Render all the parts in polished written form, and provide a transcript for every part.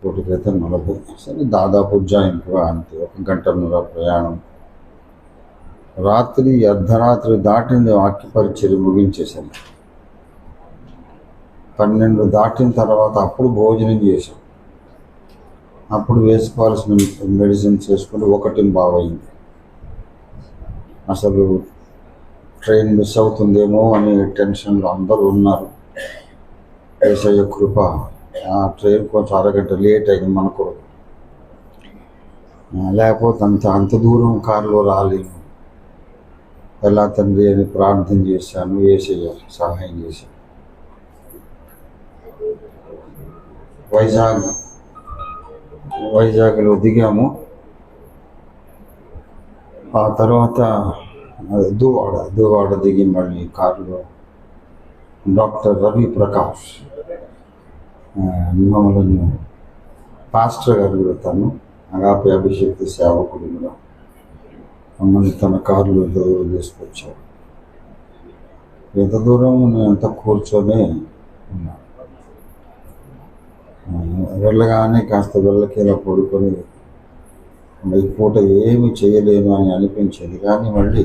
కోటికైతే 40. సరే దాదాపు జాయింట్గా అంతే, 1.5 గంటల ప్రయాణం. అర్ధరాత్రి దాటింది వాక్య పరిచర్య ముగించేశాను. 12 దాటిన తర్వాత అప్పుడు భోజనం చేశాం. అప్పుడు వేసుకోవాల్సిన మెడిసిన్స్ వేసుకుంటే 1:15 అయింది. అసలు ట్రైన్ మిస్ అవుతుందేమో అనే టెన్షన్లో అందరూ ఉన్నారు. యేసయ్య కృప, ఆ ట్రైన్ కొంచెం అరగంట లేట్ అయింది మనకు. లేకపోతే అంత దూరం కారులో రాలేము. ఎలా తండ్రి అని ప్రార్థన చేశాను. యేసయ్య సహాయం చేశాను. వైజాగ్లో దిగాము. ఆ తర్వాత దువ్వాడ దిగి మళ్ళీ కారులో డాక్టర్ రవి ప్రకాష్ మమ్మల్ని పాస్టర్ గారు కూడా, తను అగాపే అభిషేక్తి సేవకుడు కూడా, మమ్మల్ని తన కారులో తీసుకొచ్చారు. ఎంత దూరం నేను అంతా కూర్చొని ఉన్నా. వెళ్ళగానే కాస్త వెళ్ళకేలా పడుకొని ఈ పూట ఏమి చేయలేను అని అనిపించేది. కానీ మళ్ళీ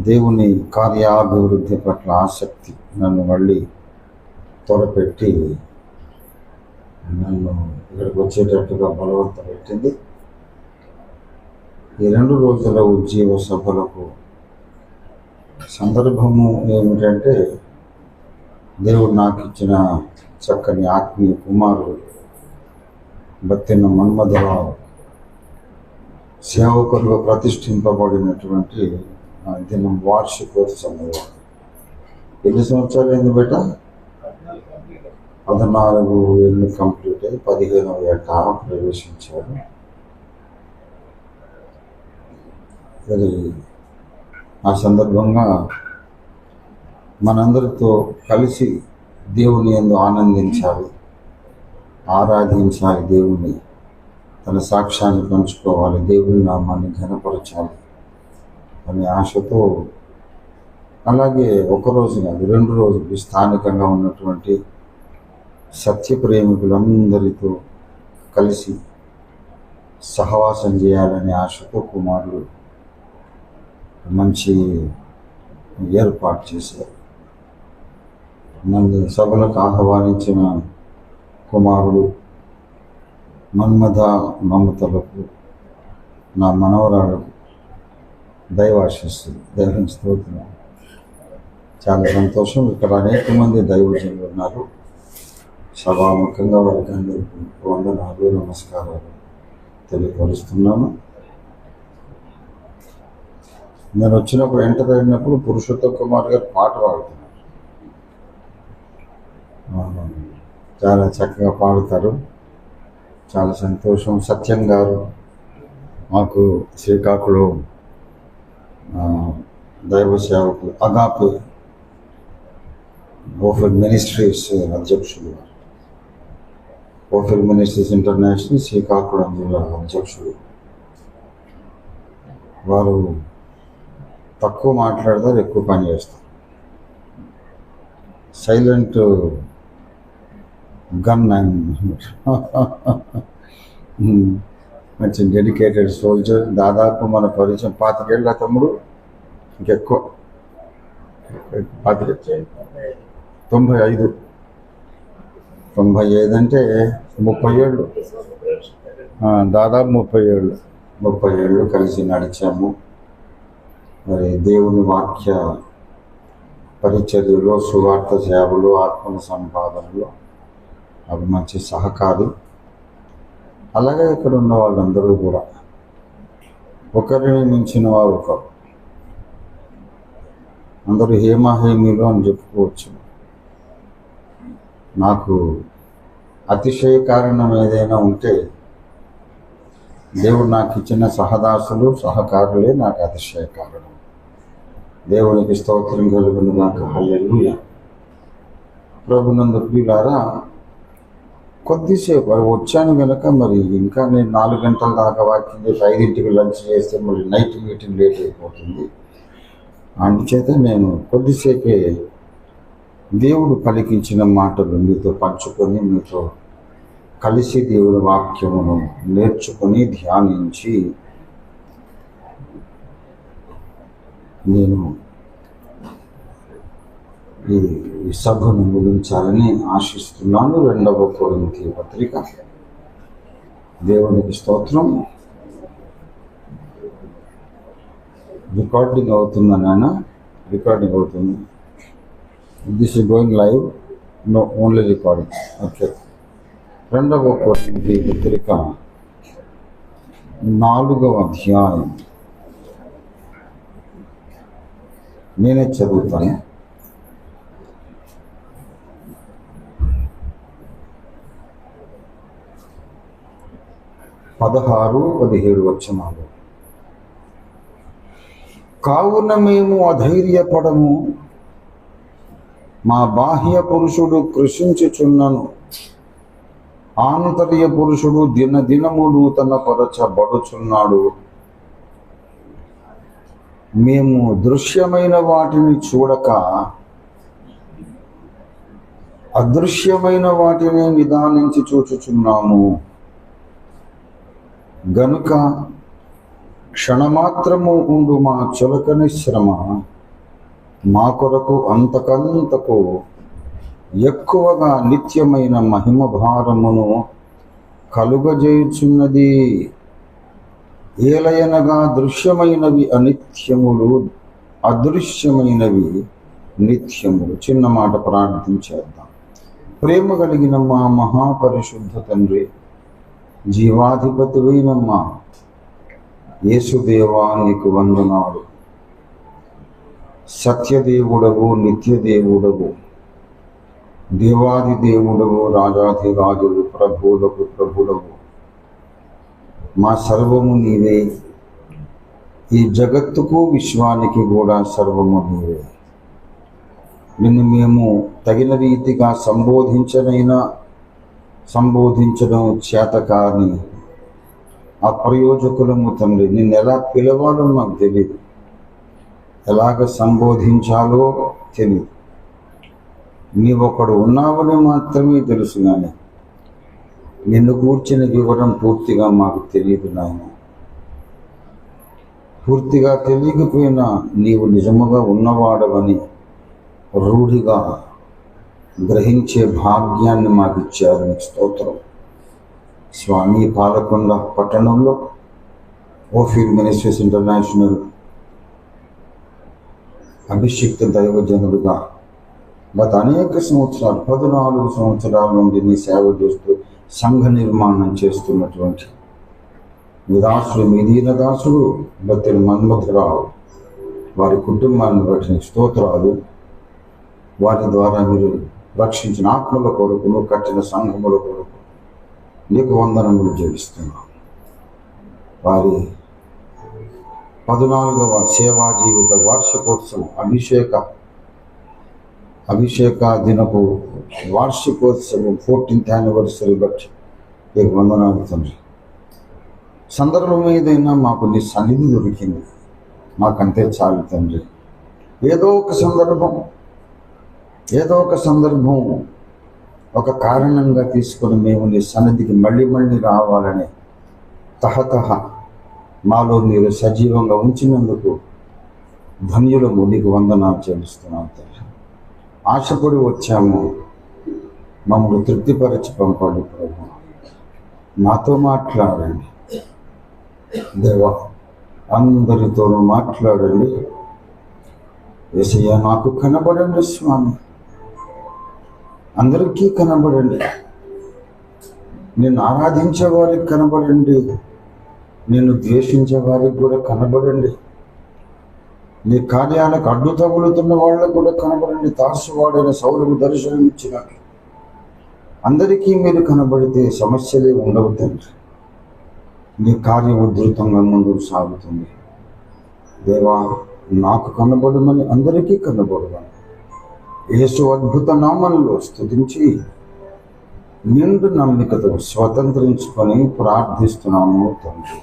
దేవుని కార్యాభివృద్ధి పట్ల ఆసక్తి నన్ను మళ్ళీ త్వరపెట్టి నన్ను ఇక్కడికి వచ్చేటట్టుగా బలవంత పెట్టింది. ఈ 2 రోజుల ఉజ్జీవ సభలకు సందర్భము ఏమిటంటే, దేవుడు నాకు ఇచ్చిన చక్కని ఆత్మీయ కుమారుడు బత్తిన మన్మథరావు సేవకులుగా ప్రతిష్ఠింపబడినటువంటి దినం వార్షికోత్సవం. ఎన్ని సంవత్సరాలు అయింది బేట? 14 ఏళ్ళు కంప్లీట్ అయ్యి 15వ ఏట ప్రవేశించారు. మరి ఆ సందర్భంగా మనందరితో కలిసి దేవుని యందు ఆనందించాలి, ఆరాధించాలి, దేవుని తన సాక్ష్యాన్ని పంచుకోవాలి, దేవుని నామాన్ని ఘనపరచాలి అనే ఆశతో, అలాగే ఒకరోజు కాదు 2 రోజులు స్థానికంగా ఉన్నటువంటి సత్య ప్రేమికులందరితో కలిసి సహవాసం చేయాలనే ఆశతో కుమారుడు మంచి ఏర్పాటు చేశారు. నన్ను సభలకు ఆహ్వానించిన కుమారుడు మన్మథ మమతలకు, నా మనవరాలకు దైవాశిస్సులు, దైవం స్తోత్రం. చాలా సంతోషం. ఇక్కడ అనేక మంది దైవజనులు ఉన్నారు. సభాముఖంగా వారికి అందరికీ వందనాలు, నమస్కారాలు తెలియపరుస్తున్నాను. నేను వచ్చినప్పుడు ఎంటర్ అయినప్పుడు పురుషోత్తమ కుమార్ గారు పాట పాడుతున్నారు. చాలా చక్కగా పాడుతారు. చాలా సంతోషం. సత్యం గారు మాకు శ్రీకాకుళం దైవ సేవకులు, అగాపే ఓఫెల్ మినిస్ట్రీస్ అధ్యక్షుడు, ఓఫెల్ మినిస్ట్రీస్ ఇంటర్నేషనల్ శ్రీకాకుళం జిల్లా అధ్యక్షుడు. వారు తక్కువ మాట్లాడతారు, ఎక్కువ పని చేస్తారు. సైలెంట్ గన్ మంచి డెడికేటెడ్ సోల్జర్. దాదాపు మన పరిచయం 25 ఏళ్ళ తమ్ముడు, ఇంకెక్కువ 95 అంటే 30 ఏళ్ళు, దాదాపు 30 ఏళ్ళు కలిసి నడిచాము. మరి దేవుని వాక్య పరిచర్యలో, సువార్త సేవలు, ఆత్మల సంపాదనలో అవి మంచి సహకారి. అలాగే ఇక్కడ ఉన్న వాళ్ళందరూ కూడా ఒకరిని మించిన వారు ఒకరు, అందరూ హేమాహేమీలు అని చెప్పుకోవచ్చు. నాకు అతిశయ కారణం ఏదైనా ఉంటే దేవుడు నాకు ఇచ్చిన సహదాసులు, సహకారులే నాకు అతిశయ కారణం. దేవునికి స్తోత్రం కలుగును గాక. హల్లెలూయా. ప్రభునందు ప్రియులారా, కొద్దిసేపు వచ్చాను కనుక మరి ఇంకా నేను 4 గంటల దాకా వాక్యం చేసి 5ంటికి లంచ్ చేస్తే మళ్ళీ నైట్ మీటింగ్ లేట్ అయిపోతుంది. అందుచేత నేను కొద్దిసేపే దేవుడు పలికించిన మాటలు మీతో పంచుకొని మీతో కలిసి దేవుని వాక్యమును నేర్చుకొని ధ్యానించి నేను ఈ సభను ముగించాలని ఆశిస్తున్నాను. 2వ కొరింథీ పత్రిక. దేవునికి స్తోత్రం. రికార్డింగ్ అవుతుందా నాన్న? రికార్డింగ్ అవుతుంది. This is going live? No, only recording. Okay. 2వ కొరింథీ పత్రిక 4వ అధ్యాయం నేనే చదువుతాను. 16-17 వచనాలు. కావున మేము అధైర్యపడము, మా బాహ్య పురుషుడు కృషించుచున్నను, ఆంతర్య పురుషుడు దినదినము నూతన పరచబడుచున్నాడు. మేము దృశ్యమైన వాటిని చూడక అదృశ్యమైన వాటిని నిదానించి చూచుచున్నాము. గనుక క్షణమాత్రము ఉండు మా చులకని శ్రమ మా కొరకు అంతకంతకు ఎక్కువగా నిత్యమైన మహిమ భారమును కలుగజేయుచున్నది. ఏలయనగా దృశ్యమైనవి అనిత్యములు, అదృశ్యమైనవి నిత్యములు. చిన్న మాట ప్రార్థించేద్దాం. ప్రేమ కలిగిన మా మహాపరిశుద్ధ తండ్రి, జీవాధిపతివైన మా యేసుదేవా, నీకు వందనాలు. సత్యదేవుడవు, నిత్యదేవుడవు, దేవాది దేవుడవు, రాజాధిరాజుడు, ప్రభువులకు ప్రభుడవు, మా సర్వము నీవే. ఈ జగత్తుకు విశ్వానికి కూడా సర్వము నీవే. నిన్ను మేము తగిన రీతిగా సంబోధించడం చేతకాని అప్రయోజకులము తండ్రి. నిన్ను ఎలా పిలవాలో మాకు తెలియదు, ఎలాగ సంబోధించాలో తెలియదు. నీవొకడు ఉన్నావని మాత్రమే తెలుసు, కానీ నిన్ను కూర్చిన వివరం పూర్తిగా మాకు తెలియదు నాయన. పూర్తిగా తెలియకపోయినా నీవు నిజముగా ఉన్నవాడవని రూఢిగా గ్రహించే భాగ్యాన్ని మాకు ఇచ్చారు. స్తోత్రం. స్వామి, పాలకొండ పట్టణంలో ఓఫీల్డ్ మినిస్ట్రీస్ ఇంటర్నేషనల్ అభిషిక్త దైవజనుడుగా గత అనేక సంవత్సరాలు, 14 సంవత్సరాల నుండి నీ సేవ చేస్తూ సంఘ నిర్మాణం చేస్తున్నటువంటి మీ దాసుడు, మీ దీన దాసుడు బత్తిని మన్మథరావు, వారి కుటుంబాన్ని బట్టి స్తోత్రాలు. వారి ద్వారా మీరు రక్షించిన ఆత్మల కొరకు, నువ్వు కట్టిన సంఘముల కొరకు నీకు వందనములు చెల్లిస్తున్నాం. వారి 14వ సేవా జీవిత వార్షికోత్సవం, అభిషేక దినపు వార్షికోత్సవం, 14th యానివర్సరీ బట్టి నీకు వందనాలు తండ్రి. సందర్భం ఏదైనా మాకు నీ సన్నిధి దొరికింది, మాకంతే చాలు తండ్రి. ఏదో ఒక సందర్భం ఒక కారణంగా తీసుకొని మేము నీ సన్నిధికి మళ్ళీ రావాలని తహతహ మాలో మీరు సజీవంగా ఉంచినందుకు ధన్యులము, నీకు వందనాలు చెల్లిస్తున్నాం తండ్రి. ఆశపడి వచ్చాము, మమ్మల్ని తృప్తిపరచి పంపండి ప్రభు. నాతో మాట్లాడండి దేవా, అందరితోనూ మాట్లాడండి. యేసయ్య, నాకు కనబడండి స్వామి, అందరికీ కనబడండి. నిన్ను ఆరాధించే వారికి కనబడండి, నిన్ను ద్వేషించే వారికి కూడా కనబడండి. నీ కార్యాలకు అడ్డు తగులుతున్న వాళ్ళకు కూడా కనబడండి. తార్సువాడైన సౌలుకు దర్శనం ఇచ్చినట్లు అందరికీ మీరు కనబడితే సమస్యలే ఉండవు తండ్రి. నీ కార్యం ఉధృతంగా ముందుకు సాగుతుంది దేవా. నాకు కనబడమని అందరికీ కనబడమని యేసు అద్భుత నామంలో స్తుతించి నిండు నమ్మికతో స్వతంత్రించుకొని ప్రార్థిస్తున్నాము తండ్రి.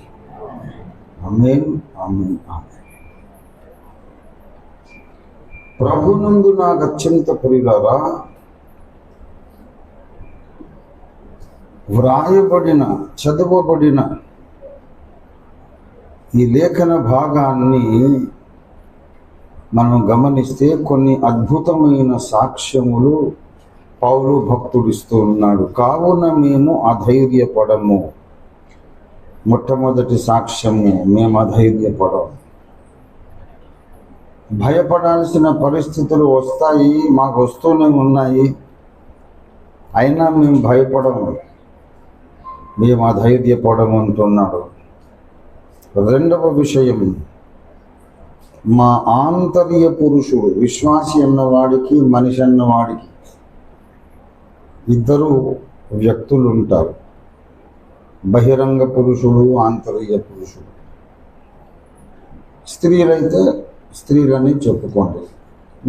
ఆమేన్, ఆమేన్, ఆమేన్. ప్రభునందు నాకు అత్యంత ప్రియులారా, వ్రాయబడిన చదవబడిన ఈ లేఖన భాగాన్ని మనం గమనిస్తే కొన్ని అద్భుతమైన సాక్ష్యములు పౌలు భక్తుడు ఇస్తూ ఉన్నాడు. కావున మేము అధైర్యపడము. మొట్టమొదటి సాక్ష్యము, మేము అధైర్యపడము. భయపడాల్సిన పరిస్థితులు వస్తాయి, మాకు వస్తూనే ఉన్నాయి, అయినా మేము భయపడము, మేము అధైర్యపడము అంటున్నాడు. రెండవ విషయం, మా ఆంతర్య పురుషుడు, విశ్వాసి అన్నవాడికి మనిషి అన్నవాడికి ఇద్దరు వ్యక్తులు ఉంటారు. బహిరంగ పురుషుడు, ఆంతర్య పురుషుడు. స్త్రీలైతే స్త్రీలని చెప్పుకోండి,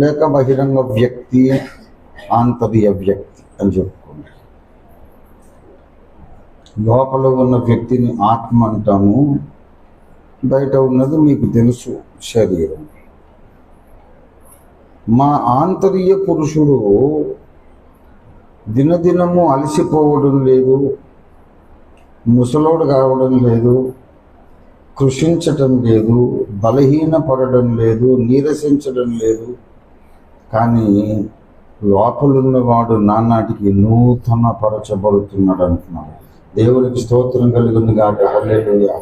లేక బహిరంగ వ్యక్తి, ఆంతర్య వ్యక్తి అని చెప్పుకోండి. లోపల ఉన్న వ్యక్తిని ఆత్మ అంటాము, బయట ఉన్నది మీకు తెలుసు, శరీరం. మా ఆంతర్య పురుషుడు దినదినము అలసిపోవడం లేదు, ముసలోడు కావడం లేదు, కృషించటం లేదు, బలహీనపడడం లేదు, నీరసించడం లేదు. కానీ లోపలున్నవాడు నానాటికి నూతన పరచబడుతున్నాడు అంటున్నాడు. దేవునికి స్తోత్రం కలుగును గాక. హల్లెలూయా.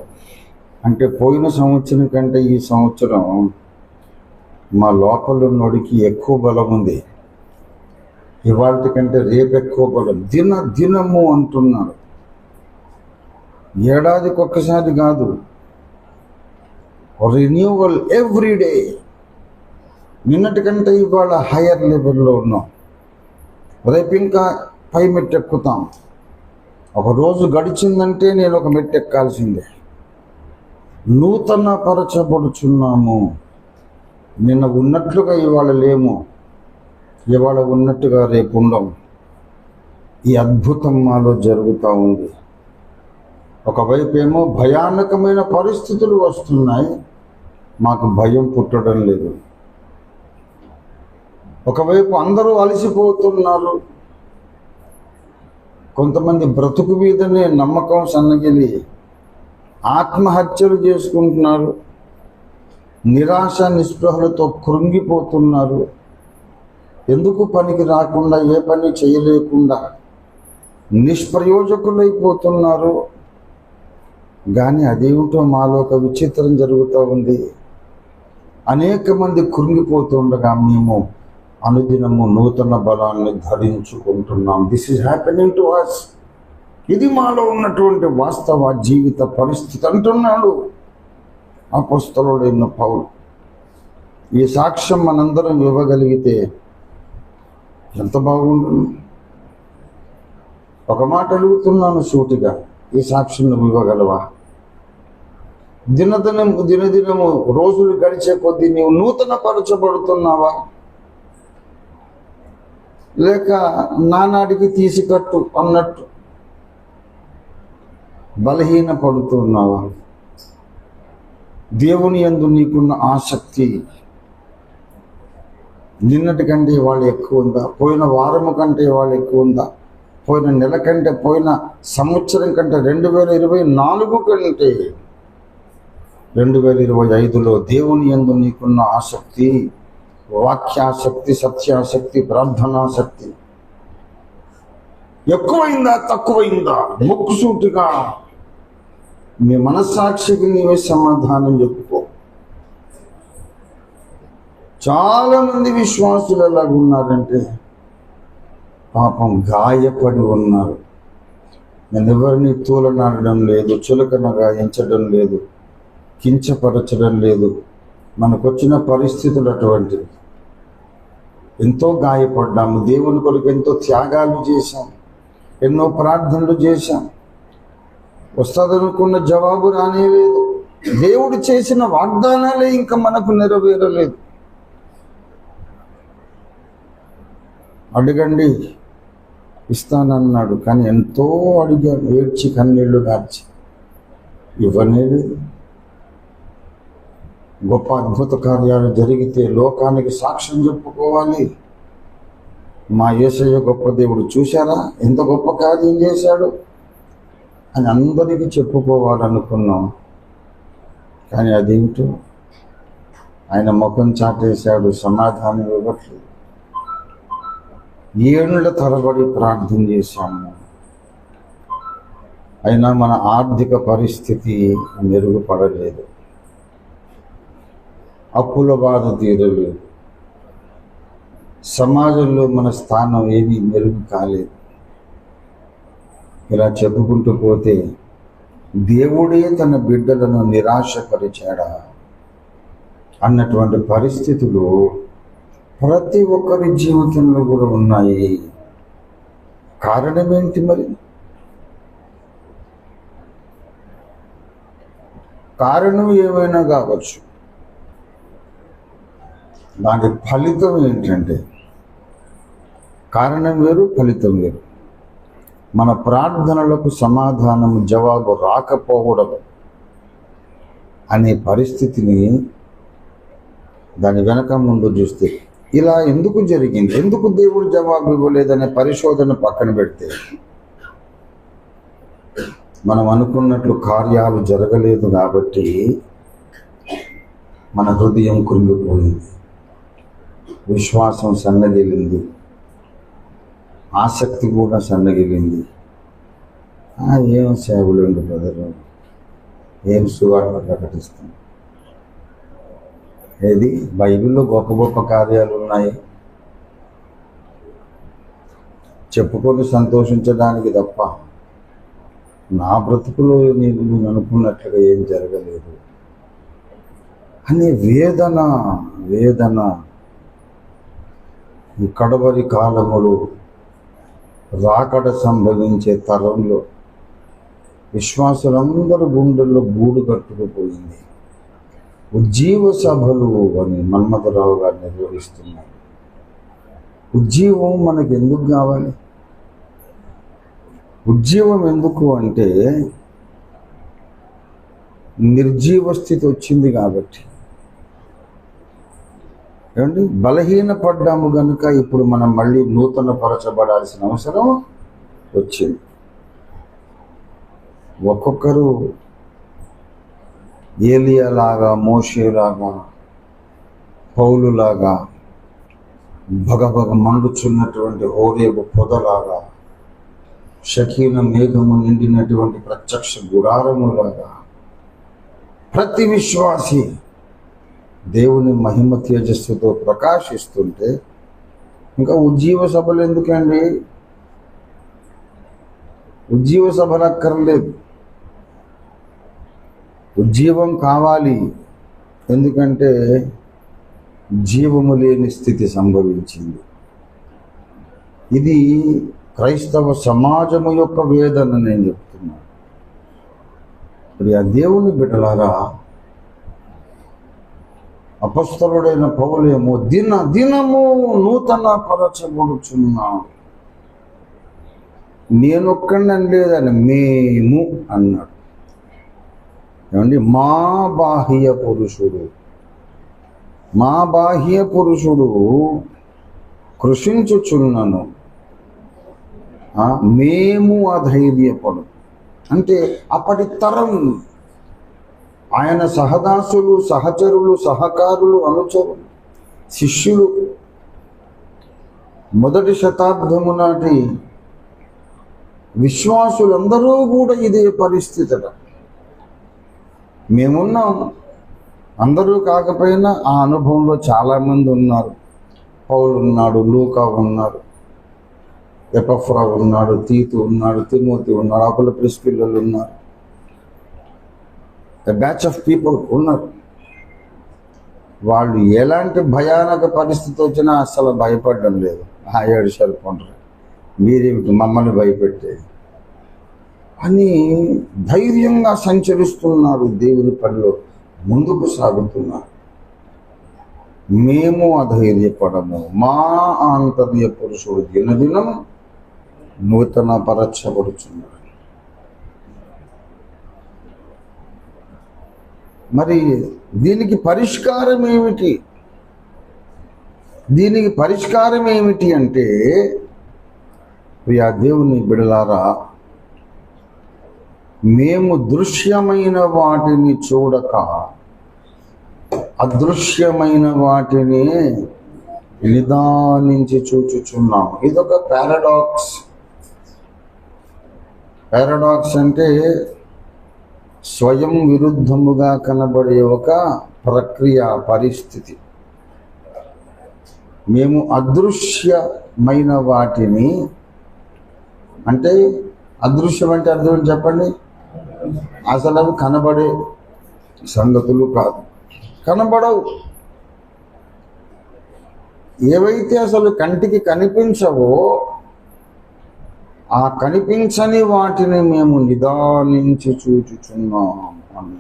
అంటే పోయిన సంవత్సరం కంటే ఈ సంవత్సరం మా లోపలున్నోడికి ఎక్కువ బలం ఉంది. ఇవాళ కంటే రేపు ఎక్కువ బలం. దినము అంటున్నాడు. ఏడాదికి ఒక్కసారి కాదు, రిన్యూవల్ ఎవ్రీడే. నిన్నటి కంటే ఇవాళ హయ్యర్ లెవెల్లో ఉన్నాం, రేపు ఇంకా పై మెట్టెక్కుతాం. ఒక రోజు గడిచిందంటే నేను ఒక మెట్టెక్కాల్సిందే. నూతన పరచబడుచున్నాము. నిన్న ఉన్నట్లుగా ఇవాళ లేము, ఇవాళ ఉన్నట్టుగా రేపు ఉండము. ఈ అద్భుతం మాలో జరుగుతూ ఉంది. ఒకవైపు ఏమో భయానకమైన పరిస్థితులు వస్తున్నాయి, మాకు భయం పుట్టడం లేదు. ఒకవైపు అందరూ అలసిపోతున్నారు, కొంతమంది బ్రతుకు మీదనే నమ్మకం సన్నగిలి ఆత్మహత్యలు చేసుకుంటున్నారు, నిరాశ నిస్పృహలతో కృంగిపోతున్నారు. ఎందుకు పనికి రాకుండా, ఏ పని చేయలేకుండా నిష్ప్రయోజకులైపోతున్నారు. కానీ అదేమిటో మాలో ఒక విచిత్రం జరుగుతూ ఉంది. అనేక మంది కృంగిపోతుండగా మేము అనుదినము నూతన బలాన్ని ధరించుకుంటున్నాం. This is happening to us. ఇది మాలో ఉన్నటువంటి వాస్తవ జీవిత పరిస్థితి అంటున్నాడు అపోస్తలుడైన పౌలు. ఈ సాక్ష్యం మనందరం ఇవ్వగలిగితే ఎంత బాగుంటుంది. ఒక అడుగుతున్నాను సూటిగా, ఈ సాక్ష్యం నువ్వు ఇవ్వగలవా? దినదినము రోజులు గడిచే కొద్దీ నీవు నూతన పరచబడుతున్నావా, లేక నానాటికి తీసికట్టు అన్నట్టు బలహీన పడుతున్నావా? దేవుని యందు నీకున్న ఆసక్తి నిన్నటి కంటే వాళ్ళు ఎక్కువ ఉందా? పోయిన వారము కంటే వాళ్ళు ఎక్కువ ఉందా? పోయిన నెల కంటే, పోయిన సంవత్సరం కంటే, 2024 కంటే 2025లో దేవుని యందు నీకున్న ఆసక్తి, వాక్యాసక్తి, సత్యాసక్తి, ప్రార్థనాసక్తి ఎక్కువైందా తక్కువైందా? ముక్కుసూటిగా మీ మనస్సాక్షికి నీవే సమాధానం చెప్పుకో. చాలామంది విశ్వాసులు ఎలాగున్నారంటే పాపం గాయపడి ఉన్నారు. నేను ఎవరిని తూలనాడడం లేదు, చులకనగా ఎంచడం లేదు, కించపరచడం లేదు. మనకొచ్చిన పరిస్థితులు అటువంటివి. ఎంతో గాయపడ్డాము, దేవుని కొరకు ఎంతో త్యాగాలు చేశాం, ఎన్నో ప్రార్థనలు చేశాం. వస్తుందనుకున్న జవాబు రానేలేదు. దేవుడు చేసిన వాగ్దానాలే ఇంకా మనకు నెరవేరలేదు. అడగండి ఇస్తానన్నాడు, కానీ ఎంతో అడిగాం, ఏడ్చి కన్నీళ్లు గార్చి, ఇవ్వనేది. గొప్ప అద్భుత కార్యాలు జరిగితే లోకానికి సాక్ష్యం చెప్పుకోవాలి. మా యేసయ్య గొప్ప దేవుడు, చూశారా ఎంత గొప్ప కార్యం చేశాడు, అని అందరికీ చెప్పుకోవాలనుకున్నాం. కానీ అదేమిటో ఆయన ముఖం చాటేశాడు, సమాధానం ఇవ్వట్లేదు. 7 ఏళ్ల తరబడి ప్రార్థన చేశాము, అయినా మన ఆర్థిక పరిస్థితి మెరుగుపడలేదు, అప్పుల బాధ తీరలేదు, సమాజంలో మన స్థానం ఏమీ మెరుగు కాలేదు. ఇలా చెప్పుకుంటూ పోతే దేవుడే తన బిడ్డలను నిరాశపరిచాడా అన్నటువంటి పరిస్థితులు ప్రతి ఒక్కరి జీవితంలో కూడా ఉన్నాయి. కారణం ఏంటి మరి? కారణం ఏమైనా కావచ్చు, దాని ఫలితం ఏంటంటే కారణం వేరు, ఫలితం వేరు. మన ప్రార్థనలకు సమాధానం, జవాబు రాకపోవడం అనే పరిస్థితిని దాని వెనక ముందు చూస్తే ఇలా ఎందుకు జరిగింది, ఎందుకు దేవుడు జవాబు ఇవ్వలేదనే పరిశోధన పక్కన పెడితే మనం అనుకున్నట్లు కార్యాలు జరగలేదు కాబట్టి మన హృదయం కృంగిపోయింది, విశ్వాసం సన్నగిలింది, ఆసక్తి కూడా సన్నగిలింది. ఏం సేవలు బ్రదరు, ఏం సువార్త ప్రకటిస్తాం, ఏది బైబిల్లో గొప్ప గొప్ప కార్యాలు ఉన్నాయి, చెప్పుకొని సంతోషించడానికి తప్ప నా బ్రతుకులో నేను అనుకున్నట్లుగా ఏం జరగలేదు అనే వేదన. ఈ కడవరి కాలములు రాకడ సంభవించే తరంలో విశ్వాసులందరూ గుండెల్లో గూడు కట్టుకుపోయింది. ఉజ్జీవ సభలు అని మన్మథరావు గారు నిర్వహిస్తున్నారు. ఉజ్జీవం మనకు ఎందుకు కావాలి? ఉజ్జీవం ఎందుకు అంటే నిర్జీవ స్థితి వచ్చింది కాబట్టి. ఏమండి, బలహీనపడ్డాము కనుక ఇప్పుడు మనం మళ్ళీ నూతన పరచబడాల్సిన అవసరం వచ్చింది. ఒక్కొక్కరు ఏలియాలాగా, మోషేలాగా, పౌలులాగా, భగభగ మండుచున్నటువంటి హోరేబు పొదలాగా, షకీన మేఘము నిండినటువంటి ప్రత్యక్ష గుడారములాగా ప్రతి విశ్వాసి దేవుని మహిమ తేజస్సుతో ప్రకాశిస్తుంటే ఇంకా ఉజ్జీవ సభలు ఎందుకండి? ఉజ్జీవ సభలు అక్కర్లేదు. ఉజ్జీవం కావాలి, ఎందుకంటే జీవము లేని స్థితి సంభవించింది. ఇది క్రైస్తవ సమాజము యొక్క వేదన నేను చెప్తున్నాను. ప్రియ దేవుని బిడ్డలారా, అపొస్తలుడైన పౌలేమో దినము నూతన పరచబడుచున్నాడు. నేనొక్కడని లేదని మేము అన్నాడు. ఏమండి, మా బాహ్య పురుషుడు కృషించుచున్నను, మేము అధైర్యపడు. అంటే అప్పటి తరం ఆయన సహదాసులు, సహచరులు, సహకారులు, అనుచరులు, శిష్యులు, మొదటి శతాబ్దము నాటి విశ్వాసులందరూ కూడా ఇదే పరిస్థితి. మేమున్నాం, అందరూ కాకపోయినా ఆ అనుభవంలో చాలామంది ఉన్నారు. పౌలు ఉన్నాడు, లూకా ఉన్నాడు, ఎపఫ్రా ఉన్నాడు, తీతు ఉన్నాడు, తిమోతి ఉన్నాడు, అపోలో ప్రిస్కిల్లలు ఉన్నారు. బ్యాచ్ ఆఫ్ పీపుల్ ఉన్నారు. వాళ్ళు ఎలాంటి భయానక పరిస్థితి వచ్చినా అసలు భయపడడం లేదు. ఏడు సరిపోంటారు, మీరేమిటి మమ్మల్ని భయపెట్టేది అని ధైర్యంగా సంచరిస్తున్నారు. దేవుని పనిలో ముందుకు సాగుతున్నారు. మేము అధైర్యపడము, మా ఆంతర్య పురుషుడు దినదినం నూతన పరచబడుచున్నాడు. మరి దీనికి పరిష్కారం ఏమిటి? దీనికి పరిష్కారం ఏమిటి అంటే, ప్రియా దేవుని బిడలారా, మేము దృశ్యమైన వాటిని చూడక అదృశ్యమైన వాటిని నిదానించి చూచుచున్నాము. ఇదొక పారాడాక్స్. పారాడాక్స్ అంటే స్వయం విరుద్ధముగా కనబడే ఒక ప్రక్రియ, పరిస్థితి. మేము అదృశ్యమైన వాటిని, అంటే అదృశ్యం అంటే అర్థం చెప్పండి. అసలు అవి కనబడే సంగతులు కాదు, కనబడవు. ఏవైతే అసలు కంటికి కనిపించవో ఆ కనిపించని వాటిని మేము నిదానించి చూచుచున్నాం అన్న.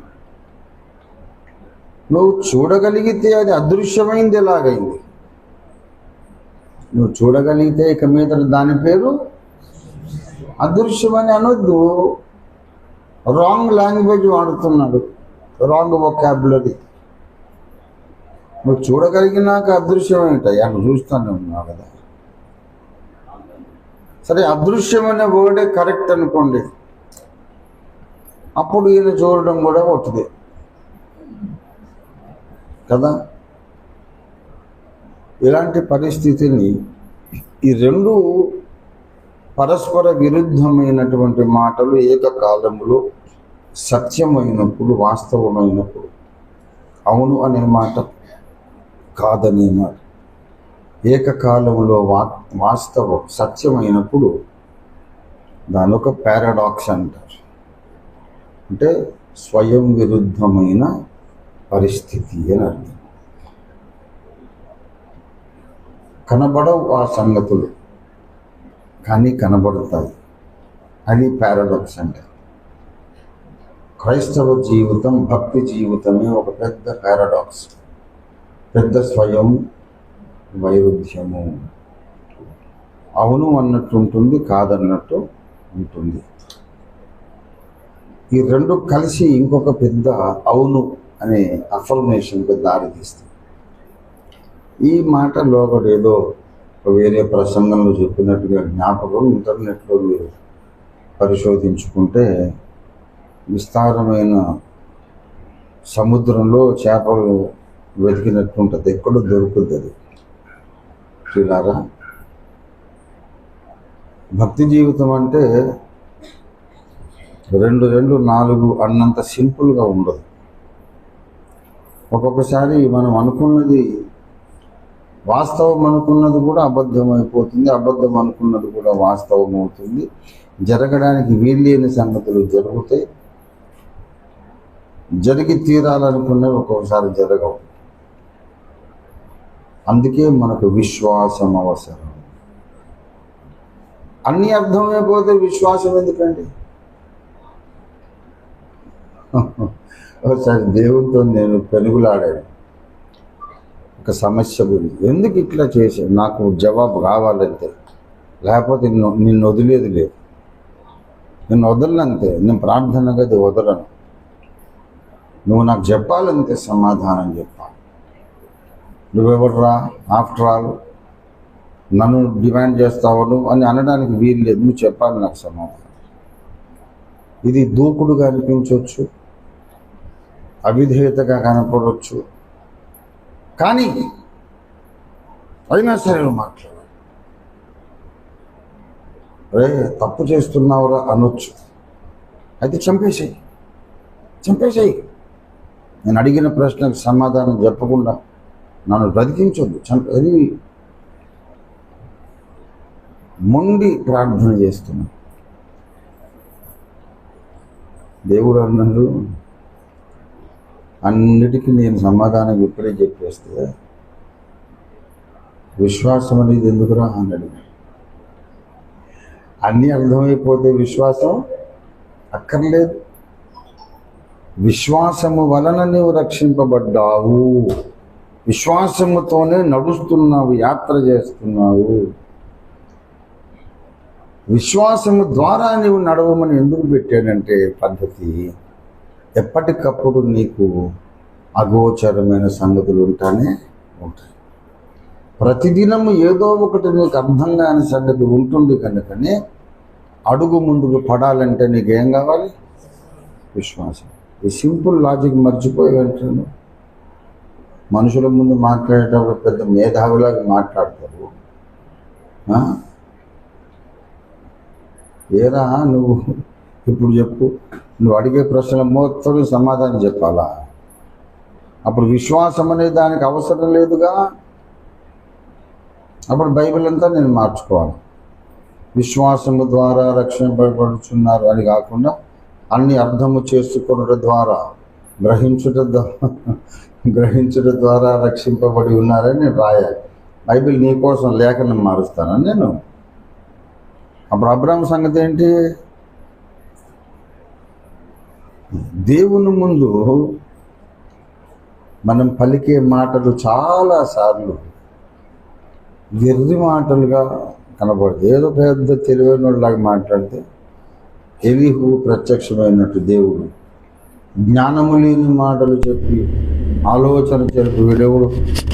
నువ్వు చూడగలిగితే అది అదృశ్యమైంది ఎలాగైంది? నువ్వు చూడగలిగితే ఇక మీద దాని పేరు అదృశ్యమని అనొద్దు. రాంగ్ లాంగ్వేజ్ వాడుతున్నాడు, రాంగ్ వొకాబులరీ. నువ్వు చూడగలిగినాక అదృశ్యం ఏంటయ్యా? నువ్వు చూస్తానే ఉన్నావు కదా. సరే, అదృశ్యమనే వర్డే కరెక్ట్ అనుకోండి, అప్పుడు ఈయన చూడడం కూడా ఒట్టిదే కదా. ఇలాంటి పరిస్థితిని, ఈ రెండు పరస్పర విరుద్ధమైనటువంటి మాటలు ఏకకాలంలో సత్యమైనప్పుడు, వాస్తవమైనప్పుడు, అవును అనే మాట, కాదనే మాట, ఏకకాలంలో వాస్తవం సత్యమైనప్పుడు దాని ఒక పారాడాక్స్ అంటారు. అంటే స్వయం విరుద్ధమైన పరిస్థితి అని అర్థం. కనబడవు ఆ సంగతులు, కానీ కనబడతాయి. అది పారాడాక్స్ అంటే. క్రైస్తవ జీవితం, భక్తి జీవితమే ఒక పెద్ద పారాడాక్స్, పెద్ద స్వయం వైరుధ్యము. అవును అన్నట్టు ఉంటుంది, కాదన్నట్టు ఉంటుంది. ఈ రెండు కలిసి ఇంకొక పెద్ద అవును అనే అఫర్మేషన్కి దారితీస్తుంది. ఈ మాట లోగడు ఏదో వేరే ప్రసంగంలో చెప్పినట్టుగా జ్ఞాపకం ఇంటర్నెట్లో మీరు పరిశోధించుకుంటే విస్తారమైన సముద్రంలో చేపలు వెతికినట్టు ఉంటుంది, ఎక్కడో దొరుకుతుంది. చూడారా, భక్తి జీవితం అంటే 2 2 4 అన్నంత సింపుల్గా ఉండదు. ఒక్కొక్కసారి మనం అనుకున్నది వాస్తవం అనుకున్నది కూడా అబద్ధం అయిపోతుంది, అబద్ధం అనుకున్నది కూడా వాస్తవం అవుతుంది. జరగడానికి వీల్లేని సంగతులు జరుగుతాయి, జరిగి తీరాలనుకున్నవి ఒక్కొక్కసారి జరగవు. అందుకే మనకు విశ్వాసం అవసరం. అన్నీ అర్థమైపోతే విశ్వాసం ఎందుకండి? ఒకసారి దేవునితో నేను పెనుగులాడాను ఒక సమస్య గురించి. ఎందుకు ఇట్లా చేశాను, నాకు జవాబు కావాలంతే, లేకపోతే నిన్ను వదిలేదు లేదు. నిన్ను వదలనంతే, నేను ప్రార్థన గది వదలను. నువ్వు నాకు చెప్పాలంతే, సమాధానం చెప్పాలి. నువ్వెవడరా, ఆఫ్టర్ ఆల్ నన్ను డిమాండ్ చేస్తావు అని అనడానికి వీలు లేదు. నువ్వు చెప్పాలి నాకు సమాధానం. ఇది దూకుడుగా అనిపించవచ్చు, అవిధేయతగా కనపడవచ్చు, కానీ అయినా సరే నువ్వు మాట్లాడాలి. రే తప్పు చేస్తున్నావురా అనొచ్చు. అయితే చంపేసేయి. నేను అడిగిన ప్రశ్నకు సమాధానం చెప్పకుండా నన్ను బ్రతికించొద్దు. అది మొండి ప్రార్థన చేస్తున్నా. దేవుడు అన్నాడు, అన్నిటికీ నేను సమాధానం ఇప్పుడే చెప్పేస్తే విశ్వాసం అనేది ఎందుకురా అన్నాడు. అన్నీ అర్థమైపోతే విశ్వాసం అక్కర్లేదు. విశ్వాసము వలన నీవు రక్షింపబడ్డావు, విశ్వాసముతోనే నడుస్తున్నావు, యాత్ర చేస్తున్నావు. విశ్వాసము ద్వారా నీవు నడవమని ఎందుకు పెట్టాడంటే పద్ధతి, ఎప్పటికప్పుడు నీకు అగోచరమైన సంగతులు ఉంటానే ఉంటాయి. ప్రతిదినము ఏదో ఒకటి నీకు అర్థం కాని సంగతి ఉంటుంది కనుకనే అడుగు ముందుకు పడాలంటే నీకేం కావాలి? విశ్వాసం. ఈ సింపుల్ లాజిక్ మర్చిపోయి వెంటనే మనుషుల ముందు మాట్లాడేటప్పుడు పెద్ద మేధావిలాగా మాట్లాడతారు. ఏరా నువ్వు ఇప్పుడు చెప్పు, నువ్వు అడిగే ప్రశ్నల మొత్తం సమాధానం చెప్పాలా? అప్పుడు విశ్వాసం అనే దానికి అవసరం లేదుగా. అప్పుడు బైబిల్ అంతా నేను మార్చుకోవాలి. విశ్వాసము ద్వారా రక్షింపబడుచున్నారు అని కాకుండా అన్ని అర్థము చేసుకొనుట ద్వారా గ్రహించుట ద్వారా రక్షింపబడి ఉన్నారని నేను రాయాలి. బైబిల్ నీకోసం లేఖనం మారుస్తానని నేను. అప్పుడు అబ్రాహాం సంగతి ఏంటి? దేవుని ముందు మనం పలికే మాటలు చాలాసార్లు వెర్రి మాటలుగా కనబడుతుంది. ఏదో పెద్ద తెలివైన వాళ్ళలాగా మాట్లాడితే ఎలీహు ప్రత్యక్షమైనట్టు దేవుడు జ్ఞానము లేని మాటలు చెప్పి ఆలోచన చెప్పి వీడెవడు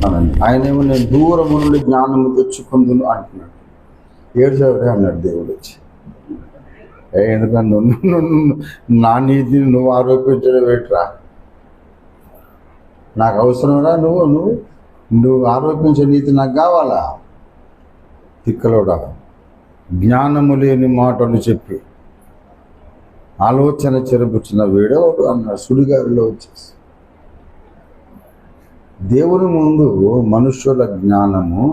అనండి. ఆయనేమో నేను దూరము నుండి జ్ఞానము తెచ్చుకుందును అంటున్నాడు. ఏడ్చేవరే అన్నాడు దేవుడు వచ్చి. ఎందుకంటే నా నీతిని నువ్వు ఆరోపించడం ఏంట్రా? నాకు అవసరంరా? నువ్వు ఆరోపించే నీతి నాకు కావాలా? తిక్కలోడా, జ్ఞానము లేని మాటలు చెప్పి ఆలోచన చెరపుచ్చిన వీడేవాడు అన్నాడు సుడిగారిలో వచ్చేసి. దేవుని ముందు మనుష్యుల జ్ఞానము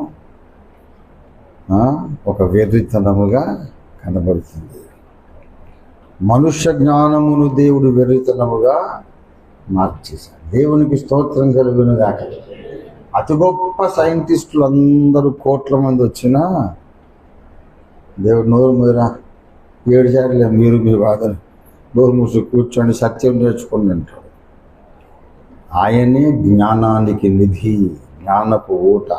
ఒక వెర్రితనముగా కనబడుతుంది. మనుష్య జ్ఞానమును దేవుడు వెర్రితనముగా మార్చేశాడు. దేవునికి స్తోత్రం కలుగును గాక. అతి గొప్ప సైంటిస్టులు అందరూ కోట్ల మంది వచ్చినా దేవుడు నోరు మీరా 7 సార్లు మీరు మీ వాదన నోరు మూసి కూర్చొని సత్యం నేర్చుకోండి అంటాడు. ఆయనే జ్ఞానానికి నిధి, జ్ఞానపు ఊట.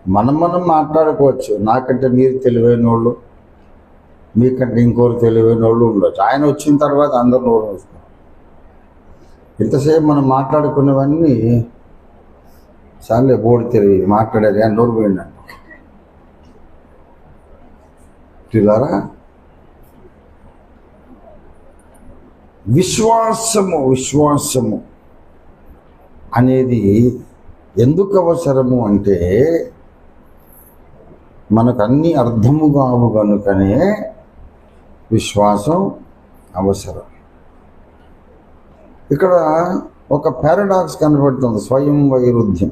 మనం మాట్లాడుకోవచ్చు. నాకంటే మీరు తెలివైన వాళ్ళు, మీకంటే ఇంకోరు తెలివైన వాళ్ళు ఉండొచ్చు. ఆయన వచ్చిన తర్వాత అందరు నోరు మూసుకుంటారు. ఇంతసేపు మనం మాట్లాడుకునేవన్నీ సార్లే బోర్డు తెలివి మాట్లాడేది అని నోరు పోయిందండి. చూడారా, విశ్వాసము అనేది ఎందుకు అవసరము అంటే మనకు అన్ని అర్థము కావు కనుకనే విశ్వాసం అవసరం. ఇక్కడ ఒక పారాడాక్స్ కనబడుతుంది, స్వయం వైరుధ్యం.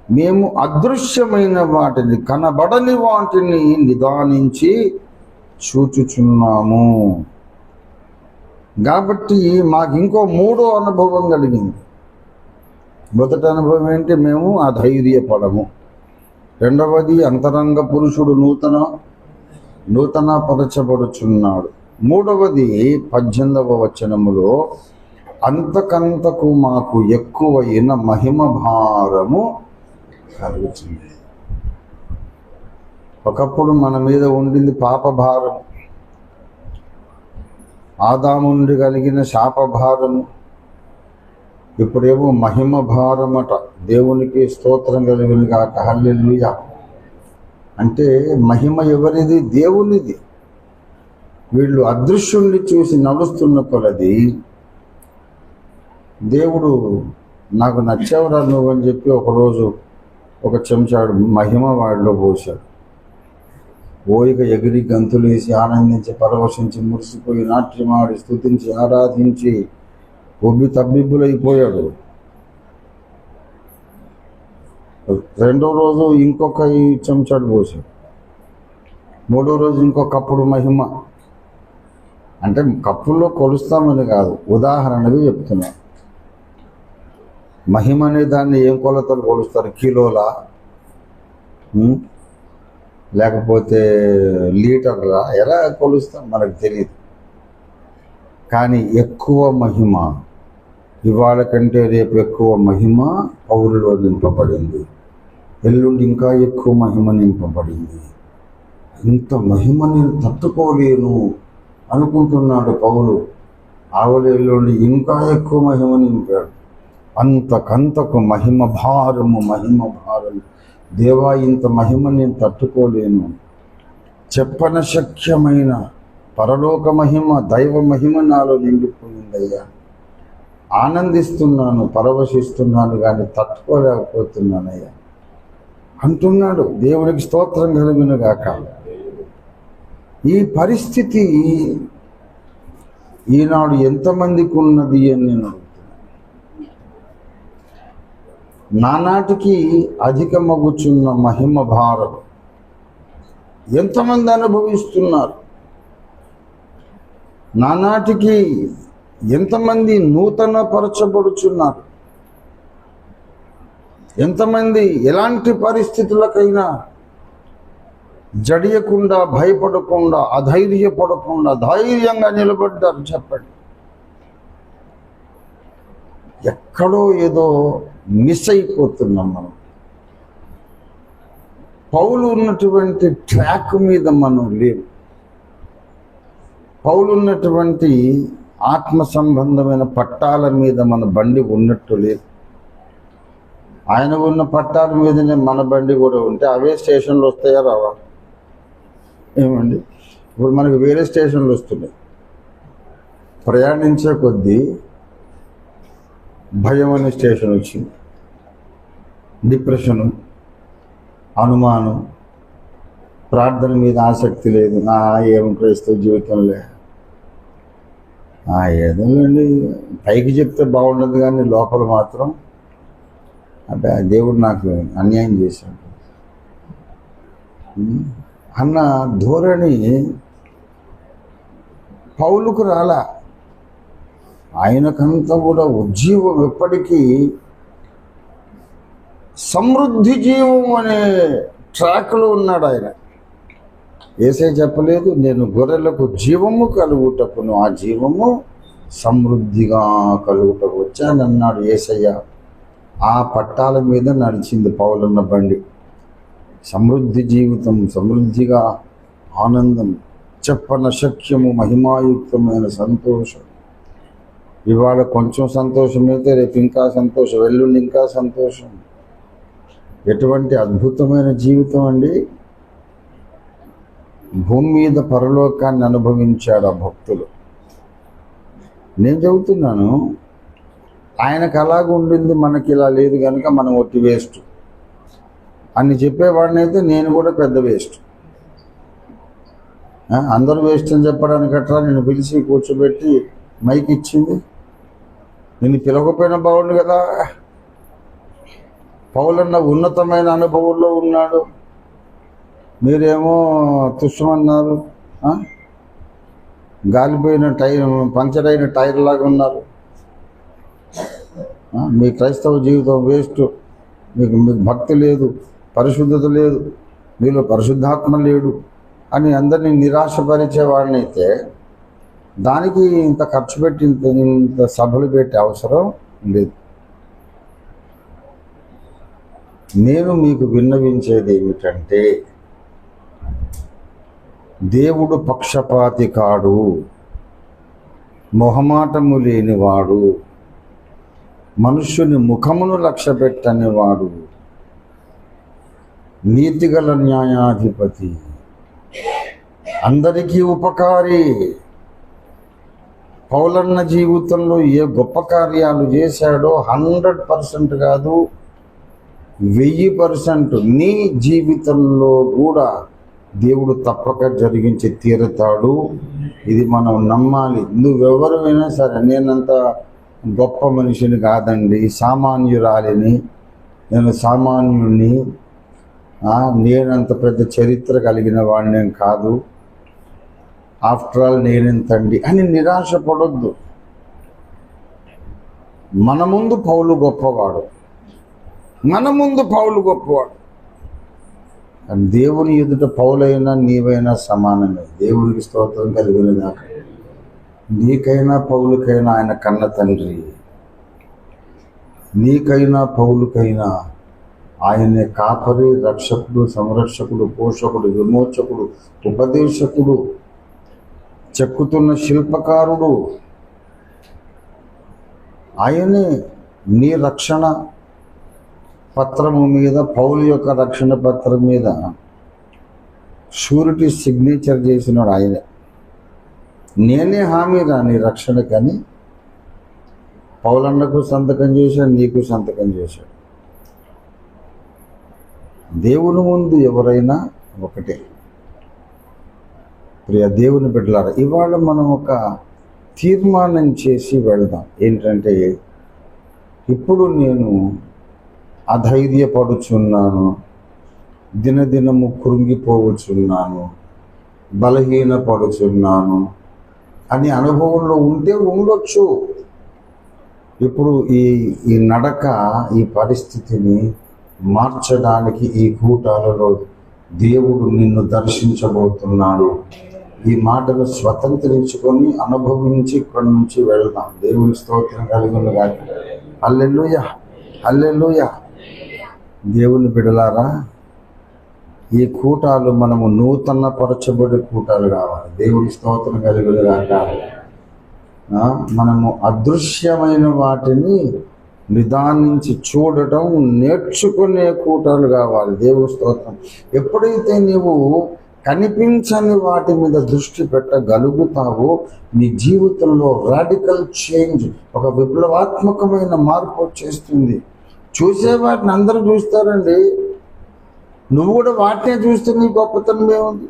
మేము అదృశ్యమైన వాటిని, కనబడని వాటిని నిదానించి చూచుచున్నాము. కాబట్టి మాకు ఇంకో 3వ అనుభవం కలిగింది. మొదటి అనుభవం ఏంటి? మేము అధైర్యపడము. రెండవది, అంతరంగ పురుషుడు నూతన పరచబడుచున్నాడు. మూడవది 18వ వచనములో అంతకంతకు మాకు ఎక్కువైన మహిమ భారము కలుగుతుంది. ఒకప్పుడు మన మీద ఉండింది పాప భారం, ఆదాము నుండి కలిగిన శాప భారము. ఇప్పుడేమో మహిమ భారమట. దేవునికి స్తోత్రం కలిగిన కాక హల్లెలూయా. అంటే మహిమ ఎవరిది? దేవునిది. వీళ్ళు అదృశ్యుణ్ణి చూసి నడుస్తున్న కొలది దేవుడు నాకు నచ్చావురా నువ్వు అని చెప్పి ఒకరోజు ఒక చెంచాడు మహిమ వాడిలో పోశాడు. ఓయిక ఎగిరి గంతులేసి ఆనందించి పరవశించి మురిసిపోయి నాట్యమాడి స్తుతించి ఆరాధించి ఒబ్బి తబ్బిబ్బులైపోయాడు. రెండో రోజు ఇంకొక చెంచాడు పోసాడు. మూడో రోజు ఇంకొక కప్పుడు మహిమ. అంటే కప్పుల్లో కొలుస్తామని కాదు, ఉదాహరణగా చెప్తున్నా. మహిమ అనే దాన్ని ఏం కొలతలు కొలుస్తారు? కిలోలా, లేకపోతే లీటర్లా, ఎలా కొలుస్తాం మనకు తెలియదు. కానీ ఎక్కువ మహిమ, ఇవాళ కంటే రేపు ఎక్కువ మహిమ పౌరులో నింపబడింది. ఎల్లుండి ఇంకా ఎక్కువ మహిమ నింపబడింది. ఇంత మహిమ నేను తట్టుకోలేను అనుకుంటున్నాడు పౌలు. ఆవుల ఎల్లుండి ఇంకా ఎక్కువ మహిమ నింపాడు. అంతకంతకు మహిమ భారము. దేవా, ఇంత మహిమ నేను తట్టుకోలేను. చెప్పన శక్యమైన పరలోక మహిమ, దైవ మహిమ నాలో నిండిపోయిందయ్యా. ఆనందిస్తున్నాను, పరవశిస్తున్నాను, కానీ తట్టుకోలేకపోతున్నానయ్యా అంటున్నాడు. దేవునికి స్తోత్రం కలుగునుగాక. ఈ పరిస్థితి ఈనాడు ఎంతమందికి ఉన్నది అని నేను అడుగుతున్నాను. నానాటికి అధికమగుచున్న మహిమ భారం ఎంతమంది అనుభవిస్తున్నారు? నానాటికి ఎంతమంది నూతన పరచబడుచున్నారు? ఎంతమంది ఎలాంటి పరిస్థితులకైనా జడియకుండా, భయపడకుండా, అధైర్యపడకుండా ధైర్యంగా నిలబడ్డారు? చెప్పండి. ఎక్కడో ఏదో మిస్ అయిపోతున్నాం మనం. పౌలు ఉన్నటువంటి ట్రాక్ మీద మనం లేవు. పౌలు ఉన్నటువంటి ఆత్మ సంబంధమైన పట్టాల మీద మన బండి ఉన్నట్టు లేదు. ఆయన ఉన్న పట్టాల మీదనే మన బండి కూడా ఉంటే అవే స్టేషన్లు వస్తాయా రావా? ఏమండి, ఇప్పుడు మనకు వేరే స్టేషన్లు వస్తున్నాయి. ప్రయాణించే కొద్దీ భయం అనే స్టేషన్ వచ్చింది, డిప్రెషను, అనుమానం, ప్రార్థన మీద ఆసక్తి లేదు. ఏం క్రైస్తవ జీవితంలో ఏదోనండి, పైకి చెప్తే బాగుండదు కానీ లోపల మాత్రం అంటే దేవుడు నాకు అన్యాయం చేశాడు అన్న ధోరణి పౌలుకు రాలా. ఆయనకంతా కూడా ఉజ్జీవం ఎప్పటికీ సమృద్ధి జీవం అనే ట్రాక్లో ఉన్నాడు ఆయన. యేసయ్య చెప్పలేదు, నేను గొర్రెలకు జీవము కలుగుటకును ఆ జీవము సమృద్ధిగా కలుగుటకు వచ్చానన్నాడు యేసయ్య. ఆ పట్టాల మీద నడిచింది పౌలన్న బండి. సమృద్ధి జీవితం, సమృద్ధిగా ఆనందం, చెప్పన శక్యము, మహిమాయుక్తమైన సంతోషం. ఇవాళ కొంచెం సంతోషమైతే రేపు ఇంకా సంతోషం, ఎల్లుండి ఇంకా సంతోషం. ఎటువంటి అద్భుతమైన జీవితం అండి. భూమి మీద పరలోకాన్ని అనుభవించాడు ఆ భక్తులు. నేను చెబుతున్నాను, ఆయనకు అలాగ ఉండింది, మనకి ఇలా లేదు కనుక మనం ఒట్టి వేస్ట్ అని చెప్పేవాడిని అయితే నేను కూడా పెద్ద వేస్ట్. అందరూ వేస్ట్ అని చెప్పడానికి అట్లా నేను పిలిచి కూర్చోబెట్టి మైక్ ఇచ్చింది. నేను పిలవకపోయినా బాగుండు కదా. పౌలన్న ఉన్నతమైన అనుభవంలో ఉన్నాడు, మీరేమో తుస్సుమన్నారు, గాలిపోయిన టైర్, పంచర్ అయిన టైర్ లాగా ఉన్నారు. మీ క్రైస్తవ జీవితం వేస్ట్, మీకు భక్తి లేదు, పరిశుద్ధత లేదు, మీలో పరిశుద్ధాత్మ లేడు అని అందరినీ నిరాశపరిచేవాడిని అయితే దానికి ఇంత ఖర్చు పెట్టి ఇంత సభలు పెట్టే అవసరం లేదు. నేను మీకు విన్నవించేది ఏమిటంటే, దేవుడు పక్షపాతి కాడు, మొహమాటము లేనివాడు, మనుష్యుని ముఖమును లక్ష్యపెట్టనివాడు, నీతిగల న్యాయాధిపతి, అందరికీ ఉపకారి. పౌలన్న జీవితంలో ఏ గొప్ప కార్యాలు చేశాడో 100% కాదు, 1000% నీ జీవితంలో కూడా దేవుడు తప్పక జరిగించి తీరుతాడు. ఇది మనం నమ్మాలి. నువ్వెవరైనా సరే, నేనంత గొప్ప మనిషిని కాదండి, సామాన్యురాలిని, నేను సామాన్యుడిని, నేనంత పెద్ద చరిత్ర కలిగిన వాడిని కాదు, ఆఫ్టర్ ఆల్ నేనెంతండి అని నిరాశపడొద్దు. మన ముందు పౌలు గొప్పవాడు, మన ముందు పౌలు గొప్పవాడు. దేవుని ఎదుట పౌలైనా నీవైనా సమానమే. దేవునికి స్తోత్రం కలిగినదాక. నీకైనా పౌలుకైనా ఆయన కన్న తండ్రి, నీకైనా పౌలుకైనా ఆయనే కాపరి, రక్షకుడు, సంరక్షకుడు, పోషకుడు, విమోచకుడు, ఉపదేశకుడు, చెక్కుతున్న శిల్పకారుడు. ఆయనే నీ రక్షణ పత్రము మీద, పౌలు యొక్క రక్షణ పత్రం మీద షూరిటీ సిగ్నేచర్ చేసినాడు ఆయనే. నేనే హామీరా నీ రక్షణకని పౌలన్నకు సంతకం చేశాడు, నీకు సంతకం చేశాడు. దేవుని ముందు ఎవరైనా ఒకటే. ప్రియ దేవుని బిడ్డలారా, ఇవాళ మనం ఒక తీర్మానం చేసి వెళ్దాం. ఏంటంటే, ఇప్పుడు నేను అధైర్యపడుచున్నాను, దినదినము కృంగిపోవచ్చున్నాను, బలహీనపడుచున్నాను అని అనుభవంలో ఉంటే ఉండొచ్చు. ఇప్పుడు ఈ నడక, ఈ పరిస్థితిని మార్చడానికి ఈ కూటాలలో దేవుడు నిన్ను దర్శించబోతున్నాడు. ఈ మాటలు స్వతంత్రించుకొని అనుభవించి ఇక్కడి నుంచి వెళ్దాం. దేవుని స్తోత్రం కలుగును గాక. హల్లెలూయా, హల్లెలూయా. దేవుని బిడలారా, ఈ కూటాలు మనము నూతన పరచబడి కూటాలు కావాలి. దేవుని స్తోత్రం కలుగును గాక. మనము అదృశ్యమైన వాటిని నిదానించి చూడటం నేర్చుకునే కూటాలు కావాలి. దేవుని స్తోత్రం. ఎప్పుడైతే నీవు కనిపించని వాటి మీద దృష్టి పెట్టగలుగుతావో నీ జీవితంలో రాడికల్ చేంజ్, ఒక విప్లవాత్మకమైన మార్పు వచ్చేస్తుంది. చూసే వాటిని అందరూ చూస్తారండి, నువ్వు కూడా వాటినే చూస్తే నీ గొప్పతనం ఏముంది?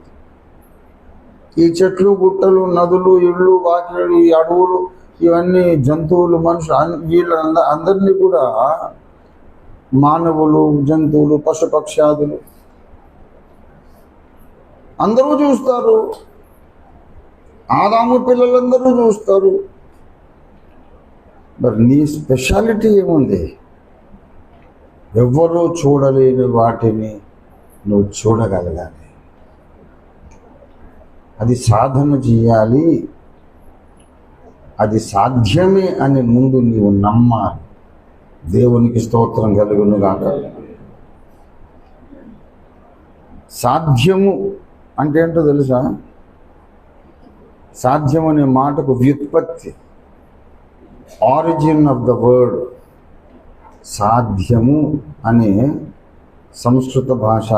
ఈ చెట్లు, గుట్టలు, నదులు, ఇళ్ళు, వాకిళ్ళు, ఈ అడవులు, ఇవన్నీ జంతువులు, మనుషులు, వీళ్ళ అందరినీ కూడా మానవులు, జంతువులు, పశుపక్ష్యాదులు అందరూ చూస్తారు. ఆదాము పిల్లలందరూ చూస్తారు. మరి నీ స్పెషాలిటీ ఏముంది? ఎవ్వరూ చూడలేని వాటిని నువ్వు చూడగలగాలి. అది సాధన చేయాలి. అది సాధ్యమే అని ముందు నీవు నమ్మాలి. దేవునికి స్తోత్రం కలుగును గాక. సాధ్యము అంటే ఏంటో తెలుసా? సాధ్యం అనే మాటకు వ్యుత్పత్తి, ఆరిజిన్ ఆఫ్ ద వర్డ్ సాధ్యము అనే సంస్కృత భాష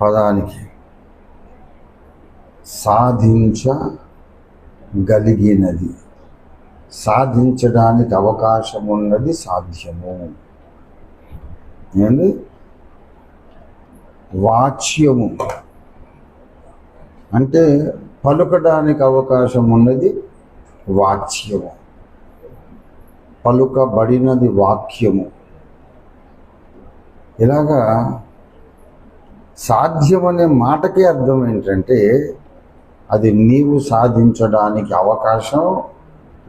పదానికి సాధించగలిగినది, సాధించడానికి అవకాశం ఉన్నది సాధ్యము. ఏంటి? వాచ్యము అంటే పలుకడానికి అవకాశం ఉన్నది వాచ్యము, పలుకబడినది వాక్యము. ఇలాగా సాధ్యం అనే మాటకే అర్థం ఏంటంటే అది నీవు సాధించడానికి అవకాశం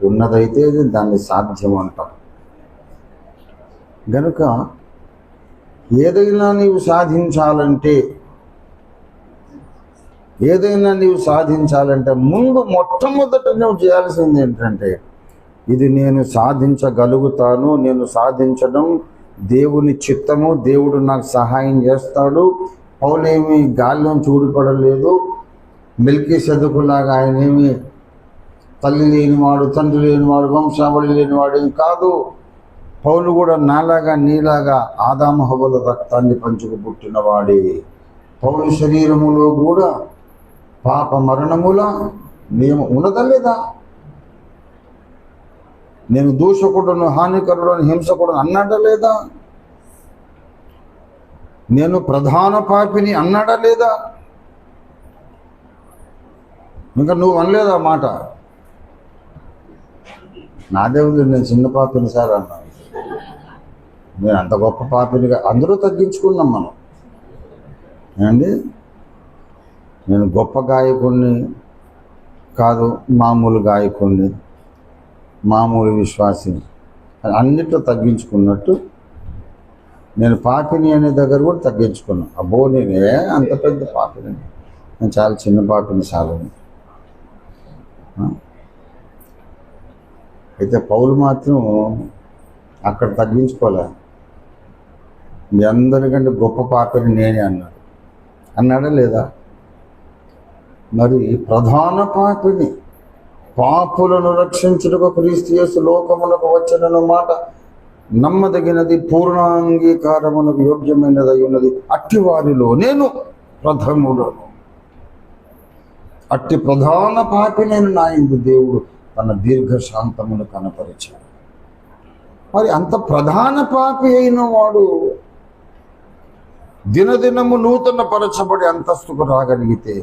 ఉన్నదైతే దాన్ని సాధ్యం అంటాం. గనుక ఏదైనా నీవు సాధించాలంటే ముందు మొట్టమొదట నువ్వు చేయాల్సింది ఏంటంటే, ఇది నేను సాధించగలుగుతాను, నేను సాధించడం దేవుని చిత్తము, దేవుడు నాకు సహాయం చేస్తాడు. పౌలేమి గాలిలో చూడిపడలేదు, మెల్కీసెదెకులాగా ఆయనేమి తల్లి లేనివాడు, తండ్రి లేనివాడు, వంశావళి లేనివాడు ఏం కాదు. పౌలు కూడా నాలాగా నీలాగా ఆదాము హవ్వల రక్తాన్ని పంచుకు పుట్టినవాడే. పౌలు శరీరములో కూడా పాప మరణముల నియమం ఉన్నదా లేదా? నేను దూషకుడును, హానికరుడును, హింసకుడును అన్నాడా లేదా? నేను ప్రధాన పాపిని అన్నాడా లేదా? ఇంకా నువ్వు అనలేదా మాట? నాదే ఉంది, నేను చిన్న పాపిని సార్ అన్నా. నేను అంత గొప్ప పాపినిగా అందరూ తగ్గించుకున్నాం మనం. ఏమండి, నేను గొప్ప గాయకుడిని కాదు, మామూలు గాయకుడిని, మామూలు విశ్వాసిని అన్నిట్లో తగ్గించుకున్నట్టు నేను పాపిని అనే దగ్గర కూడా తగ్గించుకున్నాను. అబ్బో నేనే అంత పెద్ద పాపిని, నేను చాలా చిన్న పాపిని చాలని. అయితే పౌలు మాత్రం అక్కడ తగ్గించుకోలే. మీ అందరికంటే గొప్ప పాపిని నేనే అన్నాడా లేదా? మరి ప్రధాన పాపిని, పాపులను రక్షించుటకు క్రీస్తు యేసు లోకమునకు వచ్చనను మాట నమ్మదగినది, పూర్ణాంగీకారమునకు యోగ్యమైనదై ఉన్నది. అట్టి వారిలో నేను ప్రథముడను. అట్టి ప్రధాన పాపినైన నా యందు దేవుడు తన దీర్ఘశాంతమును కనపరిచాడు. మరి అంత ప్రధాన పాపి అయిన వాడు దినదినము నూతన పరచబడి అంతస్తుకు రాగలిగితే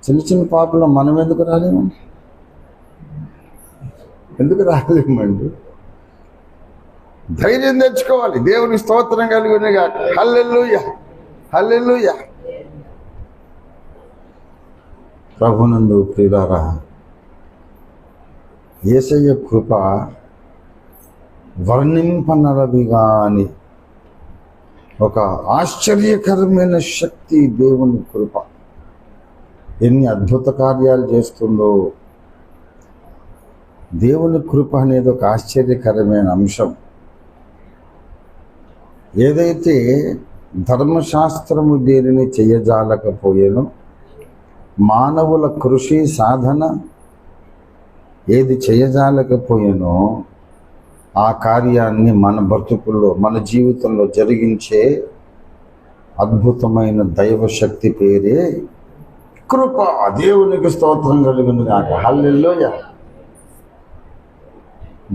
చిన్న చిన్న పాపలు మనం ఎందుకు రాలేము? ఎందుకు రాలేమండి? ధైర్యం తెచ్చుకోవాలి. దేవుని స్తోత్రం కలిగినగా. హల్లెలూయా, హల్లెలూయా. ప్రభునందు ప్రియులారా, యేసయ్య కృప వర్ణింపనలవిగా అని ఒక ఆశ్చర్యకరమైన శక్తి దేవుని కృప. ఎన్ని అద్భుత కార్యాలు చేస్తుందో. దేవుని కృప అనేది ఒక ఆశ్చర్యకరమైన అంశం. ఏదైతే ధర్మశాస్త్రము దేనిని చేయజాలకపోయేనో, మానవుల కృషి సాధన ఏది చేయజాలకపోయేనో ఆ కార్యాన్ని మన బ్రతుకుల్లో, మన జీవితంలో జరిగించే అద్భుతమైన దైవశక్తి పేరే కృప. దేవునికి స్తోత్రం కలుగును గాక. హల్లెలూయా.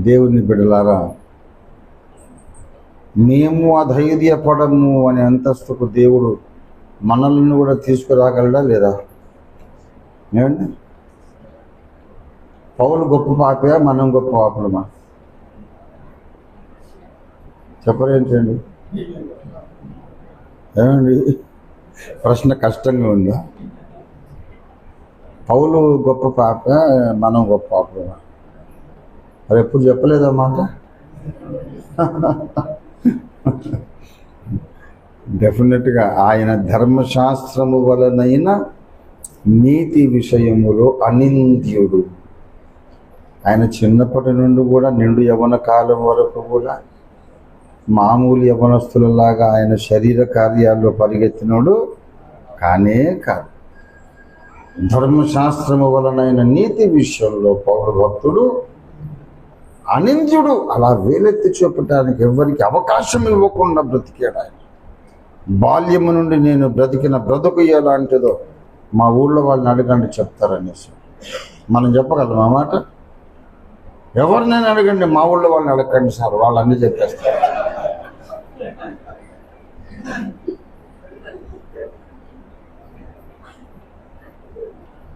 దేవుని బిడ్డలారా, మేము అధైర్యపడము అనే అంతస్తుకు దేవుడు మనల్ని కూడా తీసుకురాగలడా లేదా? ఏమండి? పౌలు గొప్ప పాపే, మనం గొప్ప పాపలమా? చెప్పరేంటండి? ఏమండి? ప్రశ్న కష్టంగా ఉందా? పౌలు గొప్ప పాప, మనం గొప్ప పాపలమా? అది ఎప్పుడు చెప్పలేదన్నమాట. డెఫినెట్గా ఆయన ధర్మశాస్త్రము వలనైన నీతి విషయములో అనింద్యుడు. ఆయన చిన్నప్పటి నుండి కూడా నిండు యవ్వన కాలం వరకు కూడా మామూలు యవ్వనస్తులలాగా ఆయన శరీర కార్యాల్లో పరిగెత్తినోడు కానే కాదు. ధర్మశాస్త్రము వలనైన నీతి విషయంలో పౌర భక్తుడు అనింద్యుడు. అలా వేలెత్తి చూపటానికి ఎవరికి అవకాశం ఇవ్వకుండా బ్రతికాడు ఆయన. బాల్యము నుండి నేను బ్రతికిన బ్రతుకు ఎలాంటిదో మా ఊళ్ళో వాళ్ళని అడగండి చెప్తారనేసి. మనం చెప్పగలం ఆ మాట? ఎవరినైనా అడగండి, మా ఊళ్ళో వాళ్ళని అడగండి సార్, వాళ్ళు అన్నీ చెప్పేస్తారు.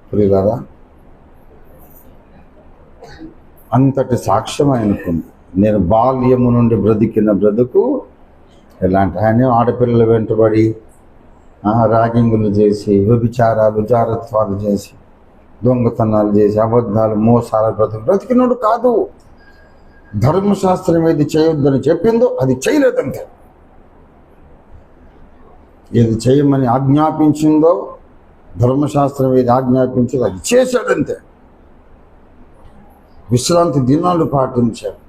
ప్రియులారా, అంతటి సాక్ష్యం ఆయనకుంది. నేను బాల్యము నుండి బ్రతికిన బ్రతుకు ఎలాంటి. ఆయన ఆడపిల్లలు వెంటబడి రాగింగులు చేసి, వ్యభిచారాలు, జారత్వాలు చేసి, దొంగతనాలు చేసి, అబద్ధాలు, మోసాలు బ్రతికినోడు కాదు. ధర్మశాస్త్రం ఏది చేయొద్దని చెప్పిందో అది చేయలేదంతే. ఏది చేయమని ఆజ్ఞాపించిందో, ధర్మశాస్త్రం ఏది ఆజ్ఞాపించిందో అది చేశాడంతే. విశ్రాంతి దినాలు పాటించాడు.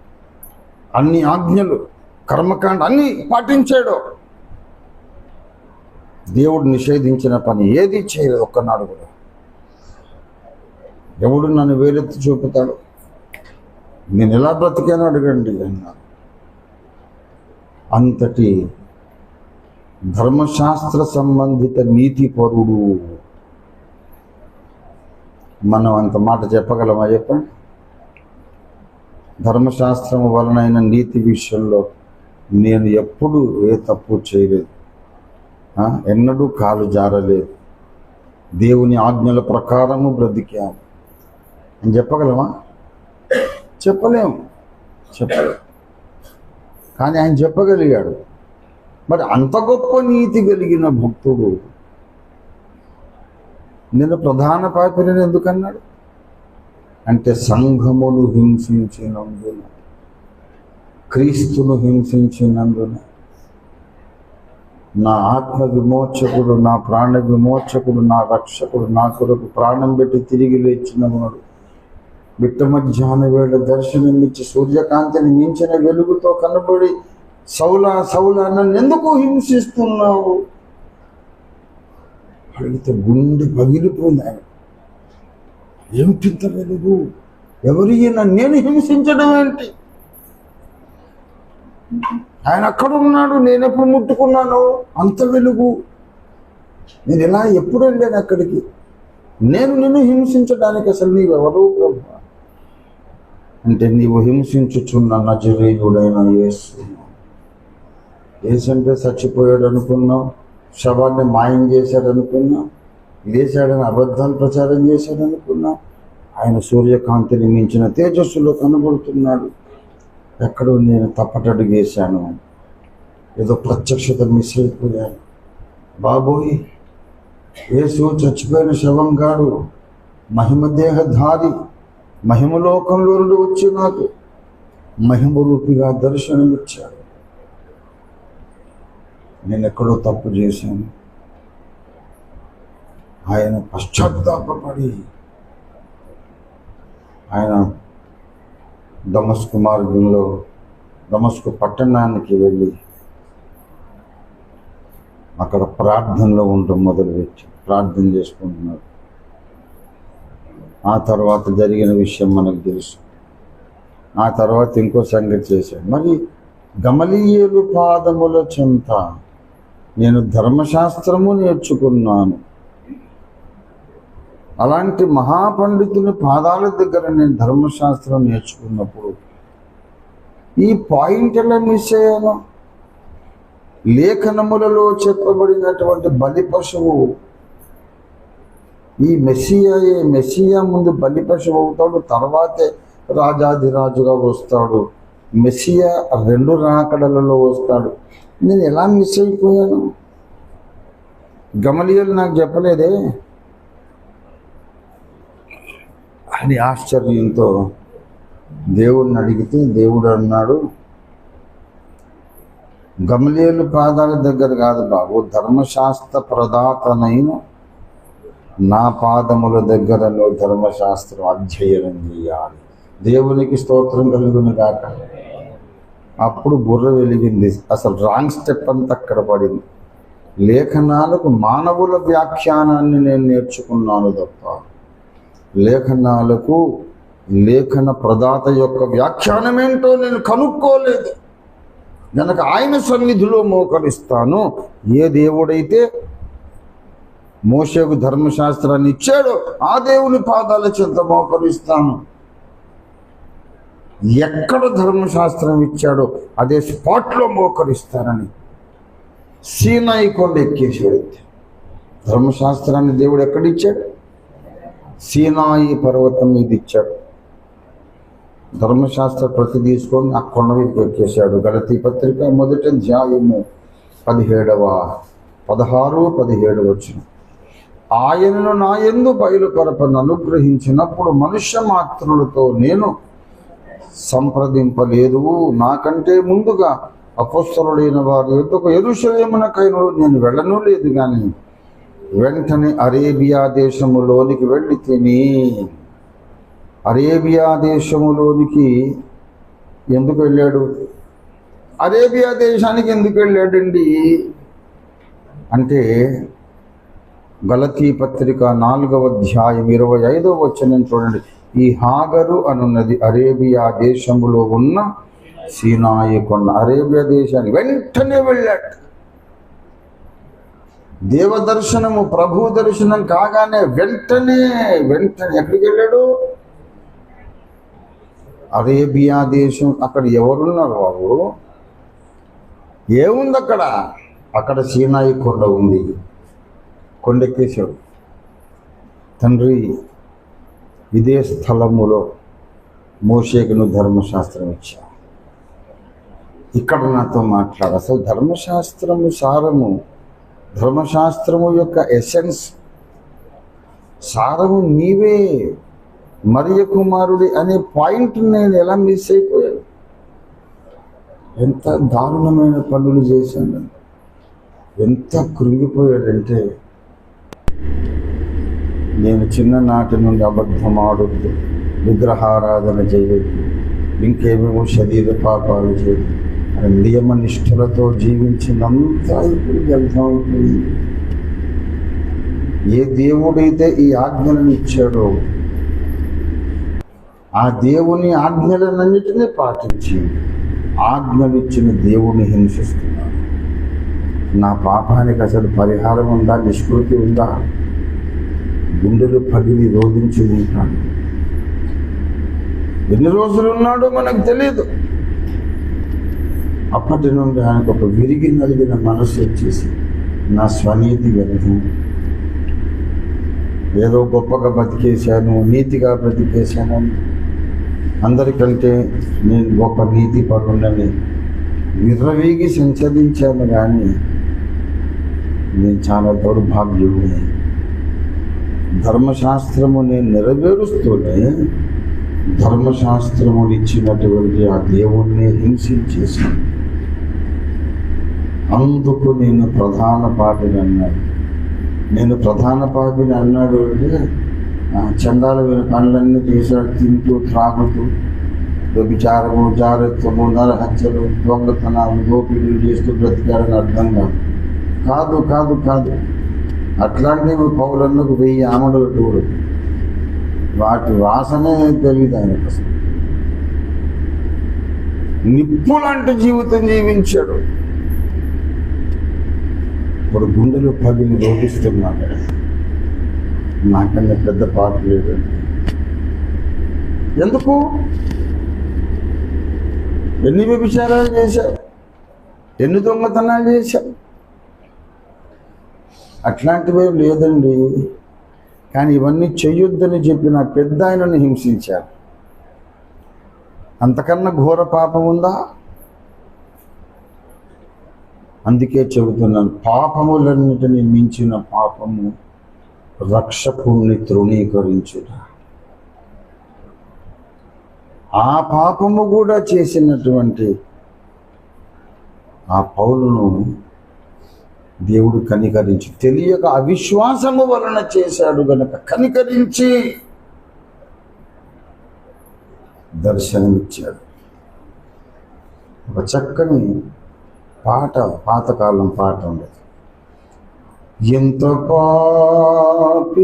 అన్ని ఆజ్ఞలు, కర్మకాండ అన్నీ పాటించాడు. దేవుడు నిషేధించిన పని ఏది చేయలేదు ఒక్కనాడు కూడా. ఎవడు నన్ను వేలెత్తి చూపుతాడు? నేను ఎలా బ్రతికానో అడగండి అన్నాడు. అంతటి ధర్మశాస్త్ర సంబంధిత నీతిపరుడు. మనం అంత మాట చెప్పగలమా చెప్పండి? ధర్మశాస్త్రం వలనైన నీతి విషయంలో నేను ఎప్పుడు ఏ తప్పు చేయలేదు, ఎన్నడూ కాలు జారలేదు, దేవుని ఆజ్ఞల ప్రకారము బ్రతికాను అని చెప్పగలమా? చెప్పలేము. కానీ ఆయన చెప్పగలిగాడు. మరి అంత గొప్ప నీతి కలిగిన భక్తుడు నేను ప్రధాన పాపిని ఎందుకన్నాడు అంటే, సంఘమును హింసించినందున, క్రీస్తును హింసించినందున, నా ఆత్మ విమోచకుడు, నా ప్రాణ విమోచకుడు, నా రక్షకుడు నా కొరకు ప్రాణం పెట్టి తిరిగి లేచినవాడు, బిట్ట మధ్యాహ్న వేళ దర్శనమిచ్చి సూర్యకాంతిని మించిన వెలుగుతో కనబడి, సౌలా సౌలా నన్ను ఎందుకు హింసిస్తున్నావు అడిగితే గుండె పగిలిపోయింది. ఆయన ఏమిటింత వెలుగు, ఎవరైనా నేను హింసించడం ఏంటి? ఆయన అక్కడ ఉన్నాడు, నేను ఎప్పుడు ముట్టుకున్నాను? అంత వెలుగు. నేను ఎలా ఎప్పుడు వెళ్ళాను అక్కడికి? నేను నిన్ను హింసించడానికి అసలు నీవెవరు ప్రభు అంటే, నీవు హింసించుచున్న నజరేయుడైన యేసు. యేసు అంటే చచ్చిపోయాడు అనుకున్నావు, శవాన్ని మాయం చేశాడు అనుకున్నావు, లేచాడని అబద్ధాలు ప్రచారం చేశాడు అనుకున్నావు. ఆయన సూర్యకాంతిని మించిన తేజస్సులో కనబడుతున్నాడు. ఎక్కడో నేను తప్పటడుగేశాను, ఏదో ప్రత్యక్షత మిస్ అయిపోయాను. బాబోయ్, యేసు చచ్చిపోయిన శవంగాడు, మహిమదేహధారి, మహిమలోకంలో నుండి వచ్చి నాకు మహిమరూపిగా దర్శనమిచ్చాడు. నేను ఎక్కడో తప్పు చేశాను. ఆయన పశ్చాత్తాపడి ఆయన దమస్కు మార్గంలో దమస్కు పట్టణానికి వెళ్ళి అక్కడ ప్రార్థనలో ఉండటం మొదలుపెట్టి ప్రార్థన చేసుకుంటున్నాడు. ఆ తర్వాత జరిగిన విషయం మనకు తెలుసు. ఆ తర్వాత ఇంకో సంగతి చేశాడు. మరి గమలీయేలు పాదముల చెంత నేను ధర్మశాస్త్రము నేర్చుకున్నాను. అలాంటి మహాపండితుని పాదాల దగ్గర నేను ధర్మశాస్త్రం నేర్చుకున్నప్పుడు ఈ పాయింట్ ఎలా మిస్ అయ్యాను? లేఖనములలో చెప్పబడినటువంటి బలి పశువు, ఈ మెస్సియా ముందు బలి పశువు అవుతాడు, తర్వాతే రాజాధిరాజుగా వస్తాడు. మెస్సియా 2 రాకడలలో వస్తాడు. నేను ఎలా మిస్ అయిపోయాను? గమలీయేలు నాకు చెప్పలేదే అని ఆశ్చర్యంతో దేవుడిని అడిగితే దేవుడు అన్నాడు, గమలీయేలు పాదాల దగ్గర కాదు బాబు, ధర్మశాస్త్ర ప్రదాతనైన నా పాదముల దగ్గర నువ్వు ధర్మశాస్త్రం అధ్యయనం చేయాలి. దేవునికి స్తోత్రం కలుగును గాక. అప్పుడు బుర్ర వెలిగింది. అసలు రాంగ్ స్టెప్ అంతా అక్కడ పడింది. లేఖనాలకు మానవుల వ్యాఖ్యానాన్ని నేను నేర్చుకున్నాను తప్ప లేఖనాలకు లేఖన ప్రదాత యొక్క వ్యాఖ్యానం ఏంటో నేను కనుక్కోలేదు. గనక ఆయన సన్నిధిలో మోకరిస్తాను. ఏ దేవుడైతే మోషేకు ధర్మశాస్త్రాన్ని ఇచ్చాడో ఆ దేవుని పాదాల చెంత మోకరిస్తాను. ఎక్కడ ధర్మశాస్త్రం ఇచ్చాడో అదే స్పాట్లో మోకరిస్తానని సీనాయి కొండ ఎక్కేసాడు. ధర్మశాస్త్రాన్ని దేవుడు ఎక్కడిచ్చాడు? సీనాయి పర్వతం మీద ఇచ్చాడు. ధర్మశాస్త్ర ప్రతి తీసుకొని ఆ కొండ మీద ఎక్కేశాడు. గలతీ పత్రిక 1వ అధ్యాయము 16-17 వచ్చిన ఆయనను నా యందు బయలుపరపను అనుగ్రహించినప్పుడు మనుష్య మాత్రులతో నేను సంప్రదింపలేదు. నాకంటే ముందుగా అపొస్తలుడైన వారి యొద్దకు యెరూషలేమునకైనా నేను వెళ్ళను లేదు, కానీ వెంటనే అరేబియా దేశములోనికి వెళ్ళి తిని. అరేబియా దేశములోనికి ఎందుకు వెళ్ళాడు? అరేబియా దేశానికి ఎందుకు వెళ్ళాడండి అంటే, గలతీ పత్రిక 4వ అధ్యాయం 25వ వచనం చూడండి. ఈ హాగరు అనున్నది అరేబియా దేశములో ఉన్న సీనాయి కొండ. అరేబియా దేశానికి వెంటనే వెళ్ళాడు. దేవదర్శనము, ప్రభు దర్శనం కాగానే వెంటనే ఎక్కడికి వెళ్ళాడు? అరేబియా దేశం. అక్కడ ఎవరున్నారు బాబు? ఏముంది అక్కడ? అక్కడ సీనాయి కొండ ఉంది. కొండెక్కేశాడు. తండ్రి, ఇదే స్థలములో మోషేకు నువ్వు ధర్మశాస్త్రం ఇచ్చా, ఇక్కడ నాతో మాట్లాడు. అసలు ధర్మశాస్త్రము సారము, ధర్మశాస్త్రము యొక్క ఎసెన్స్, సారము నీవే, మరియ కుమారుడి అనే పాయింట్ నేను ఎలా మిస్ అయిపోయాను? ఎంత దారుణమైన పనులు చేశాను, ఎంత కృంగిపోయాడంటే, నేను చిన్ననాటి నుండి అబద్ధం ఆడొద్దు, విగ్రహారాధన చేయొద్దు, ఇంకేమేమో శరీర పాపాలు చేయొద్దు అని నియమ నిష్ఠలతో జీవించినంతా ఇప్పుడు వ్యర్థమైపోయింది. ఏ దేవుడైతే ఈ ఆజ్ఞలను ఇచ్చాడో ఆ దేవుని ఆజ్ఞలన్నిటినీ పాటించి ఆజ్ఞలిచ్చిన దేవుని హింసిస్తున్నాను. నా పాపానికి అసలు పరిహారం ఉందా? నిష్కృతి ఉందా? గుండెలు పగిలి రోధించి ఉంటాడు. ఎన్ని రోజులు ఉన్నాడో మనకు తెలియదు. అప్పటి నుండి ఆయనకు ఒక విరిగి నలిగిన మనసు వచ్చేసి, నా స్వనీతి వ్యర్థం, ఏదో గొప్పగా బతికేశాను, నీతిగా బ్రతికేశానని, అందరికంటే నేను గొప్ప నీతి పరుడని విర్రవీగి సంచరించాను. కానీ నేను చాలా దౌర్భాగ్యుడిని. ధర్మశాస్త్రము నేను నెరవేరుస్తూనే ధర్మశాస్త్రములు ఇచ్చినటువంటి ఆ దేవుణ్ణి హింసించేశాను. అందుకు నేను ప్రధాన పాపిని అన్నాడు. నేను ప్రధాన పాపిని అన్నాడు అంటే చండాలమైన పనులన్నీ చేశాడు. తింటూ త్రాగుతూ వ్యభిచారము, జారత్వము, నరహత్యలు, దొంగతనాలు, దోపిడీలు చేస్తూ బ్రతికాడని అర్థం కాదు. కాదు కాదు అట్లాంటివి పౌరులకు 1000 ఆమడలు టూరు. వాటి వాసనే తెలియదు ఆయనకు అసలు. నిప్పులాంటి జీవితం జీవించాడు. ఇప్పుడు గుండెలు పగిలి రోధిస్తున్నాడు. నాకన్నా పెద్ద పాట లేదండి. ఎందుకు? ఎన్ని వ్యభిచారాలు చేశావు, ఎన్ని దొంగతనాలు చేశావు? అట్లాంటివే లేదండి. కానీ ఇవన్నీ చెయ్యొద్దని చెప్పిన పెద్ద ఆయనను హింసించారు. అంతకన్నా ఘోర పాపం ఉందా? అందుకే చెబుతున్నాను, పాపములన్నిటిని మించిన పాపము రక్షకుణ్ణి తృణీకరించుట. ఆ పాపము కూడా చేసినటువంటి ఆ పౌలును దేవుడు కనికరించి, తెలియక అవిశ్వాసము వలన చేశాడు గనక కనికరించి దర్శనమిచ్చాడు. ఒక చక్కని పాట, పాతకాలం పాట ఉండేది. ఎంత పాపినైనను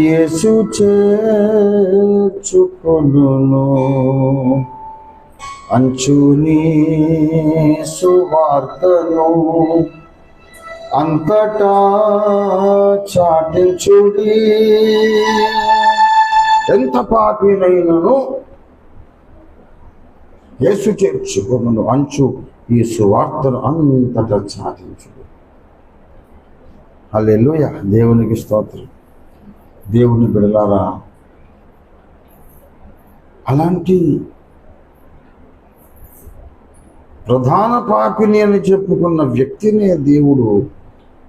యేసు చేర్చుకొనును, అంచుని సువార్తను అంతటా చాటించుడి. ఎంత పాపినైనను యేసు చేర్చుకొనును, అంచు ఈ సువార్తను అంతటా చాటించుడు. హల్లెలూయా, దేవునికి స్తోత్రం. దేవుని బిడ్డలారా, అలాంటి ప్రధాన పాపిని అని చెప్పుకున్న వ్యక్తిని దేవుడు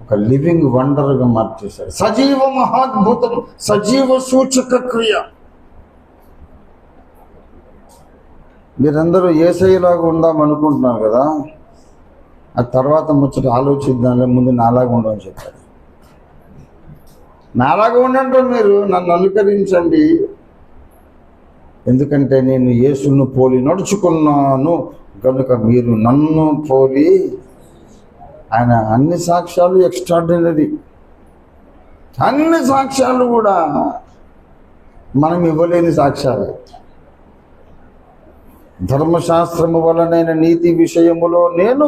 ఒక లివింగ్ వండర్గా మార్చేశాడు. సజీవ మహాద్భుతం, సజీవ సూచక క్రియ. మీరందరూ యేసయ్యలాగా ఉందాం అనుకుంటున్నారు కదా, ఆ తర్వాత ముచ్చట ఆలోచిద్దాంలే, ముందు నాలాగా ఉండమని చెప్పారు. నాలాగా ఉండండి, మీరు నన్ను అనుకరించండి, ఎందుకంటే నేను యేసును పోలి నడుచుకున్నాను కనుక మీరు నన్ను పోలి. ఆయన అన్ని సాక్ష్యాలు ఎక్స్ట్రాడినరీ, అన్ని సాక్ష్యాలు కూడా మనం ఇవ్వలేని సాక్ష్యాలు. ధర్మశాస్త్రము వలనైన నీతి విషయములో నేను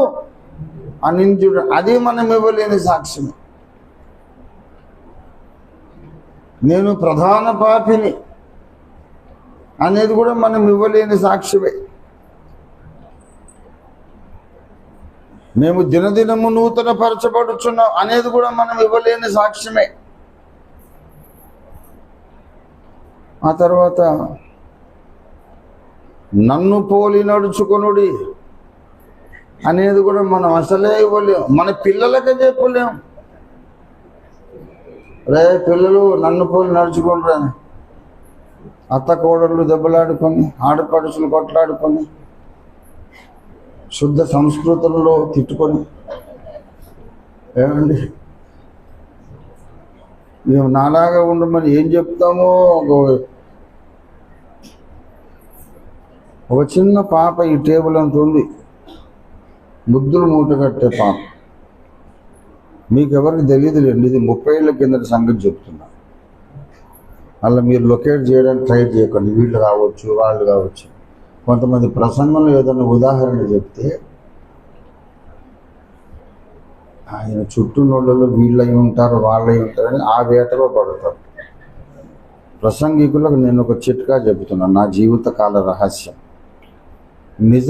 అనింద్యుడు, అది మనం ఇవ్వలేని సాక్ష్యమే. నేను ప్రధాన పాపిని అనేది కూడా మనం ఇవ్వలేని సాక్ష్యమే. మేము దినదినము నూతన పరచబడుచున్నాం అనేది కూడా మనం ఇవ్వలేని సాక్ష్యమే. ఆ తర్వాత నన్ను పోలి నడుచుకొనుడి అనేది కూడా మనం అసలే ఇవ్వలేం, మన పిల్లలకే చెప్పలేం. రే పిల్లలు నన్ను పోలి నడుచుకుంటారా, అత్త కోడళ్ళు దెబ్బలాడుకొని, ఆడపడుచులు కొట్లాడుకొని, శుద్ధ సంస్కృతులలో తిట్టుకొని, ఏమండి మేము నాలాగా ఉండమని ఏం చెప్తామో. ఒక చిన్న పాప ఈ టేబుల్ అంత ఉంది, ముద్దులు మూట కట్టే పాప. మీకు ఎవరికి తెలియదులేండి, ఇది 30 ఏళ్ళ కిందటి సంగతి చెప్తున్నా. అలా మీరు లొకేట్ చేయడానికి ట్రై చేయకండి. వీళ్ళు కావచ్చు, వాళ్ళు కావచ్చు. కొంతమంది ప్రసంగంలో ఏదైనా ఉదాహరణ చెప్తే ఆయన చుట్టూ నోళ్ళలో వీళ్ళై ఉంటారు వాళ్ళై ఉంటారని ఆ వేటలో పడతారు. ప్రసంగికులకు నేను ఒక చిట్కా చెబుతున్నాను, నా జీవితకాల రహస్యం. నిజ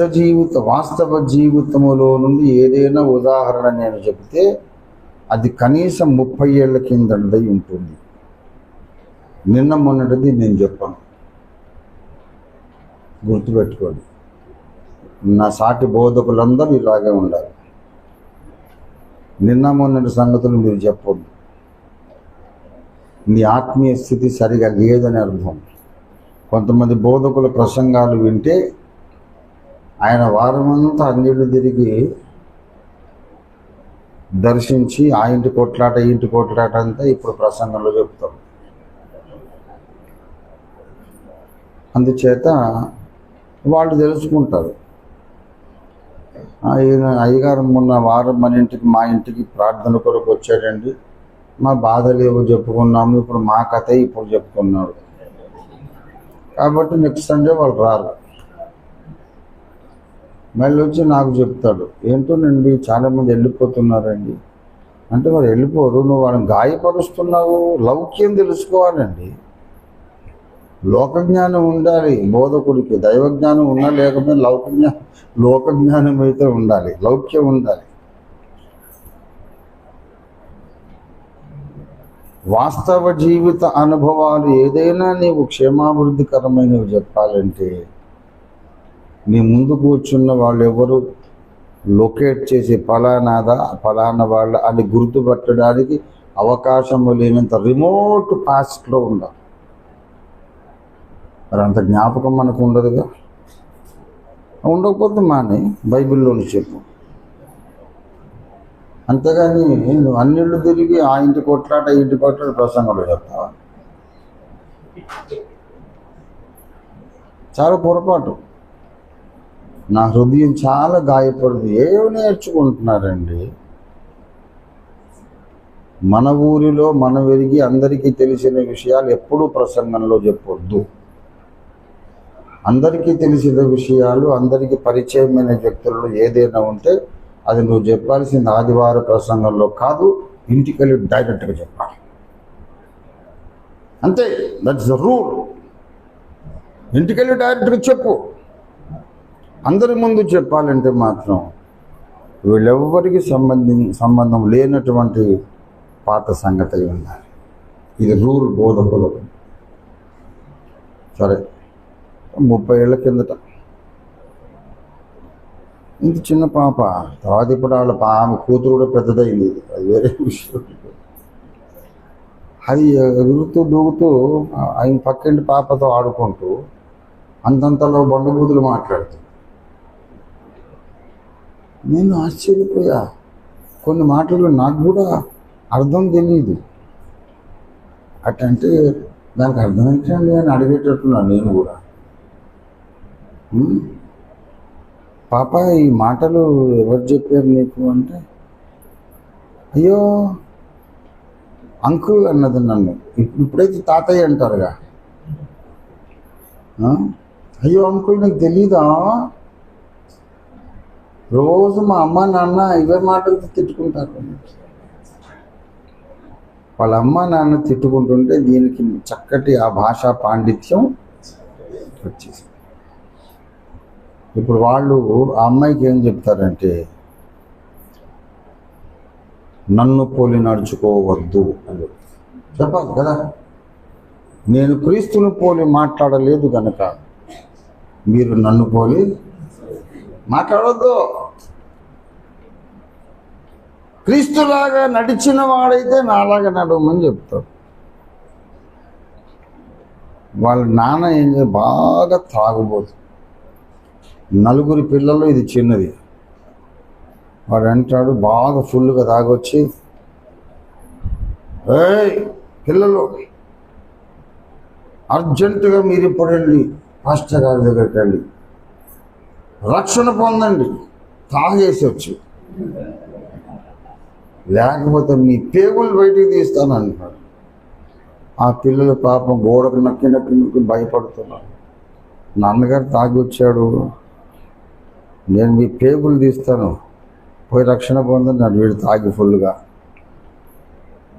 వాస్తవ జీవితములో నుండి ఏదైనా ఉదాహరణ నేను చెబితే అది కనీసం 30 ఏళ్ల కిందది ఉంటుంది. నిన్న మొన్నటిది నేను చెప్పాను, గుర్తుపెట్టుకోండి. నా సాటి బోధకులందరూ ఇలాగే ఉండాలి. నిన్న మొన్నటి సంగతులు మీరు చెప్పొద్దు. మీ ఆత్మీయ స్థితి సరిగా లేదని అర్థం. కొంతమంది బోధకుల ప్రసంగాలు వింటే ఆయన వారమంతా అన్నిళ్ళు తిరిగి దర్శించి ఆ ఇంటి కొట్లాట ఈ ఇంటి కొట్లాట అంతా ఇప్పుడు ప్రసంగంలో చెప్తాం. అందుచేత వాళ్ళు తెలుసుకుంటారు, ఈయన అయ్యగారు మొన్న వారం మా ఇంటికి ప్రార్థన కొరకు వచ్చాడండి, మా బాధలు ఏవో చెప్పుకున్నాము, ఇప్పుడు మా కథ ఇప్పుడు చెప్పుకున్నాడు కాబట్టి నెక్స్ట్ సండే వాళ్ళు రారు. మళ్ళీ వచ్చి నాకు చెప్తాడు, ఏంటోనండి చాలామంది వెళ్ళిపోతున్నారండి అంటే. వారు వెళ్ళిపోరు, నువ్వు వాళ్ళని గాయపరుస్తున్నావు. లౌక్యం తెలుసుకోవాలండి, లోకజ్ఞానం ఉండాలి బోధకుడికి. దైవజ్ఞానం ఉన్నా లేకపోతే లోకజ్ఞానం అయితే ఉండాలి, లౌక్యం ఉండాలి. వాస్తవ జీవిత అనుభవాలు ఏదైనా నీవు క్షేమాభివృద్ధికరమైనవి చెప్పాలంటే నీ ముందు కూర్చున్న వాళ్ళు ఎవరు లొకేట్ చేసి ఫలానా వాళ్ళ అని గుర్తుపట్టడానికి అవకాశం లేనంత రిమోట్ పాస్ట్లో ఉండాలి. మరి అంత జ్ఞాపకం మనకు ఉండదుగా. ఉండకపోతే మాని బైబిల్లోని చెప్పు. అంతేగాని నువ్వు అన్నిళ్ళు తిరిగి ఆ ఇంటి కొట్లాట ఈ ఇంటి కొట్లాట ప్రసంగంలో చెప్తావా? చాలా పొరపాటు. నా హృదయం చాలా గాయపడుతుంది. ఏమి నేర్చుకుంటున్నారండి? మన ఊరిలో మన వెరిగి అందరికీ తెలిసిన విషయాలు ఎప్పుడూ ప్రసంగంలో చెప్పొద్దు. అందరికీ తెలిసిన విషయాలు, అందరికీ పరిచయమైన వ్యక్తులలో ఏదైనా ఉంటే అది నువ్వు చెప్పాల్సింది ఆదివారం ప్రసంగంలో కాదు, ఇంటికి వెళ్ళి డైరెక్ట్గా చెప్పాలి. అంతే, దట్స్ ద రూల్. ఇంటికి వెళ్ళి డైరెక్ట్గా చెప్పు. అందరి ముందు చెప్పాలంటే మాత్రం వీళ్ళెవ్వరికి సంబంధం లేనటువంటి పాత సంగతి ఉండాలి. ఇది రూల్ బోధకులు. సరే, 30 ఏళ్ల కిందట ఇంత చిన్న పాప, తర్వాత ఇప్పుడు వాళ్ళ కూతురు కూడా పెద్దదైంది, అది వేరే విషయం. అది ఎగురుతూ దూకుతూ ఆయన పక్కింటి పాపతో ఆడుకుంటూ అంతంతలో బండుబూతులు మాట్లాడుతూ నేను ఆశ్చర్యపోయా. కొన్ని మాటలు నాకు కూడా అర్థం తెలియదు. అట్టంటే దానికి అర్థమైందండి అని అడిగేటట్టున్నాను నేను కూడా. పాప, ఈ మాటలు ఎవరు చెప్పారు నీకు అంటే, అయ్యో అంకుల్ అన్నది నన్ను. ఇప్పుడైతే తాతయ్య అంటారుగా. అయ్యో అంకుల్ నీకు తెలీదా? రోజు మా అమ్మ నాన్న ఇవే మాటలతో తిట్టుకుంటారు. వాళ్ళ అమ్మ నాన్న తిట్టుకుంటుంటే దీనికి చక్కటి ఆ భాషా పాండిత్యం వచ్చేసి ఇప్పుడు వాళ్ళు ఆ అమ్మాయికి ఏం చెప్తారంటే, నన్ను పోలి నడుచుకోవద్దు అని చెప్పాలి కదా. నేను క్రీస్తుని పోలి మాట్లాడలేదు కనుక మీరు నన్ను పోలి మాట్లాడవద్దు. క్రీస్తులాగా నడిచిన వాడైతే నాలాగా నడవమని చెప్తాడు. వాళ్ళ నాన్న ఏం చేయాలి, బాగా తాగుబోతు, 4 పిల్లలు ఇది చిన్నది. వాడు అంటాడు బాగా ఫుల్గా తాగొచ్చి, ఏయ్ పిల్లలు అర్జెంటుగా మీరు ఇప్పుడు వెళ్ళి పాస్టర్ గారి దగ్గరికి వెళ్ళి రక్షణ పొందండి, తాగేసి వచ్చి, లేకపోతే మీ పేగులు బయటికి తీస్తాను అంటున్నాడు. ఆ పిల్లలు పాపం గోడకు నక్కి భయపడుతున్నారు. నాన్నగారు తాగి వచ్చాడు, నేను మీ పేగులు తీస్తాను, పోయి రక్షణ పొందన్నాడు. వీడు తాగి ఫుల్గా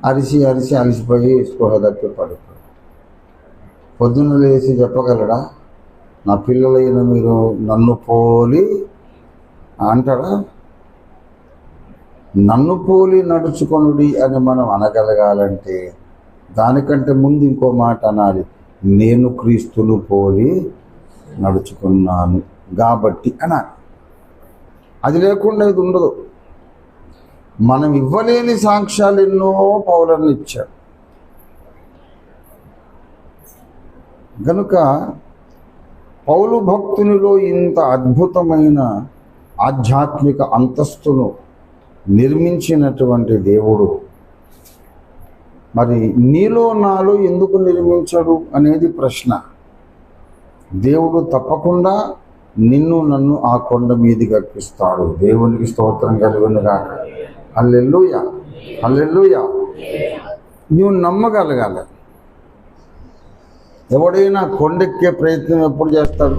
అరిసి అరిసి అలసిపోయి స్పృహ తప్పి పడిపోయి పొద్దున్న లేచి చెప్పగలడా, నా పిల్లలైన మీరు నన్ను పోలి అంటాడా? నన్ను పోలి నడుచుకొనుడి అని మనం అనగలగాలంటే దానికంటే ముందు ఇంకో మాట అనాలి, నేను క్రీస్తును పోలి నడుచుకున్నాను కాబట్టి అనాలి. అది లేకుండా ఇది ఉండదు. మనం ఇవ్వలేని సాక్ష్యాలు ఎన్నో పౌలను ఇచ్చాడు. కనుక పౌలు భక్తునిలో ఇంత అద్భుతమైన ఆధ్యాత్మిక అంతస్తును నిర్మించినటువంటి దేవుడు మరి నీలో నాలో ఎందుకు నిర్మించడు అనేది ప్రశ్న. దేవుడు తప్పకుండా నిన్ను నన్ను ఆ కొండ మీదకి ఎక్కిస్తాడు. దేవునికి స్తోత్రం కలుగునుగాక. హల్లెలూయా, హల్లెలూయా. నువ్వు నమ్మగలగాలి. ఎవడైనా కొండెక్కే ప్రయత్నం ఎప్పుడు చేస్తాడు?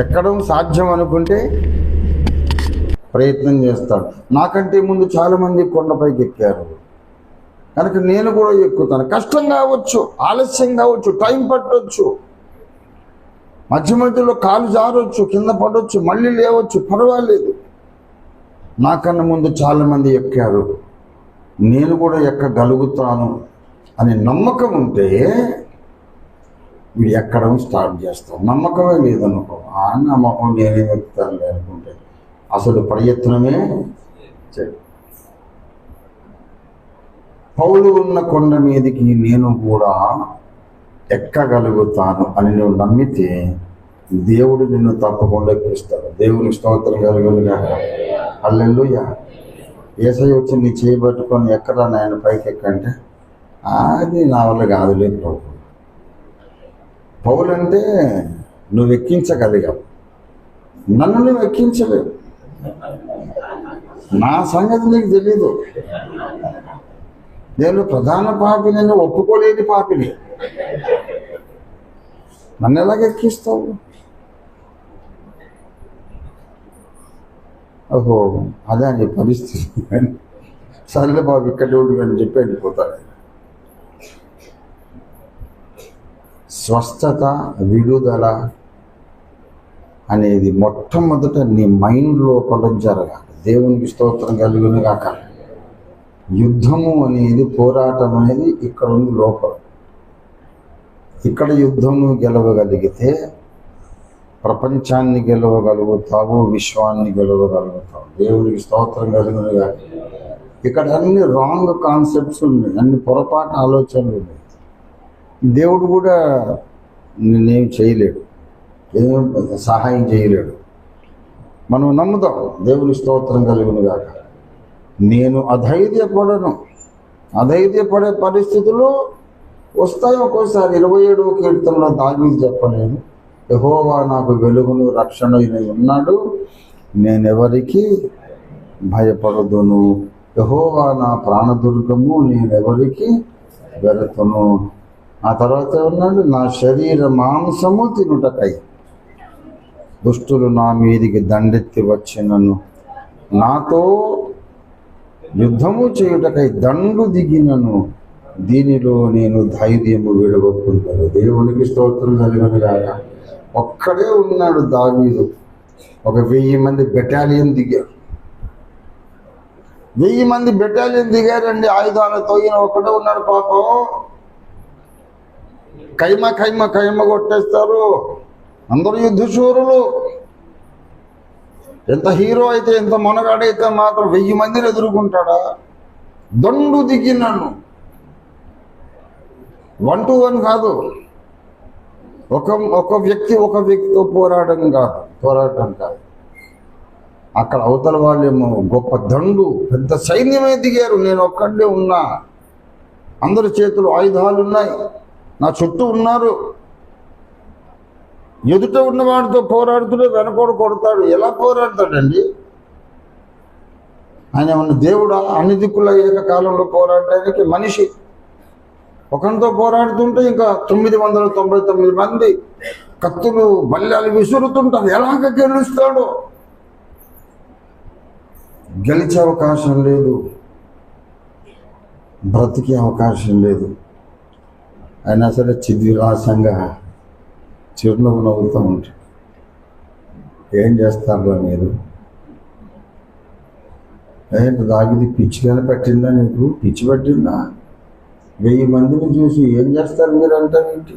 ఎక్కడం సాధ్యం అనుకుంటే ప్రయత్నం చేస్తాడు. నాకంటే ముందు చాలామంది కొండపైకి ఎక్కారు కనుక నేను కూడా ఎక్కుతాను. కష్టం కావచ్చు, ఆలస్యం కావచ్చు, టైం పట్టవచ్చు, మధ్య మధ్యలో కాలు జారవచ్చు, కింద పడవచ్చు, మళ్ళీ లేవచ్చు, పర్వాలేదు. నాకన్నా ముందు చాలామంది ఎక్కారు, నేను కూడా ఎక్కగలుగుతాను అనే నమ్మకం ఉంటే ఎక్కడం స్టార్ట్ చేస్తాం. నమ్మకమే లేదనుకో, ఆ నమ్మకం నేనేం ఎక్కుతాను అనుకుంటే అసలు ప్రయత్నమే చేయదు. పౌలు ఉన్న కొండ మీదకి నేను కూడా ఎక్కగలుగుతాను అని నువ్వు నమ్మితే దేవుడు నిన్ను తప్పకుండా ఎక్కిస్తాడు. దేవుని స్తోత్రం కలుగునుగాక. హల్లెలూయా. యేసయ్య వచ్చి నీ చేయబట్టుకొని ఎక్కడా నాయన పైకి ఎక్కంటే అది నా వల్ల కాదులే ప్రభు. పౌలు అంటే నువ్వు ఎక్కించగలిగావు, నన్ను నువ్వు ఎక్కించలేవు. నా సంగతి నీకు తెలీదు. నేను ప్రధాన పాపిని, ఒప్పుకోలేని పాపిని, నన్ను ఎలాగ ఎక్కిస్తావు? ఓహో అదే అని పరిస్థితి. సర్లే బాబు ఇక్కడ అని చెప్పి వెళ్ళిపోతాడు. స్వస్థత, విడుదల అనేది మొట్టమొదట నీ మైండ్ లోపల జరగాలి. దేవునికి స్తోత్రం కలుగునుగాక. యుద్ధము అనేది, పోరాటం అనేది ఇక్కడ ఉంది లోపల. ఇక్కడ యుద్ధము గెలవగలిగితే ప్రపంచాన్ని గెలవగలుగుతావు, విశ్వాన్ని గెలవగలుగుతావు. దేవునికి స్తోత్రం కలుగునుగాక. ఇక్కడ అన్ని రాంగ్ కాన్సెప్ట్స్ ఉన్నాయి, అన్ని పొరపాటు ఆలోచనలు ఉన్నాయి. దేవుడు కూడా నిన్నేం చేయలేడు, ఏం సహాయం చేయలేడు. మనం నమ్ముతాం. దేవుని స్తోత్రం కలుగునుగాక. నేను అధైర్యపడను. అధైర్యపడే పరిస్థితులు వస్తాయి ఒక్కోసారి. 27వ కీర్తనలో దావీదు చెప్పలేను, యెహోవా నాకు వెలుగును రక్షణయై ఉన్నాడు, నేనెవరికి భయపడదును. యెహోవా నా ప్రాణదుర్గము, నేనెవరికి వెళుతును. ఆ తర్వాత ఉన్నాడు, నా శరీర మాంసము తినుటకై దుష్టులు నా మీదికి దండెత్తి వచ్చినను, నాతో యుద్ధము చేయుటకై దండు దిగినను, దీనిలో నేను ధైర్యము విడవకుంటాను. దేవునికి స్తోత్రం కలుగునుగాక. ఒక్కడే ఉన్నాడు దావీదు. 1000 మంది బెటాలియన్ దిగారు. 1000 మంది బెటాలియన్ దిగారండి ఆయుధాలతో. ఈయన ఒక్కడే ఉన్నాడు పాపం. కైమ కైమ కైమ కొట్టేస్తారు. అందరూ యుద్ధశూరులు. ఎంత హీరో అయితే, ఎంత మొనగాడైతే మాత్రం 1000 మందిని ఎదుర్కొంటాడా? దండు దిగినను. 1 to 1 కాదు, ఒక వ్యక్తితో పోరాటం కాదు. అక్కడ అవతల వాళ్ళేమో గొప్ప దండు, పెద్ద సైన్యమే దిగారు. నేను ఒక్కడే ఉన్నా, అందరి చేతులు ఆయుధాలు ఉన్నాయి, నా చుట్టూ ఉన్నారు. ఎదుట ఉన్నవాడితో పోరాడుతూనే వెనకోడు కొడతాడు. ఎలా పోరాడతాడండి ఆయన? ఉన్న దేవుడా? అన్ని దిక్కుల ఏకకాలంలో పోరాడటానికి మనిషి ఒకరితో పోరాడుతుంటే ఇంకా 999 మంది కత్తులు బల్లాలు విసురుతుంటారు. ఎలాగ గెలుస్తాడు? గెలిచే అవకాశం లేదు, బ్రతికే అవకాశం లేదు. అయినా సరే చిద్విలాసంగా చిరునవ్వు నవ్వుతూ ఉంటాడు. ఏం చేస్తారో మీరు? ఏంటి దాగిది పిచ్చి కనిపెట్టిందా? నీకు పిచ్చి పట్టిందా? 1000 మందిని చూసి ఏం చేస్తారు మీరు అంటారేంటి?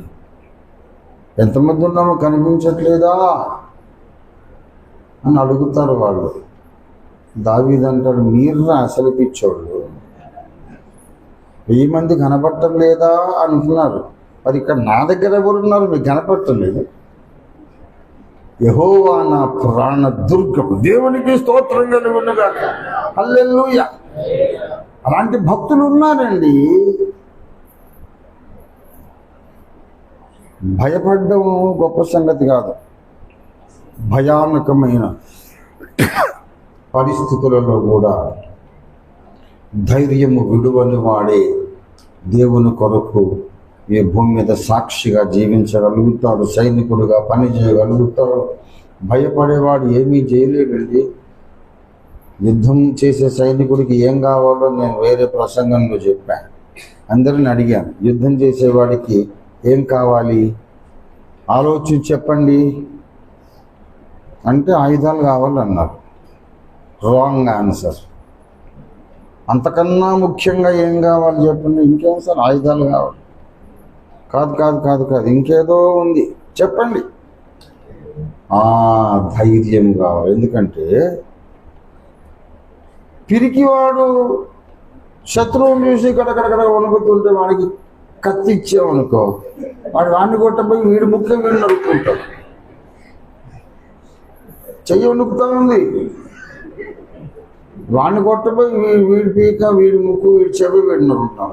ఎంతమంది ఉన్నామో కనిపించట్లేదా అని అడుగుతారు వాళ్ళు. దావీదు అంటాడు, మీరు అసలు పిచ్చోళ్ళు, 1000 మంది కనపడటం లేదా అంటున్నారు. మరి ఇక్కడ నా దగ్గర ఎవరున్నారు? మీకు కనపడటం లేదు. యెహోవా నా ప్రాణ దుర్గము, దేవునికి స్తోత్రం కలుగునుగాక, హల్లెలూయా. అలాంటి భక్తులు ఉన్నారండి. భయపడడం గొప్ప సంగతి కాదు. భయానకమైన పరిస్థితులలో కూడా ధైర్యము విడువని వాడే దేవుని కొరకు ఈ భూమి మీద సాక్షిగా జీవించగలుగుతాడు, సైనికుడుగా పని చేయగలుగుతాడు. భయపడేవాడు ఏమీ చేయలేడండి. యుద్ధం చేసే సైనికుడికి ఏం కావాలో నేను వేరే ప్రసంగంలో చెప్పాను. అందరిని అడిగాను, యుద్ధం చేసేవాడికి ఏం కావాలి ఆలోచించి చెప్పండి అంటే ఆయుధాలు కావాలన్నారు. Wrong answer. అంతకన్నా ముఖ్యంగా ఏం కావాలి చెప్పండి? ఇంకేం సార్, ఆయుధాలు కావాలి? కాదు కాదు కాదు కాదు, ఇంకేదో ఉంది చెప్పండి. ధైర్యం కావాలి. ఎందుకంటే పిరికివాడు శత్రువుని చూసి కడకడకడ వణుకుతుంటే వాడికి కత్తి ఇచ్చామనుకో, వాడిని కొట్టబోయి వీడి ముఖ్యం వీడు నరుక్కుంటాడు. చెయ్యి వణుకుతా ఉంది, వాడిని కొట్టబోయి వీడి పీక, వీడి ముక్కు, వీడి చెవి, వీడి నరుకుతాం.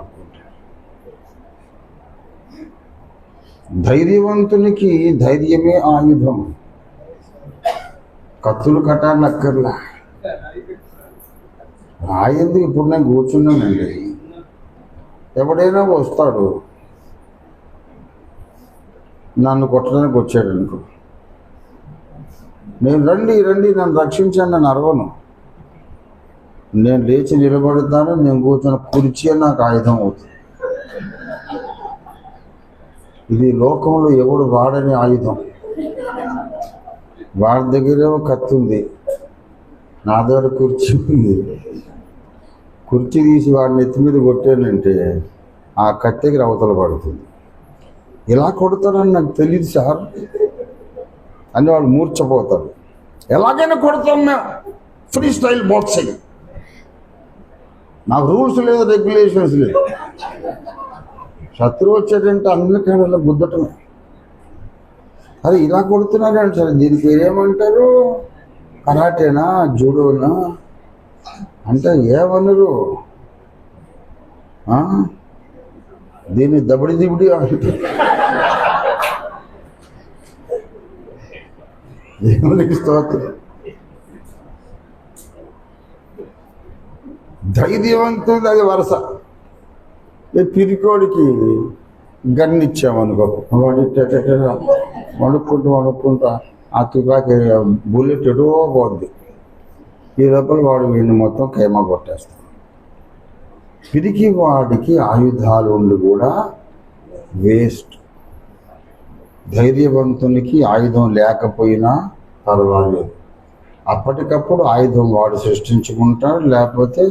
ధైర్యవంతునికి ధైర్యమే ఆయుధం. కత్తులు కట్టాలక్కర్లా. రాయింది. ఇప్పుడు నేను కూర్చున్నానండి, ఎవడైనా వస్తాడు నన్ను కొట్టడానికి వచ్చాడు అనుకో, నేను రండి రండి నన్ను రక్షించండి అని అరవను. నేను లేచి నిలబడతాను, నేను కూర్చున్న కుర్చీ నాకు ఆయుధం అవుతుంది. ఇది లోకంలో ఎవడు వాడని ఆయుధం. వాడి దగ్గరేమో కత్తి ఉంది, నా దగ్గర కుర్చీ ఉంది. కుర్చీ తీసి వాడిని ఎత్తి మీద కొట్టానంటే ఆ కత్తికి అవతల పడుతుంది. ఎలా కొడతారని నాకు తెలియదు సార్ అని వాళ్ళు మూర్చపోతారు. ఎలాగైనా కొడతాం మేము, ఫ్రీ స్టైల్ బాక్సింగ్. నాకు రూల్స్ లేదు, రెగ్యులేషన్స్ లేదు. శత్రువు వచ్చాడంటే అన్నిటికన్నా గుద్దటమే. అరే ఇలా కొడుతున్నారంటే సరే, దీని పేరేమంటారు? కరాటేనా, జూడోనా అంటే ఏమన్నారు? దీన్ని దబడి దిబడి అంటారు. దేవునికి స్తోత్రం. ధైర్యవంతుడు అది వరస. పిరికోడికి గన్ ఇచ్చామనుకో, వాడి వణుక్కుంటా ఆ తుపాకి బుల్లెట్ ఎటో పోద్ది. ఈ లోపల వాడు వీడిని మొత్తం ఖైమా కొట్టేస్తాడు. పిరికి వాడికి ఆయుధాలు ఉండి కూడా వేస్ట్. ధైర్యవంతునికి ఆయుధం లేకపోయినా పర్వాలేదు, అప్పటికప్పుడు ఆయుధం వాడు సృష్టించుకుంటాడు. లేకపోతే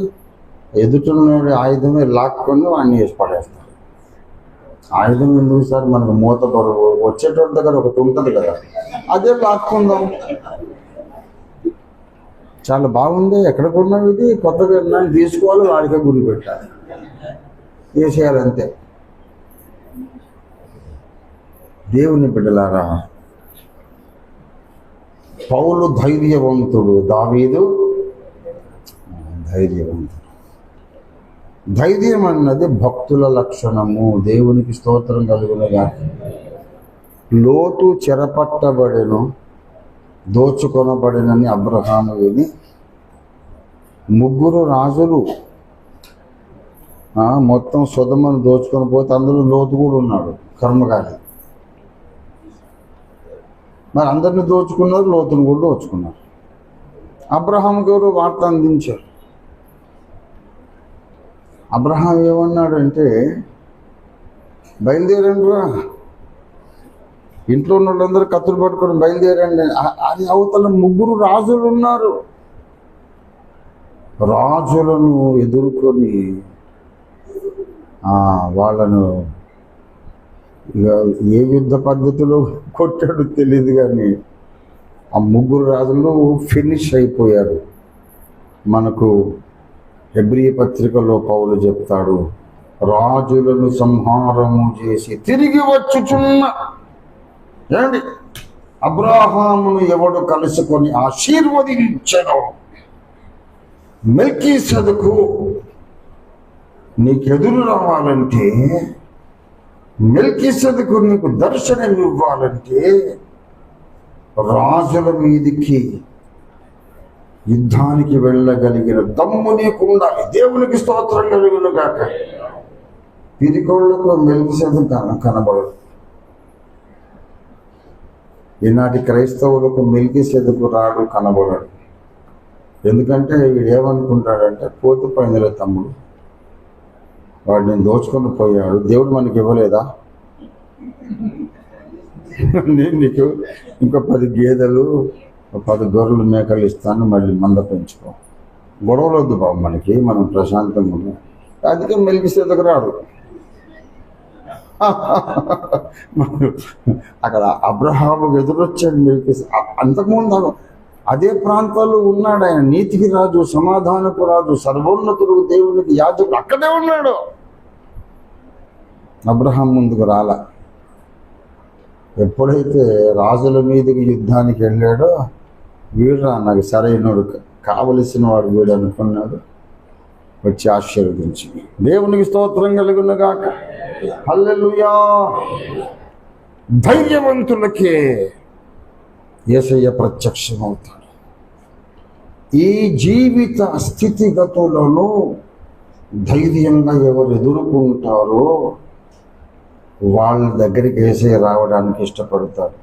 ఎదుటిన్నోడి ఆయుధమే లాక్కొని వాడిని వేసి పడేస్తాడు. ఆయుధం ఎందుకు సార్? మనకు మూత బరువు వచ్చేటోడి దగ్గర ఒకటి ఉంటుంది కదా, అదే లాక్కుందాం. చాలా బాగుంది, ఎక్కడ కొన్నాం ఇది, కొత్తగా నేను తీసుకోవాలి, వాడికే గురి పెట్టాలి, వేసేయాలంతే. దేవుని బిడ్డలారా, పౌలు ధైర్యవంతుడు, దావీదు ధైర్యవంతుడు. ధైర్యం అన్నది భక్తుల లక్షణము. దేవునికి స్తోత్రం కలుగునుగా. లోతు చెరపట్టబడెను, దోచుకొనబడినని అబ్రహాము విని 3 రాజులు మొత్తం సొదొమను దోచుకొని పోతే అందులో లోతు కూడా ఉన్నాడు, కర్మగాలి. మరి అందరిని దోచుకున్నారు, లోతును కూడా దోచుకున్నారు. అబ్రహాంకి ఎవరు వార్త అందించారు. అబ్రహాం ఏమన్నాడంటే, బయలుదేరండి రా, ఇంట్లో ఉన్న వాళ్ళందరూ కత్తులు పట్టుకొని బయలుదేరండి. అది అవతల 3 రాజులు ఉన్నారు. రాజులను ఎదుర్కొని వాళ్ళను ఇక ఏ యుద్ధ పద్ధతిలో కొట్టాడు తెలియదు, కానీ ఆ 3 రాజులు ఫినిష్ అయిపోయారు. మనకు హెబ్రీ పత్రికలో పౌలు చెప్తాడు, రాజులను సంహారము చేసి తిరిగి వచ్చుచున్న ఏమండి అబ్రాహామును ఎవడు కలుసుకొని ఆశీర్వదించెనో, మెల్కీసెదెకు నీకెదురు రావాలంటే, మెల్కీసెదెకు నీకు దర్శనం ఇవ్వాలంటే రాజుల మీదికి యుద్ధానికి వెళ్ళగలిగిన దమ్ము నీకు ఉండాలి. దేవునికి స్తోత్రం కలుగును గాక. పిరికోళ్లకు మెల్కీసెదెకు కనబడదు. ఈనాటి క్రైస్తవులకు మెల్కీసెదెకు రాడు, కనబడడు. ఎందుకంటే వీడు ఏమనుకుంటాడంటే, పోతుపోయిందిలే తమ్ముడు, వాడు నేను దోచుకొని పోయాడు, దేవుడు మనకి ఇవ్వలేదా, నేను నీకు ఇంకో 10 గేదెలు 10 గొర్రెలు మేకలు ఇస్తాను, మళ్ళీ మంద పెంచుకో, గొడవలు వద్దు బాబు మనకి, మనం ప్రశాంతంగా ఉన్నాం. అందుకే మెల్కీసెదెకు రాడు. అక్కడ అబ్రహాముకు ఎదురొచ్చాడు మెల్కీసెదెకు. అంతకుముందు అదే ప్రాంతాల్లో ఉన్నాడు ఆయన. నీతికి రాజు, సమాధానపు రాజు, సర్వోన్నతుడు, దేవునికి యాజకుడు, అక్కడే ఉన్నాడు. అబ్రహాం ముందుకు రాల. ఎప్పుడైతే రాజుల మీదకి యుద్ధానికి వెళ్ళాడో, వీడురా నాకు సరైనడు, కావలసిన వాడు వీడు అనుకున్నాడు. వచ్చి ఆశీర్వదించి, దేవునికి స్తోత్రం కలుగును గాక. హల్లెలూయా. ధైర్యవంతులకే యేసయ్య ప్రత్యక్షమవుతాడు. ఈ జీవిత స్థితిగతులను ధైర్యంగా ఎవరు ఎదుర్కొంటారో వాళ్ళ దగ్గరికి యేసయ్య రావడానికి ఇష్టపడతాడు.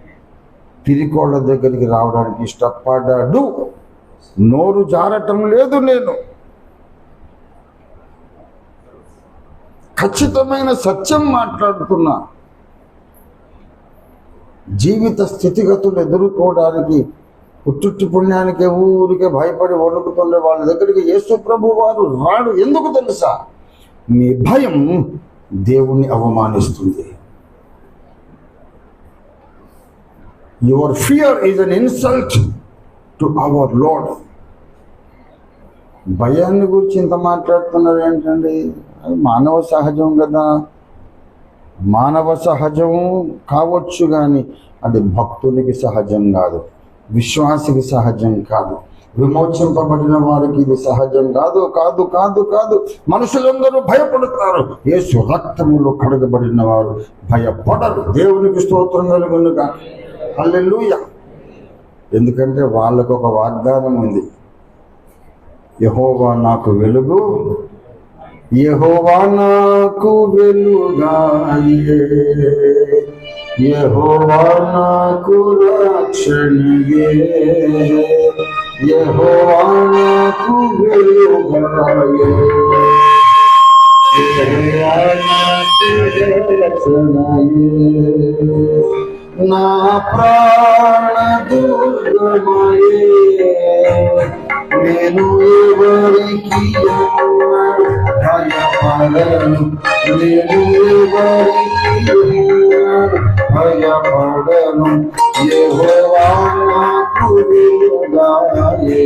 పిరికోళ్ళ దగ్గరికి రావడానికి ఇష్టపడ్డాడు. నోరు జారటం లేదు. నేను ఖచ్చితమైన సత్యం మాట్లాడుతున్నా. జీవిత స్థితిగతులు ఎదుర్కోవడానికి పుట్టుట్టి పుణ్యానికి ఊరికే భయపడి వణుకుతుండే వాళ్ళ దగ్గరికి యేసు ప్రభు వారు రాడు. ఎందుకు తెలుసా? నీ భయం దేవుణ్ణి అవమానిస్తుంది. Your fear is an insult to our lord. భయాన్ని గురించి ఇంత మాట్లాడుతున్నారు ఏంటండి? మానవ సహజం కదా. మానవ సహజం కావచ్చు, కానీ అది భక్తునికి సహజం కాదు, విశ్వాసికి సహజం కాదు, విమోచింపబడిన వారికి ఇది సహజం కాదు. కాదు కాదు కాదు మనుషులందరూ భయపడతారు. యేసు రక్తములో కడగబడిన వారు భయపడరు. దేవునికి స్తోత్రం కలుగునుగా. హల్లెలూయా. ఎందుకంటే వాళ్ళకు ఒక వాగ్దానం ఉంది, యెహోవా నాకు వెలుగు, యెహోవా నాకు వెలుగాయే, యెహోవా నాకు రక్షణయే, యెహోవా నాకు వెలుగాయే, యెహోవా నాకు రక్షణయే. నా ప్రాణ దుర్గమయే, నేను ఎవరికి భయపడను, నేను ఎవరికి భయపడను, యెహోవా నాకు వెలుగాయే,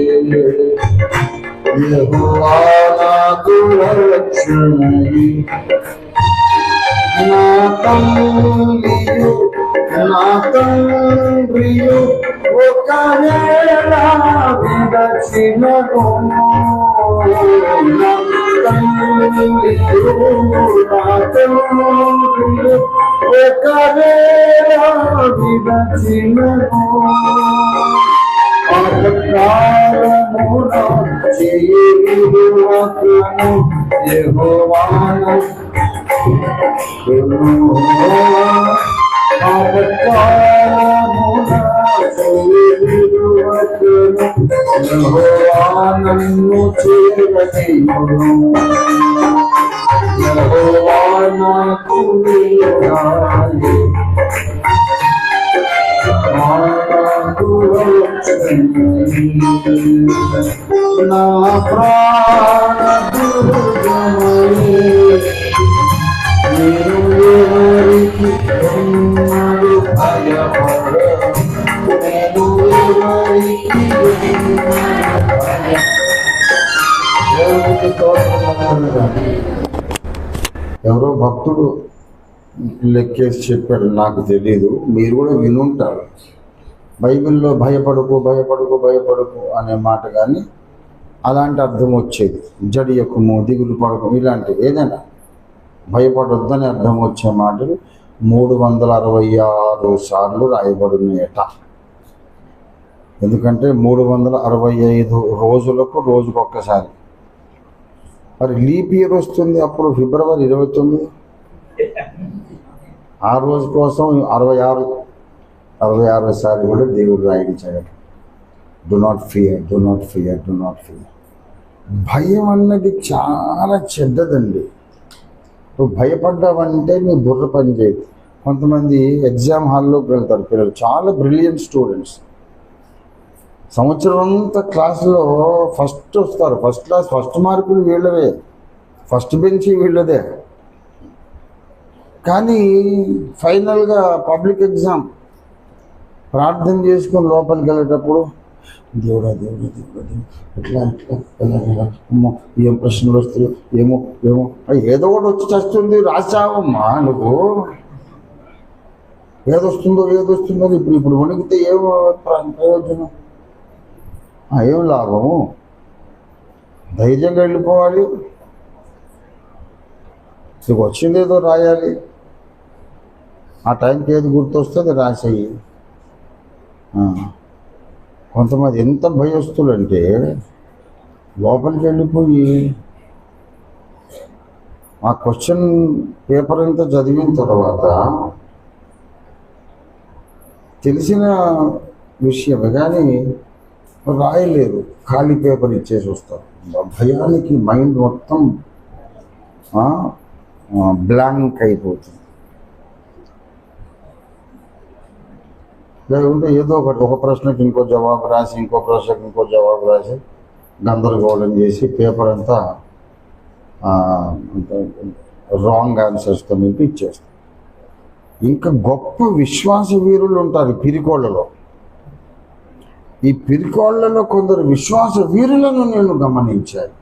యెహోవా నాకు రక్షణయే. నా తల్లియు నా తండ్రియు ఒకవేళ విడచినను, నా తల్లియు నా తండ్రియు ఒకవేళ విడచినను, పాపకాలమున చేయవిడువకను, యెహోవాను నన్ను చేరనీయును. యెహోవా నాకు విడుదల. నా ప్రాణ దుర్గమయే, నేను ఎవరికి ఎన్నడూ భయపడను, నేను ఎవరికి ఎవరో భక్తుడు లెక్కేసి చెప్పాడు, నాకు తెలీదు, మీరు కూడా వినుంటారు. బైబిల్లో భయపడకు భయపడకు భయపడకు అనే మాట కానీ అలాంటి అర్థం వచ్చేది. జడియకుము, దిగులు పడకు, ఇలాంటి ఏదైనా భయపడొద్దని అర్థం వచ్చే మాటలు 366 సార్లు రాయబడినాయట. ఎందుకంటే 365 రోజులకు రోజుకొక్కసారి. మరి లీప్ ఇయర్ వస్తుంది, అప్పుడు ఫిబ్రవరి 29. ఆ రోజు కోసం 66 సార్లు కూడా దేవుడు రాయించాడు. Do not fear, do not fear, do not fear. భయం అన్నది చాలా చెడ్డదండి. నువ్వు భయపడ్డావంటే నీ బుర్ర పని చేయదు. కొంతమంది ఎగ్జామ్ హాల్లోకి వెళ్తారు పిల్లలు, చాలా బ్రిలియంట్ స్టూడెంట్స్, సంవత్సరం అంతా క్లాసులో ఫస్ట్ వస్తారు, ఫస్ట్ క్లాస్, ఫస్ట్ మార్కులు వీళ్ళవే, ఫస్ట్ బెంచ్ వీళ్ళదే. కానీ ఫైనల్గా పబ్లిక్ ఎగ్జామ్ ప్రార్థన చేసుకొని లోపలికి వెళ్ళేటప్పుడు దేవుడా దేవుడా దేవుడా ఎట్లా ఎట్లా అమ్మో ఏం ప్రశ్నలు వస్తాయో ఏమో ఏమో, ఏదో ఒకటి వచ్చి చేస్తుంది, రాసావమ్మా నువ్వు, ఏదొస్తుందో ఇప్పుడు వణికితే ఏమో ప్రయోజనం, ఏం లాభము? ధైర్యంగా వెళ్ళిపోవాలి, నీకు వచ్చిందేదో రాయాలి, ఆ టైంకి ఏది గుర్తొస్తుంది రాసేయి. కొంతమంది ఎంత భయస్తులంటే లోపలికి వెళ్ళిపోయి ఆ క్వశ్చన్ పేపర్ అంతా చదివిన తర్వాత తెలిసిన విషయమే కానీ రాయలేరు, ఖాళీ పేపర్ ఇచ్చేసి వస్తారు. భయానికి మైండ్ మొత్తం బ్లాంక్ అయిపోతుంది. లేకుంటే ఏదో ఒకటి, ఒక ప్రశ్నకి ఇంకో జవాబు రాసి, ఇంకో ప్రశ్నకి ఇంకో జవాబు రాసి గందరగోళం చేసి పేపర్ అంతా రాంగ్ ఆన్సర్స్తో మీకు ఇచ్చేస్తారు. ఇంకా గొప్ప విశ్వాస వీరులు ఉంటారు పిరికోళ్ళలో. ఈ పిరికోళ్లలో కొందరు విశ్వాస వీరులను నేను గమనించాను.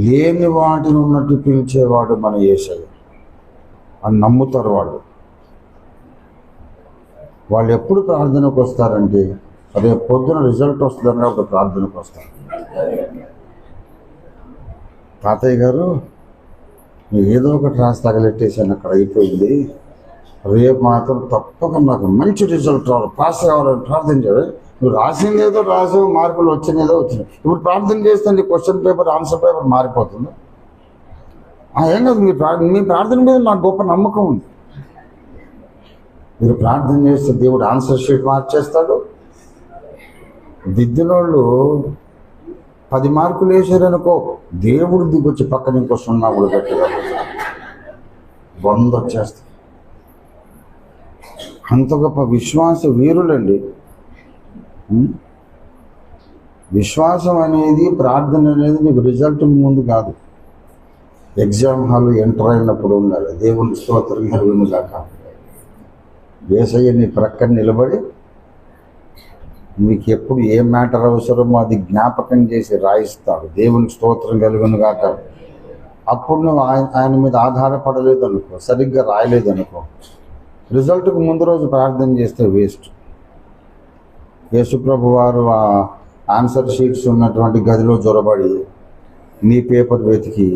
లేని వాటిని ఉన్నట్టు పిలిచేవాడు మన యేసయ్య అని నమ్ముతారు వాళ్ళు. వాళ్ళు ఎప్పుడు ప్రార్థనకు వస్తారంటే రేపు పొద్దున రిజల్ట్ వస్తుందని ఒక ప్రార్థనకు వస్తారు. తాతయ్య గారు ఏదో ఒకటి రాసి తగలెట్టేసాను, అక్కడ అయిపోయింది, రేపు మాత్రం తప్పక నాకు మంచి రిజల్ట్ రావాలి, పాస్ కావాలని ప్రార్థన చేయాలి. నువ్వు రాసిందేదో రాసావు, మార్కులు వచ్చినదో వచ్చినాయి, ఇప్పుడు ప్రార్థన చేస్తే నీ క్వశ్చన్ పేపర్ ఆన్సర్ పేపర్ మారిపోతుంది. ఏం కాదు, మీ ప్రార్థన మీద నాకు గొప్ప నమ్మకం ఉంది. మీరు ప్రార్థన చేస్తే దేవుడు ఆన్సర్ షీట్ మార్చేస్తాడు. దిద్దినోళ్ళు 10 మార్కులు వేసారనుకో, దేవుడు దిగొచ్చి పక్కన ఇంకో 0 కూడా పెట్టగలుగుతాడు, 100 వచ్చేస్తాయి. అంత గొప్ప విశ్వాస వీరులండి. విశ్వాసం అనేది, ప్రార్థన అనేది నీకు రిజల్ట్ ముందు కాదు, ఎగ్జామ్ హాల్ ఎంటర్ అయినప్పుడు ఉండాలి. దేవుని స్తోత్రం కలుగును గాక. యేసయ్య నీ ప్రక్కన నిలబడి మీకు ఎప్పుడు ఏ మ్యాటర్ అవసరమో అది జ్ఞాపకం చేసి రాయిస్తాడు. దేవునికి స్తోత్రం కలుగును గాక. అప్పుడు నువ్వు ఆయన మీద ఆధారపడలేదు అనుకో, సరిగ్గా రాయలేదు అనుకో, రిజల్ట్కు ముందు రోజు ప్రార్థన చేస్తే వేస్ట్. యేసుప్రభు వారు ఆ ఆన్సర్ షీట్స్ ఉన్నటువంటి గదిలో జొరబడి నీ పేపర్ వెతికి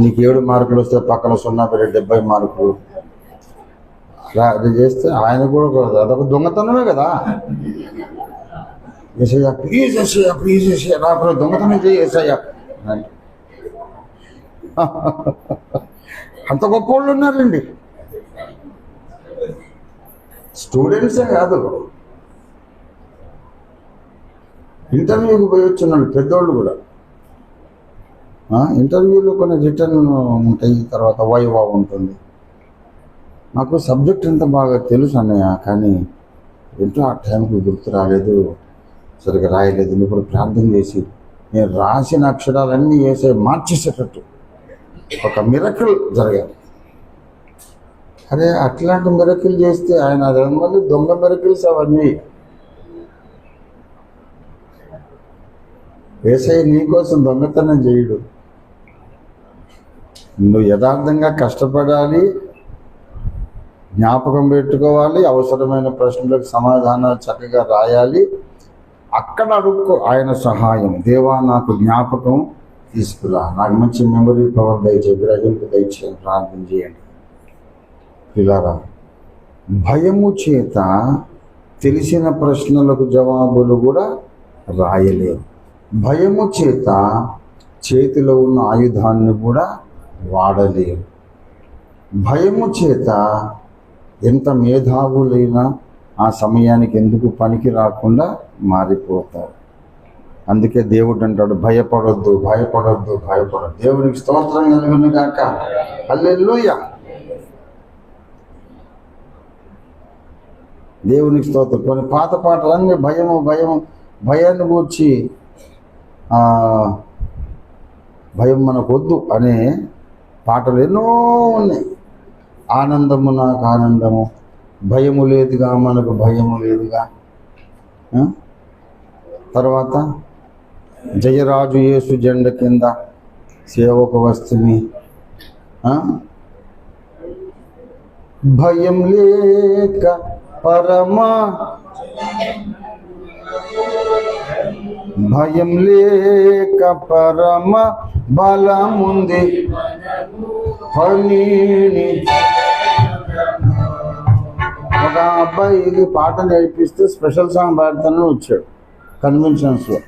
నీకు 7 మార్కులు వస్తే పక్కన 0 పెట్టి 70 మార్కులు అది చేస్తే ఆయన కూడా అదొక దొంగతనమే కదా. యేసయ్య ప్లీజ్, యేసయ్య ప్లీజ్, యేసయ్య నాకు దొంగతనం చేయి యేసయ్య. అంత గొప్ప వాళ్ళు ఉన్నారండి. స్టూడెంట్సే కాదు, ఇంటర్వ్యూకి పోయి వచ్చిన పెద్దోళ్ళు కూడా ఇంటర్వ్యూలో కొన్ని రిటర్న్ ఉంటాయి, తర్వాత వైవా ఉంటుంది. నాకు సబ్జెక్ట్ ఎంత బాగా తెలుసు అన్నయ్య, కానీ ఏంటో ఆ టైంకి గుర్తు రాలేదు, సరిగ్గా రాయలేదు. నువ్వు కూడా ప్రార్థన చేసి నేను రాసిన అక్షరాలన్నీ వేసే మార్చేసేటట్టు ఒక మిరకిల్ జరగాలి. అరే అట్లాంటి మిరకిల్ చేస్తే ఆయన మళ్ళీ దొంగ మిరకిల్స్ అవన్నీ. యేసయ్య నీకోసం దొంగతనం చేయడు. నువ్వు యథార్థంగా కష్టపడాలి, జ్ఞాపకం పెట్టుకోవాలి, అవసరమైన ప్రశ్నలకు సమాధానాలు చక్కగా రాయాలి. అక్కడ అడుక్కో ఆయన సహాయం. దేవా నాకు జ్ఞాపకం తీసుకురా, నాకు మంచి మెమరీ పవర్ దయచే, గ్రహింపు దయచేయండి, ప్రార్థన చేయండి. పిల్లరా, భయము చేత తెలిసిన ప్రశ్నలకు జవాబులు కూడా రాయలేరు. భయము చేత చేతిలో ఉన్న ఆయుధాన్ని కూడా వాడలేరు. భయము చేత ఎంత మేధావులైనా ఆ సమయానికి ఎందుకు పనికి రాకుండా మారిపోతారు. అందుకే దేవుడు అంటాడు, భయపడొద్దు, భయపడొద్దు, భయపడొద్దు. దేవునికి స్తోత్రం కలుగును గాక. హల్లెలూయా. దేవునికి స్తోత్రం. కొన్ని పాత పాటలన్నీ భయాన్ని కూర్చి భయం మనకు వద్దు అనే పాటలు ఎన్నో ఉన్నాయి. ఆనందము నాకు ఆనందము, భయము లేదుగా మనకు భయము లేదుగా. తర్వాత జయరాజు యేసు జెండ కింద సేవకు వస్తుంది. భయం లేక పరమా, భయం లేక పరమ బలముంది పనిని. ఒక అబ్బాయికి పాట నేర్పిస్తే స్పెషల్ సాంగ్ పాడతానని వచ్చాడు కన్వెన్షన్స్లో.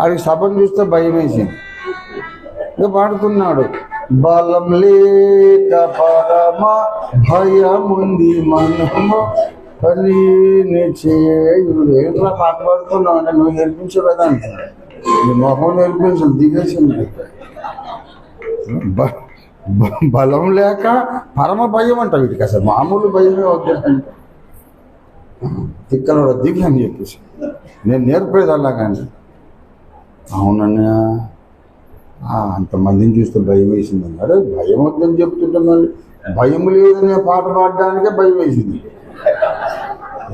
అది సభను చూస్తే భయం వేసింది. ఇక పాడుతున్నాడు, బలం లేక పరమ భయముంది మనము పనిని చేయుడు. ఏంట్రా పాట పాడుతున్నావు అంటే, నువ్వు నేర్పించలేదా అంటున్నాడు. నీ మొహం నేర్పించు, దిగేసింది. బలం లేక పరమ భయం అంట. వీటికి అసలు మామూలు భయమే వద్దంటే తిక్కన దిగి అని చెప్పేసి నేను నేర్పేది అలా. కానీ అవునన్నా అంతమందిని చూస్తే భయం వేసింది అన్నాడు. భయం వద్దని చెప్తుంటే మళ్ళీ భయం లేదనే పాట పాడడానికే భయం వేసింది.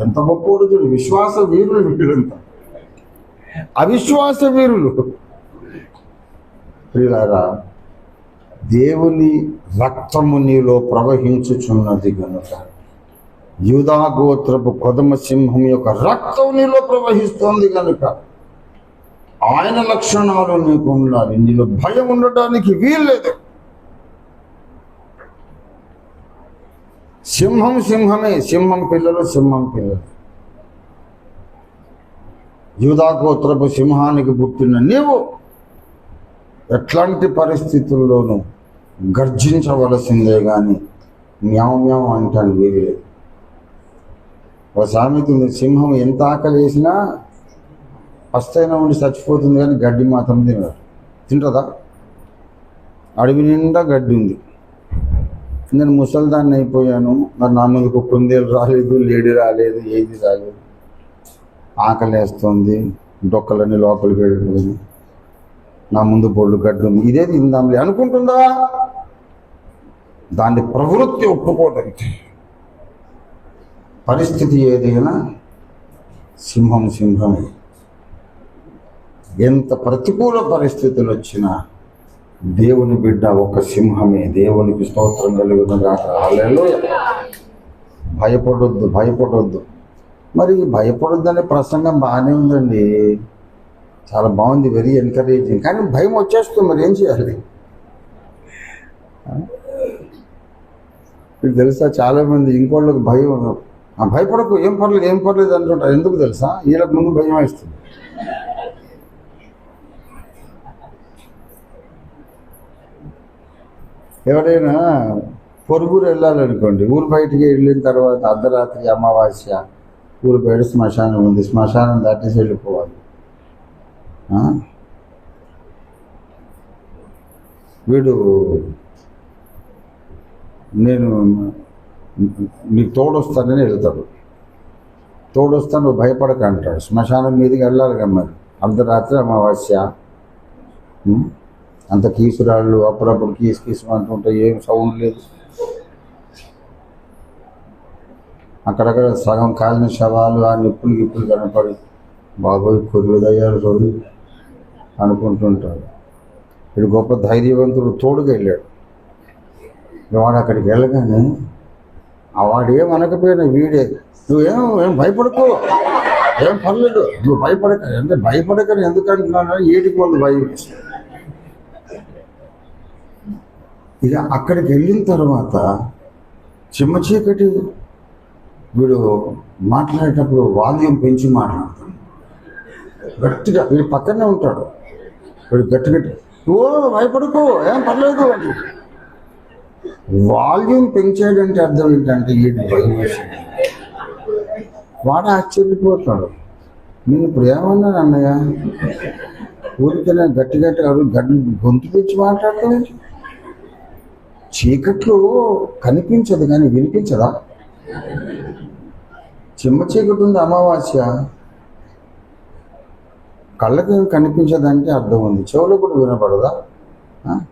ఎంత గొప్ప చూడు. విశ్వాస వీరులు వీళ్ళంతా, అవిశ్వాస వీరులు. ప్రియులారా, దేవుని రక్తము నీలో ప్రవహించుచున్నది కనుక, యూదా గోత్రపు కొదమ సింహం యొక్క రక్తం నీలో ప్రవహిస్తోంది కనుక ఆయన లక్షణాలు నీకు ఉండాలి. నీలో భయం ఉండటానికి వీల్లేదు. సింహం సింహమే, సింహం పిల్లలు సింహం పిల్లలు. యూదా గోత్రపు సింహానికి పుట్టిన నీవు ఎట్లాంటి పరిస్థితుల్లోనూ గర్జించవలసిందే కానీ మ్యావ్ మ్యావ్ అంటాను వీలు. ఒక సామెత ఉంది, సింహం ఎంత ఆకలి వేసినా పస్తైనా ఉండి చచ్చిపోతుంది కానీ గడ్డి మాత్రం తింటుందా? అడవి నిండా గడ్డి ఉంది. నేను ముసల్దాన్ని అయిపోయాను, మరి నా ముందుకు కుందేలు రాలేదు, లేడీ రాలేదు, ఏది రాలేదు. ఆకలి వేస్తుంది, డొక్కలన్నీ లోపలికి వెళ్ళిపోయింది, నా ముందు బొళ్ళు గడ్డి ఉంది, ఇదే తిందాంలే అనుకుంటుందా? దాని ప్రవృత్తి ఒప్పుకోదంటే పరిస్థితి ఏదైనా సింహం సింహమే. ఎంత ప్రతికూల పరిస్థితులు వచ్చినా దేవుని బిడ్డ ఒక సింహమే. దేవునికి స్తోత్రం కలుగునుగాక. హల్లెలూయా. భయపడొద్దు, భయపడొద్దు. మరి భయపడొద్దు అనే ప్రసంగం బాగానే ఉందండి, చాలా బాగుంది, వెరీ ఎన్కరేజింగ్. కానీ భయం వచ్చేస్తుంది, మరి ఏం చేయాలి? మీకు తెలుసా, చాలామంది ఇంకోళ్ళకి భయం, భయపడకు, ఏం పర్లేదు ఏం పర్లేదు అంటుంటారు. ఎందుకు తెలుసా? వీళ్ళకి ముందు భయం వేస్తుంది. ఎవరైనా పొరుగురు వెళ్ళాలనుకోండి, ఊరు బయటికి వెళ్ళిన తర్వాత అర్ధరాత్రి అమావాస్య, ఊరు బయట శ్మశానం ఉంది, శ్మశానం దాటేసి వెళ్ళిపోవాలి. వీడు నేను నీకు తోడొస్తానని వెళ్తాడు. తోడొస్తాను నువ్వు భయపడక అంటాడు. శ్మశానం మీదకి వెళ్ళాలి కదా మరి, అర్ధరాత్రి అమావాస్య, అంత కీసురాళ్ళు అప్పుడప్పుడు కీసు అంటుంటే ఏం సౌండ్ లేదు. అక్కడక్కడ సగం కాలిన శవాలు ఆ నిప్పులు కనపడి బాబోయ్ కొరివిదయ్యారు చూడు అనుకుంటుంటాడు. వీడు గొప్ప ధైర్యవంతుడు తోడుగా వెళ్ళాడు. వాడు అక్కడికి వెళ్ళగానే వాడు ఏమనకపోయినా వీడే నువ్వేం భయపడకు, ఏం పర్లేదు, నువ్వు భయపడక, అంటే భయపడకని ఎందుకంటున్నాను, ఏటికి వాళ్ళు భయం. ఇక అక్కడికి వెళ్ళిన తర్వాత చిమ్మ చీకటి. వీడు మాట్లాడేటప్పుడు వాల్యూమ్ పెంచి మాట్లాడతాడు గట్టిగా. వీడు పక్కనే ఉంటాడు. వీడు గట్టి ఓ భయపడకు, ఏం పర్లేదు అని వాల్యూమ్ పెంచాడంటే అర్థం ఏంటంటే వీడి భయం వేసింది. వాడు ఆశ్చర్యపోతాడు. నేను ఇప్పుడు ఏమన్నాను అన్నయ్య, ఊరికైనా గట్టిగా గొంతు పెంచి మాట్లాడతాను. చీకట్లో కనిపించదు కానీ వినిపించదా? చిమ్మ చీకటి ఉంది, అమావాస్య, కళ్ళకి ఏం కనిపించదంటే అర్థం ఉంది, చెవులో కూడా వినపడదా?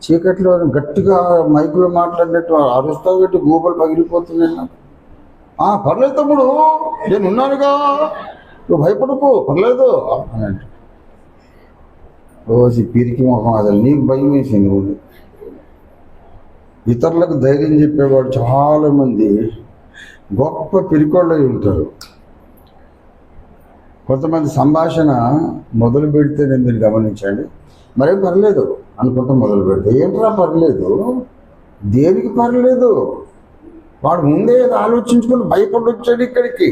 చీకట్లో గట్టిగా మైకులో మాట్లాడినట్టు అరుస్తా పెట్టి గూబలు పగిలిపోతున్నాయి నాకు. పర్లేదు తమ్ముడు, నేను ఉన్నానుగా, నువ్వు భయపడకు, పర్లేదు అని అంటే రోజు పిరికి మొహం. అసలు నీకు భయం వేసింది. నువ్వు ఇతరులకు ధైర్యం చెప్పేవాడు చాలామంది గొప్ప పిరికోళ్ళై ఉంటారు. కొంతమంది సంభాషణ మొదలు పెడితేనే మీరు గమనించండి, మరేం పర్లేదు అనుకుంటా మొదలు పెడితే ఏంట్రా పర్లేదు, దేనికి పర్లేదు, వాడు ముందే ఆలోచించుకొని భయపడొచ్చాడు ఇక్కడికి.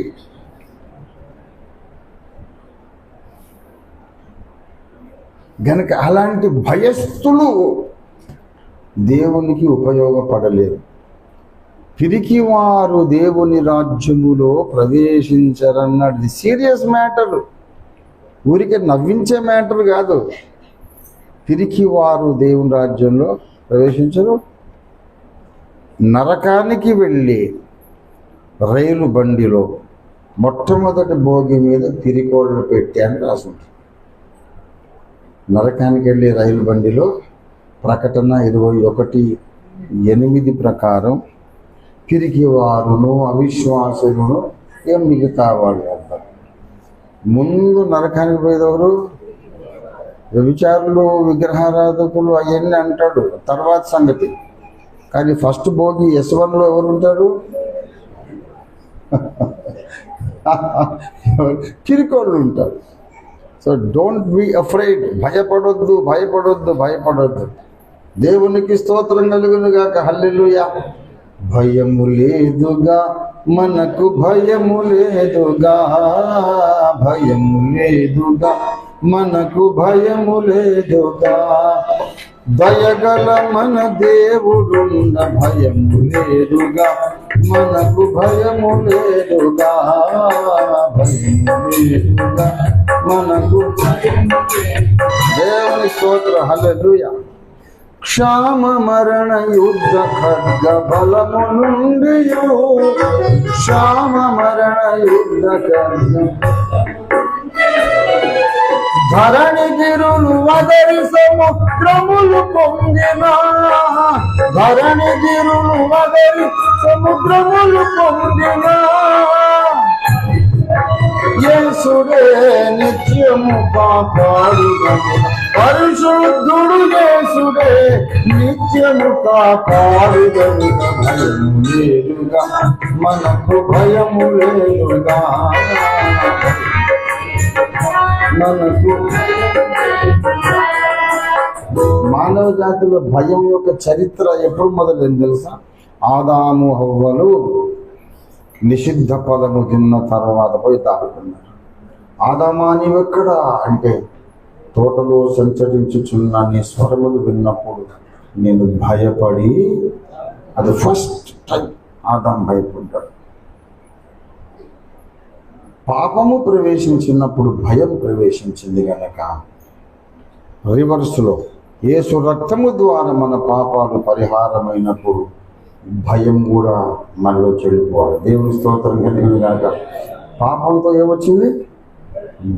గనక అలాంటి భయస్థులు దేవునికి ఉపయోగపడలేరు. పిరికి వారు దేవుని రాజ్యములో ప్రవేశించరన్నది సీరియస్ మ్యాటర్, ఊరికే నవ్వించే మ్యాటర్ కాదు. పిరికి వారు దేవుని రాజ్యంలో ప్రవేశించరు. నరకానికి వెళ్ళి రైలు బండిలో మొట్టమొదటి భోగి మీద పిరికోళ్ళు పెట్టి అని రాసుంటారు. నరకానికి వెళ్ళి రైలు బండిలో ప్రకటన 21:8 ప్రకారం పిరికి వారును అవిశ్వాసులను ఏం మిగతా వాళ్ళు అంటారు. ముందు నరకానికి పోయేదెవరు? వ్యభిచారులు, విగ్రహారాధకులు, అవన్నీ అంటాడు తర్వాత సంగతి. కానీ ఫస్ట్ భోగి S1లో ఎవరు ఉంటారు? పిరికోళ్ళు ఉంటారు. సో డోంట్ బి అఫ్రైడ్, భయపడొద్దు. దేవునికి స్తోత్రం కలుగును గాక, హల్లెలూయా. భయము లేదుగా మనకు, భయము లేదుగా మనకు, భయము లేదుగా. దయగల మన దేవుడున్న, భయము లేదుగా మనకు, భయము లేదుగా మనకు. దేవుని స్తోత్రం, హల్లెలూయా. క్షామ మరణ యుద్ధ ఖడ్గ బలము నుండి, క్షామ మరణ యుద్ధ ఖడ్గ ధరణి గిరులు వదరి సముద్రములు పొంగిన, ధరణి గిరులు వదరి సముద్రములు పొంగిన. యేసుడే నిత్యము కాపాడుగను, పరిశుద్ధుడు యేసుడే నిత్యము కాపాడుగను. భయము లేదుగా మనకు, భయము లేదుగా మనకు. మానవ జాతిలో భయం యొక్క చరిత్ర ఎప్పుడు మొదలైంది తెలుసా? ఆదాము హవ్వలు నిషిద్ధ ఫలము తిన్న తర్వాత పోయి తాగుతున్నారు. ఆదామా నీవెక్కడ అంటే, తోటలో సంచరించుచున్న నీ స్వరములు విన్నప్పుడు నేను భయపడి. అది ఫస్ట్ టైం ఆదాం భయపడ్డాడు. పాపము ప్రవేశించినప్పుడు భయం ప్రవేశించింది కనుక రివర్స్లో యేసు రక్తము ద్వారా మన పాపాలు పరిహారమైనప్పుడు భయం కూడా మనలో చెడిపోవాలి. దేవుని స్తోత్రం కలిగిన కాక. పాపంతో ఏమొచ్చింది?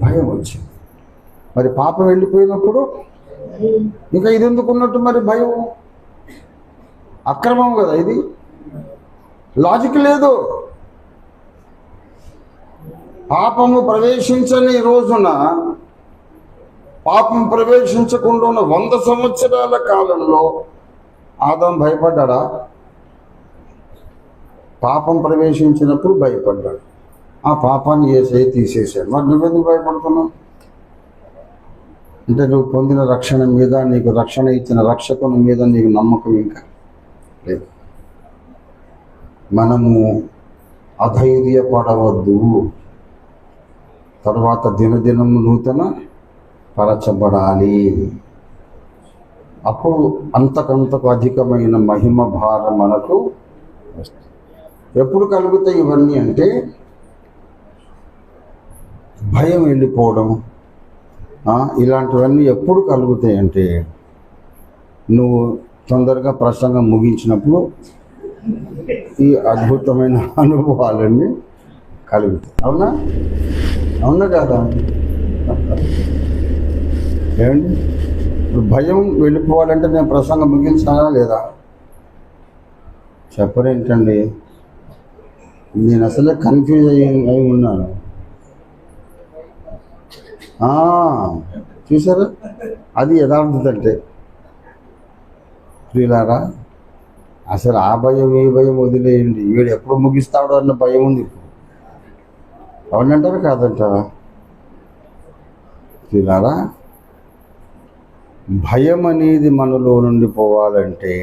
భయం వచ్చింది. మరి పాపం వెళ్ళిపోయినప్పుడు ఇంకా ఇది ఎందుకు ఉన్నట్టు మరి భయం? అక్రమం కదా ఇది, లాజిక్ లేదు. పాపము ప్రవేశించని రోజున, పాపం ప్రవేశించకుండా ఉన్న 100 సంవత్సరాల కాలంలో ఆదాం భయపడ్డా? పాపం ప్రవేశించినప్పుడు భయపడ్డాడు. ఆ పాపాన్ని యేసయ్య తీసేశాడు. మరి నువ్వెందుకు భయపడుతున్నావు? అంటే నువ్వు పొందిన రక్షణ మీద, నీకు రక్షణ ఇచ్చిన రక్షకుని మీద నీకు నమ్మకం ఇంకా లేదు. మనము అధైర్యపడవద్దు. తర్వాత దినదినము నూతన పరచబడాలి. అప్పుడు అంతకంతకు అధికమైన మహిమ భారం మనకు వస్తుంది. ఎప్పుడు కలుగుతాయి ఇవన్నీ అంటే, భయం వెళ్ళిపోవడం ఇలాంటివన్నీ ఎప్పుడు కలుగుతాయి అంటే, నువ్వు తొందరగా ప్రసంగం ముగించినప్పుడు ఈ అద్భుతమైన అనుభవాలన్నీ కలుగుతాయి. అవునా? అవునా కాదా? ఏమండి, భయం వెళ్ళిపోవాలంటే నేను ప్రసంగం ముగించాలా లేదా? చెప్పరేంటండి, నేను అసలే కన్ఫ్యూజ్ అయి ఉన్నాను. చూసారా, అది యథార్థత అంటే. ప్రియులారా, అసలు ఆ భయం ఈ భయం వదిలేయండి. వీడు ఎప్పుడు ముగిస్తాడో అన్న భయం ఉంది ఇప్పుడు. అవునంటారా కాదంటారా? ప్రియులారా, భయం అనేది మనలో నుండి పోవాలంటే,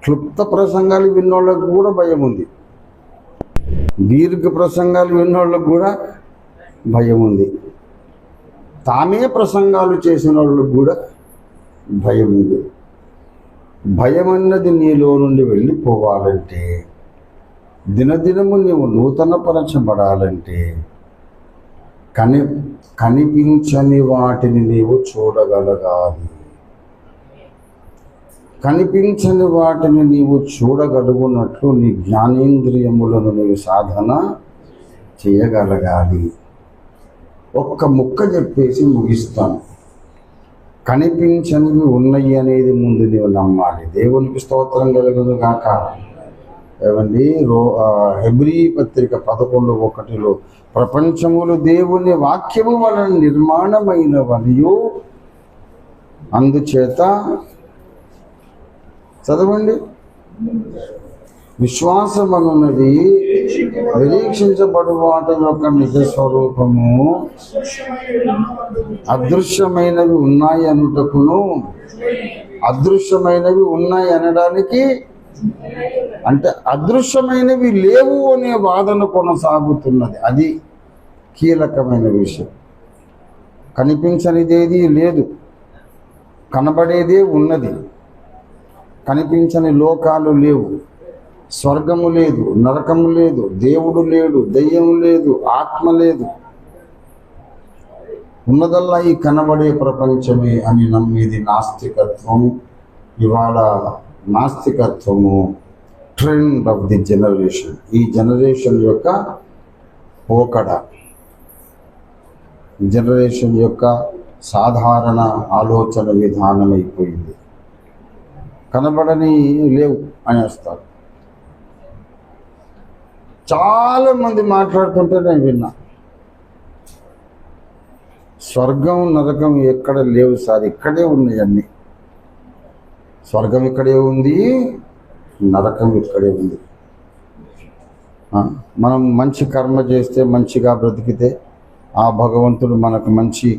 క్లుప్త ప్రసంగాలు విన్నోళ్ళకు కూడా భయం ఉంది, దీర్ఘ ప్రసంగాలు విన్నోళ్ళకు కూడా భయం ఉంది, తామే ప్రసంగాలు చేసిన వాళ్ళకు కూడా భయం ఉంది. భయం అన్నది నీలో నుండి వెళ్ళిపోవాలంటే, దినదినము నీవు నూతనపరచబడాలంటే, కనిపించని వాటిని నీవు చూడగలగాలి. కనిపించని వాటిని నీవు చూడగలుగునట్లు నీ జ్ఞానేంద్రియములను నీవు సాధన చేయగలగాలి. ఒక్క ముక్క చెప్పేసి ముగిస్తాను. కనిపించనివి ఉన్నాయి అనేది ముందు నీవు నమ్మాలి. దేవునికి స్తోత్రం కలుగును గాక. ఏమండి, హెబ్రీ పత్రిక 11:1 ప్రపంచములు దేవుని వాక్యము వలన నిర్మాణమైనవనియు, అందుచేత చదవండి, విశ్వాసమనున్నది నిరీక్షించబడు వాటి యొక్క నిజ స్వరూపము, అదృశ్యమైనవి ఉన్నాయి అనుటకును. అదృశ్యమైనవి ఉన్నాయి అనడానికి అంటే అదృశ్యమైనవి లేవు అనే వాదన కొనసాగుతున్నది. అది కీలకమైన విషయం. కనిపించనిదేది లేదు, కనబడేదే ఉన్నది. కనిపించని లోకాలు లేవు, స్వర్గము లేదు, నరకము లేదు, దేవుడు లేడు, దయ్యం లేదు, ఆత్మ లేదు. ఉన్నదల్లా ఈ కనబడే ప్రపంచమే అని నమ్మేది నాస్తికత్వం. ఇవాళ నాస్తికత్వము ట్రెండ్ ఆఫ్ ది జనరేషన్. ఈ జనరేషన్ యొక్క పోకడ, జనరేషన్ యొక్క సాధారణ ఆలోచన విధానం అయిపోయింది. కనబడని లేవు అనేస్తారు. చాలామంది మాట్లాడుతుంటే నేను విన్నా, స్వర్గం నరకం ఎక్కడ లేవు సార్, ఇక్కడే ఉన్నాయి అన్నీ. స్వర్గం ఇక్కడే ఉంది, నరకం ఇక్కడే ఉంది. మనం మంచి కర్మ చేస్తే, మంచిగా బ్రతికితే ఆ భగవంతుడు మనకు మంచి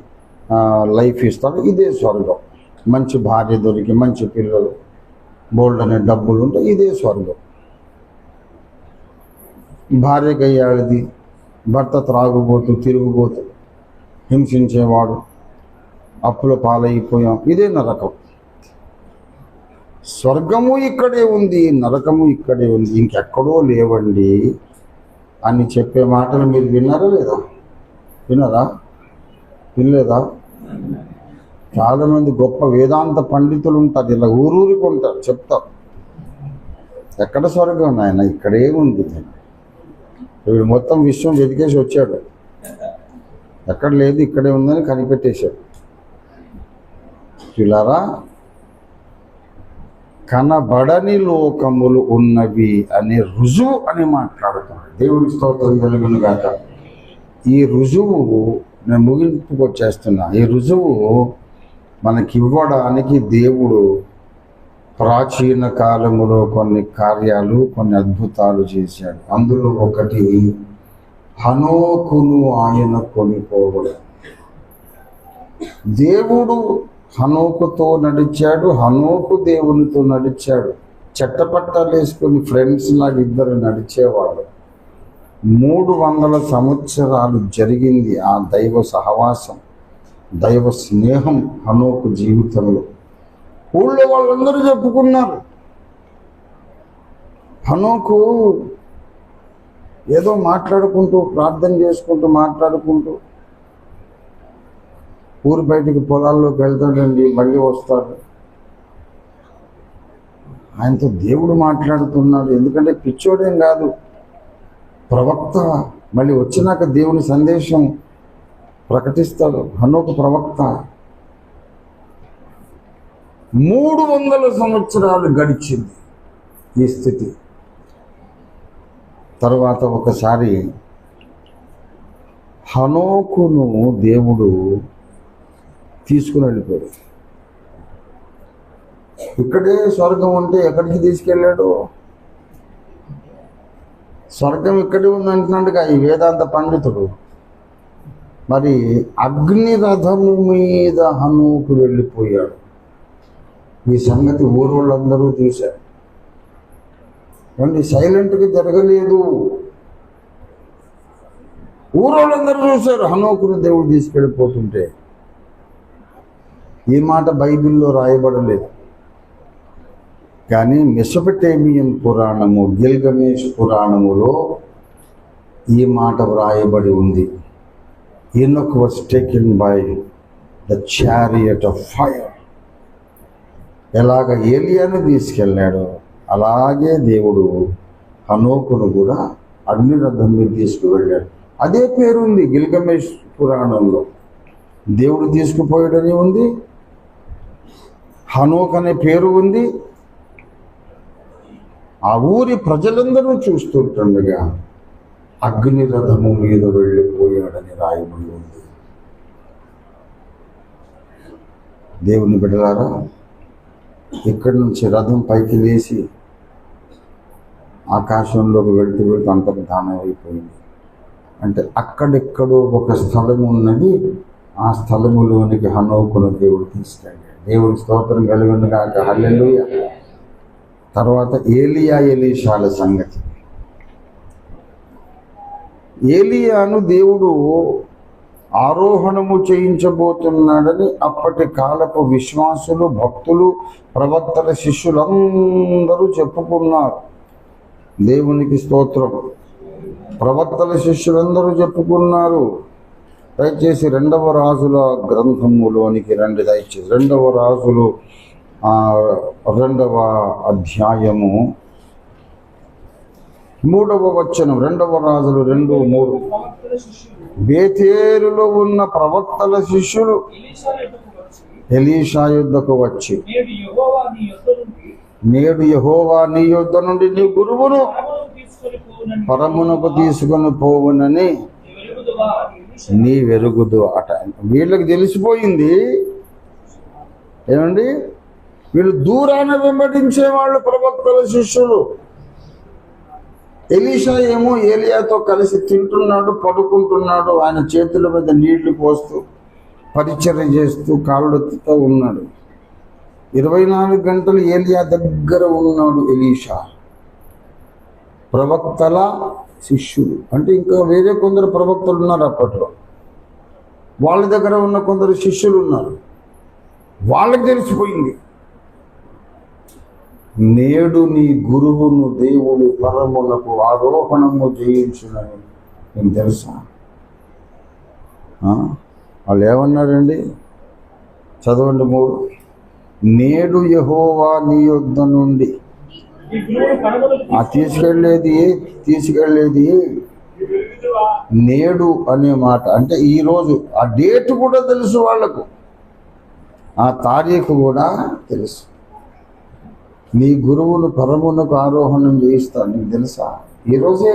లైఫ్ ఇస్తాడు, ఇదే స్వర్గం. మంచి భార్య దొరికి, మంచి పిల్లలు, బోల్డ్ అనే డబ్బులు ఉంటే ఇదే స్వర్గం. భార్య గయ్యాడిది, భర్త త్రాగుబోతు, తిరుగుబోతు, హింసించేవాడు, అప్పుల పాలైపోయాం, ఇదే నరకం. స్వర్గము ఇక్కడే ఉంది, నరకము ఇక్కడే ఉంది, ఇంకెక్కడో లేవండి అని చెప్పే మాటలు మీరు విన్నారా లేదా? విన్నారా? వినలేదా? చాలామంది గొప్ప వేదాంత పండితులు ఉంటారు, ఇలా ఊరూరికి ఉంటారు, చెప్తారు ఎక్కడ స్వర్గం నాయన, ఇక్కడే ఉంది. వీడు మొత్తం విశ్వం వెతికేసి వచ్చాడు, ఎక్కడ లేదు ఇక్కడే ఉందని కనిపెట్టేశాడు. చూలారా, కనబడని లోకములు ఉన్నవి అనే రుజువు అని మాట్లాడుతున్నాడు. దేవునికి స్తోత్రం కలుగును గాక. ఈ రుజువు నేను ముగింపుకు వచ్చేస్తున్నా. ఈ రుజువు మనకివ్వడానికి దేవుడు ప్రాచీన కాలములో కొన్ని కార్యాలు, కొన్ని అద్భుతాలు చేశాడు. అందులో ఒకటి హనోకును ఆయన కొనిపోవడం. దేవుడు హనోకుతో నడిచాడు, హనోకు దేవునితో నడిచాడు. చెట్టపట్టాలు వేసుకొని ఫ్రెండ్స్ లాగా ఇద్దరు నడిచేవాళ్ళు. 300 సంవత్సరాలు జరిగింది ఆ దైవ సహవాసం, దైవ స్నేహం హనోకు జీవితంలో. ఊళ్ళో వాళ్ళందరూ చెప్పుకున్నారు, హనోకు ఏదో మాట్లాడుకుంటూ, ప్రార్థన చేసుకుంటూ, మాట్లాడుకుంటూ ఊరు బయటికి పొలాల్లోకి వెళ్తాడండి, మళ్ళీ వస్తాడు. ఆయనతో దేవుడు మాట్లాడుతున్నాడు, ఎందుకంటే పిచ్చోడేం కాదు, ప్రవక్త. మళ్ళీ వచ్చినాక దేవుని సందేశం ప్రకటిస్తాడు. హనోకు ప్రవక్త. 300 సంవత్సరాలు గడిచింది ఈ స్థితి. తర్వాత ఒకసారి హనోకును దేవుడు తీసుకుని వెళ్ళిపోయాడు. ఇక్కడే స్వర్గం ఉంటే ఎక్కడికి తీసుకెళ్ళాడు? స్వర్గం ఇక్కడే ఉందంటున్నాడుగా ఈ వేదాంత పండితుడు. మరి అగ్ని రథము మీద హనోకు వెళ్ళిపోయాడు. ఈ సంగతి ఊరోళ్ళందరూ చూశారు. సైలెంట్గా జరగలేదు, ఊరోళ్ళందరూ చూశారు హనోకును దేవుడు తీసుకెళ్ళిపోతుంటే. ఈ మాట బైబిల్లో రాయబడలేదు, కానీ మెసొపొటేమియన్ పురాణము, గిల్గమేష్ పురాణములో ఈ మాట వ్రాయబడి ఉంది. Enoch was taken by the chariot of fire. ఎలాగ ఏలియాను తీసుకెళ్ళాడో అలాగే దేవుడు హనోకును కూడా అగ్నిరథం మీద తీసుకువెళ్ళాడు. అదే పేరుంది గిల్గమేష్ పురాణంలో. దేవుడు తీసుకుపోయాడని ఉంది, హనోక్ అనే పేరు ఉంది. ఆ ఊరి ప్రజలందరూ చూస్తుండగా అగ్నిరథము మీద వెళ్ళిపోయాడని రాయబడి ఉంది. దేవుని బిడ్డలారా, ఇక్కడి నుంచి రథం పైకి వేసి ఆకాశంలోకి వెళ్తూ అంతర్ధానం అయిపోయింది. అంటే అక్కడెక్కడో ఒక స్థలం ఉన్నది, ఆ స్థలములోనికి హనోకును దేవుడు తీసుకెళ్ళాడు. దేవుడి స్తోత్రం కలుగును గాక. హల్లెలూయా. తర్వాత ఏలియా ఎలీషాల సంగతి. ఏలియాను దేవుడు ఆరోహణము చేయించబోతున్నాడని అప్పటి కాలపు విశ్వాసులు, భక్తులు, ప్రవక్తల శిష్యులందరూ చెప్పుకున్నారు. దేవునికి స్తోత్రం. ప్రవక్తల శిష్యులందరూ చెప్పుకున్నారు. దయచేసి 2వ రాజుల గ్రంథములోనికి రండి. దయచేసి 2వ రాజులు 2వ అధ్యాయము 3వ వచనం. 2వ రాజులు 2:3. బేతేలులో ఉన్న ప్రవక్తల శిష్యులు ఎలీషా యుద్ధకు వచ్చి, నేడు యెహోవా నీ యొద్ద నుండి నీ గురువును పరమునకు తీసుకొని పోవునని నీ వెరుగుదు అట. వీళ్ళకి తెలిసిపోయింది. ఏమండి, వీళ్ళు దూరాన వెంబడించే వాళ్ళు ప్రవక్తల శిష్యులు. ఎలీషా ఏమో ఏలియాతో కలిసి తింటున్నాడు, పడుకుంటున్నాడు, ఆయన చేతుల మీద నీళ్లు పోస్తూ పరిచర్య చేస్తూ కాళ్ళొత్తుతూ ఉన్నాడు. 24 గంటలు ఏలియా దగ్గర ఉన్నాడు ఎలీషా. ప్రవక్తల శిష్యులు అంటే ఇంకా వేరే కొందరు ప్రవక్తలు ఉన్నారు అప్పట్లో. వాళ్ళ దగ్గర ఉన్న కొందరు శిష్యులు ఉన్నారు. వాళ్ళకి తెలిసిపోయింది, నేడు నీ గురువును దేవుడు పరములకు ఆరోహణము చేయించునని. నీకు తెలుసా? వాళ్ళు ఏమన్నారండి? చదవండి 3. నేడు యెహోవా నీ యొద్ద నుండి తీసుకెళ్ళేది నేడు అనే మాట అంటే ఈరోజు. ఆ డేట్ కూడా తెలుసు వాళ్ళకు, ఆ తారీఖు కూడా తెలుసు. నీ గురువును పరమునకు ఆరోహణం చేయిస్తాను, నీకు తెలుసా? ఈరోజే.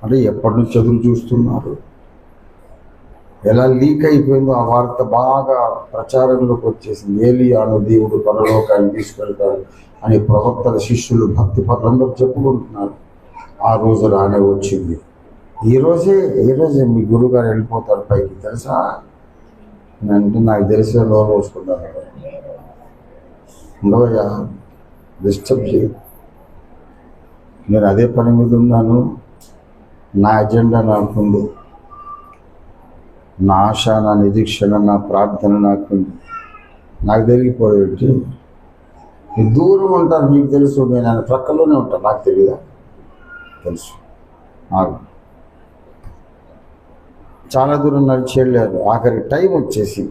అంటే ఎప్పటి నుంచి ఎదురు చూస్తున్నారు. ఎలా లీక్ అయిపోయిందో ఆ వార్త బాగా ప్రచారంలోకి వచ్చేసింది. ఏలియాను దేవుడు పరలోకాన్ని తీసుకెళ్తాడు అని ప్రవక్తల శిష్యులు భక్తి పరులందరూ చెప్పుకుంటున్నారు. ఆ రోజు రానే వచ్చింది. ఈరోజే మీ గురువుగారు వెళ్ళిపోతారు పైకి, తెలుసా? అంటే నాకు తెలిసిన నోరు పోసుకుంటాను. ఉండవయ్యా, డిస్టర్బ్ చేయి. నేను అదే పని మీద ఉన్నాను. నా అజెండా నాకుంది, నా ఆశ, నా నిరీక్షణ, నా ప్రార్థన నాకుంది. నాకు తెలియపోయేటి మీరు దూరం ఉంటారు, మీకు తెలుసు. నేను ఆయన ప్రక్కలోనే ఉంటాను, నాకు తెలియదా? తెలుసు. చాలా దూరం నడిచి వెళ్ళారు. ఆఖరి టైం వచ్చేసి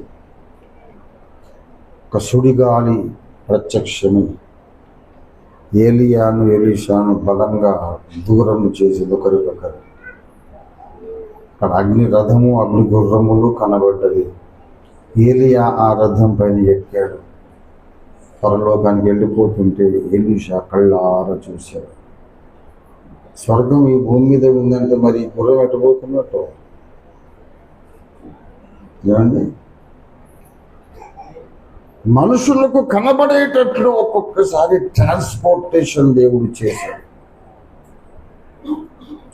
ఒక సుడిగాలి ప్రత్యక్షమై ఏలియాను ఎలీషాను బలంగా దూరం చేసేది ఒకరికొకరు. అక్కడ అగ్ని రథము అగ్ని గుర్రములు కనబడ్డది. ఏలియా ఆ రథం పైన ఎక్కాడు. పరలోకానికి వెళ్ళిపోతుంటే ఎలీషా కళ్ళారా చూశాడు. స్వర్గం ఈ భూమి మీద ఉందంటే మరి గుర్రం ఎట్టబోతున్నట్టు ఏమండి? మనుషులకు కనబడేటట్లు ఒక్కొక్కసారి ట్రాన్స్పోర్టేషన్ దేవుడు చేశాడు.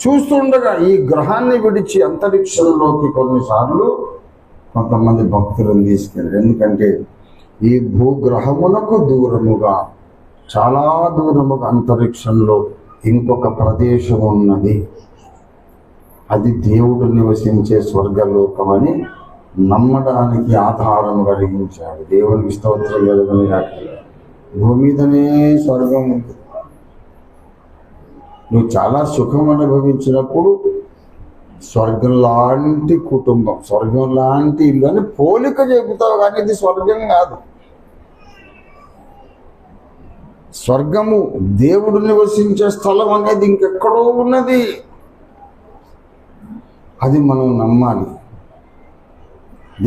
చూస్తుండగా ఈ గ్రహాన్ని విడిచి అంతరిక్షంలోకి కొన్నిసార్లు కొంతమంది భక్తులను తీసుకెళ్ళారు. ఎందుకంటే ఈ భూగ్రహమునకు దూరముగా, చాలా దూరముగా అంతరిక్షంలో ఇంకొక ప్రదేశం ఉన్నది. అది దేవుడు నివసించే స్వర్గలోకమని నమ్మడానికి ఆధారం కలిగించాడు. దేవునికి స్తోత్రం కలుగును గాక. భూమి మీదనే స్వర్గం ఉంది. నువ్వు చాలా సుఖం అనుభవించినప్పుడు స్వర్గం లాంటి కుటుంబం, స్వర్గం లాంటి ఇల్లు అని పోలిక చెబుతావు, కానీ ఇది స్వర్గం కాదు. స్వర్గము దేవుడు నివసించే స్థలం అనేది ఇంకెక్కడో ఉన్నది. అది మనం నమ్మాలి.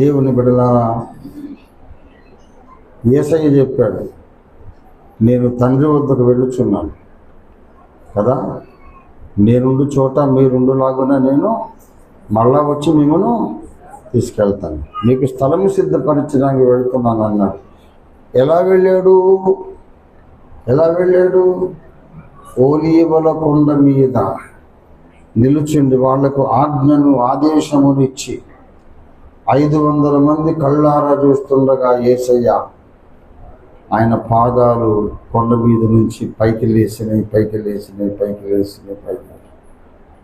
దేవుని బిడ్డలారా, యేసయ్య చెప్పాడు, నేను తండ్రి వద్దకు వెళ్ళుచున్నాను కదా, నేనుండు చోట మీరుండులాగున నేను మళ్ళా వచ్చి మిమ్మను తీసుకెళ్తాను, మీకు స్థలము సిద్ధపరచడానికి వెళ్తున్నాను అన్నాడు. ఎలా వెళ్ళాడు? ఓలీవల కొండ మీద నిలుచుండి వాళ్లకు ఆదేశమునిచ్చి 500 మంది కళ్ళారా చూస్తుండగా యేసయ్య ఆయన పాదాలు కొండ మీద నుంచి పైకి లేసినాయి.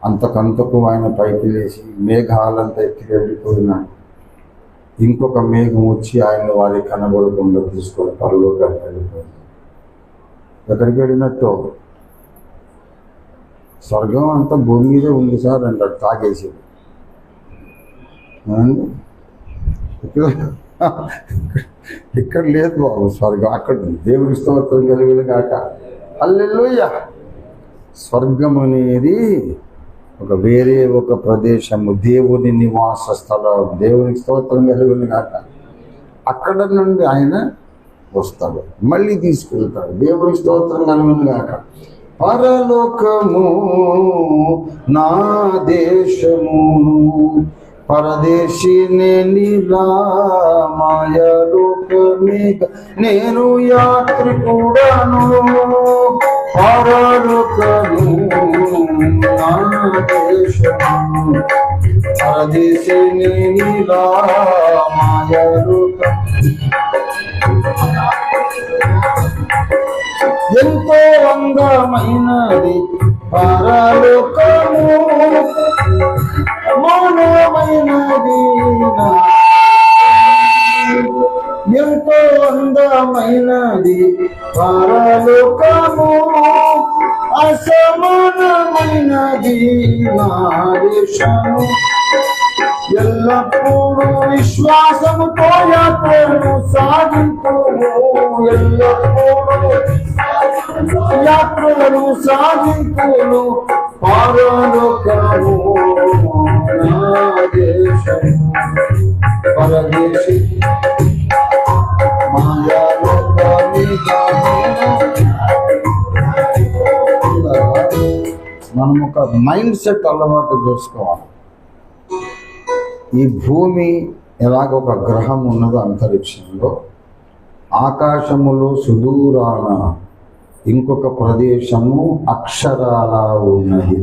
అంతకంతకు ఆయన పైకి లేచి మేఘాలంతా ఎక్కి వెళ్ళిపోయినాడు. ఇంకొక మేఘం వచ్చి ఆయన వారికి కనబడకుండా తీసుకొని పరలోకానికి వెళ్ళిపోయింది. ఎక్కడికి వెళ్ళినట్టు? స్వర్గం అంతా భూమి మీదే ఉంది సార్ అంటాడు తాగేసేది. ఇక్కడ లేదు బాబు స్వర్గం, అక్కడ దేవుని స్తోత్రం కలిగిన కాక. హల్లెలూయా. స్వర్గం అనేది వేరే ఒక ప్రదేశము, దేవుని నివాస స్థలం. దేవునికి స్తోత్రం కలిగిన కాక. అక్కడ నుండి ఆయన వస్తాడు, మళ్ళీ తీసుకెళ్తాడు. దేవునికి స్తోత్రం కలిగిన కాక. పరలోకము నా దేశము, పరదేశీ మాయలోకమేక నేను యాత్రికుడను. పరలోకము నా దేశము, పరదేశీ మాయలోక. ఎంతో అందమైనది పరలోకము, మౌనమైనది ఎంతో అందమైనది పరలోకము, అసమానమైనది నా దేశము. ఎల్లప్పుడూ విశ్వాసముతో యాత్రను సాగింపు, ఎల్లప్పుడూ యాత్రను సాగింపును పారలోకము నా దేశము పరదేశి మనం ఒక మైండ్ సెట్ అలవాటు చేసుకోవాలి. ఈ భూమి ఎలాగ ఒక గ్రహం ఉన్నదో అంతరిక్షంలో, ఆకాశములో సుదూరాన ఇంకొక ప్రదేశము అక్షరాల ఉన్నది.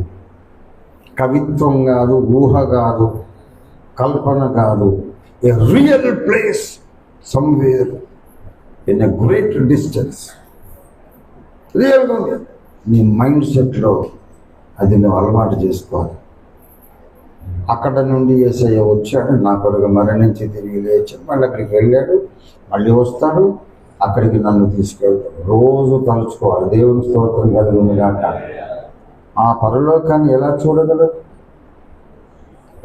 కవిత్వం కాదు, ఊహ కాదు, కల్పన కాదు. ఏ real place somewhere in a great distance. రియల్గా ఉంది. నీ మైండ్ సెట్లో అది నువ్వు అలవాటు చేసుకోవాలి. అక్కడ నుండి యేసయ్య వచ్చాడు, నా కొరకు మరణించి తిరిగి లేచాడు, మళ్ళీ అక్కడికి వెళ్ళాడు, మళ్ళీ వస్తాడు, అక్కడికి నన్ను తీసుకెళ్తాడు. రోజు తలుచుకోవాలి. దేవుని స్తోత్రం కలిగింది కాక. ఆ పరలోకాన్ని ఎలా చూడగలరు?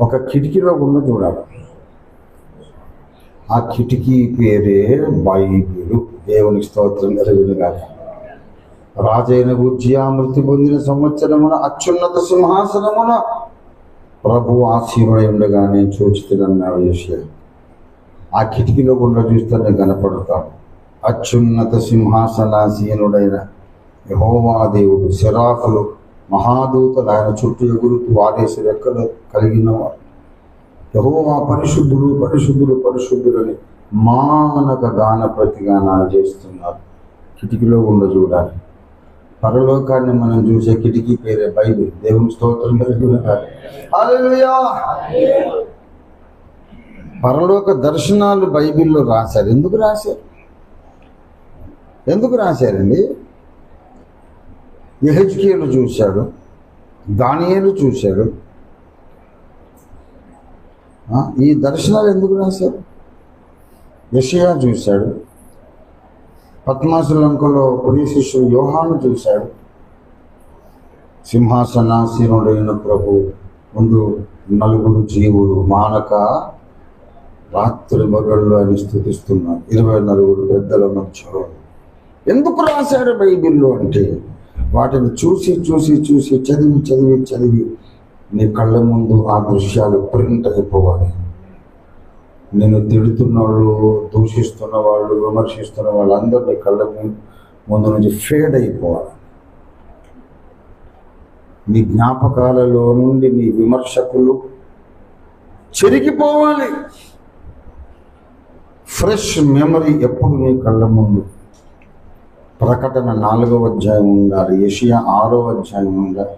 ఒక కిటికీలో గుండా చూడాలి. ఆ కిటికీ పేరే బైబిలు. దేవునికి స్తోత్రం కలిగింది కాక. రాజైన ఉజ్జియా మృతి పొందిన సంవత్సరమున అత్యున్నత సింహాసనమున ప్రభు ఆసీనుడై ఉండగానే చూచితేనన్నాడు యేషయా. ఆ కిటికీలో గుండా చూస్తేనే కనపడతాడు. అత్యున్నత సింహాసనాసీనుడైన యెహోవా దేవుడు, శరాఫులు మహాదూతలు ఆయన చుట్టూ ఎగురుతూ వారేసి రెక్కలు కలిగిన వారు. యెహోవా పరిశుద్ధుడు పరిశుద్ధుడు పరిశుద్ధుడని మానక గాన ప్రతిగానాలు చేస్తున్నారు. కిటికీలో గుండా చూడాలి. పరలోకాన్ని మనం చూసే కిటికీ పేరే బైబిల్. దేవుని స్తోత్రం కలుగుగాక. హల్లెలూయా. పరలోక దర్శనాలు బైబిల్లో రాశారు. ఎందుకు రాశారు? ఎందుకు రాశారండి? యెహెజ్కేలు చూశాడు, దానియేలు చూశాడు. ఈ దర్శనాలు ఎందుకు రాశారు? యెషయా చూశాడు, పద్మాసు లంకలో ప్రియ శిష్యుడు యోహాను చూశాడు. సింహాసనాసీనుడైన ప్రభు ముందు నలుగురు జీవులు మానక రాత్రి మొగళ్ళు అని స్తుతిస్తున్నారు. 24 పెద్దల మధ్యలో. ఎందుకు రాశాడు బైబిల్లో అంటే, వాటిని చూసి చూసి చూసి చదివి చదివి చదివి నీ కళ్ళ ముందు ఆ దృశ్యాలు ప్రింట్ అయిపోవాలి. నేను తిడుతున్న వాళ్ళు, దూషిస్తున్న వాళ్ళు, విమర్శిస్తున్న వాళ్ళందరూ నీ కళ్ళ ముందు నుంచి ఫేడ్ అయిపోవాలి. నీ జ్ఞాపకాలలో నుండి నీ విమర్శకులు చెరిగిపోవాలి. ఫ్రెష్ మెమరీ ఎప్పుడు నీ కళ్ళ ముందు. ప్రకటన 4వ అధ్యాయం ఉండాలి, యెషయా 6వ అధ్యాయం ఉండాలి,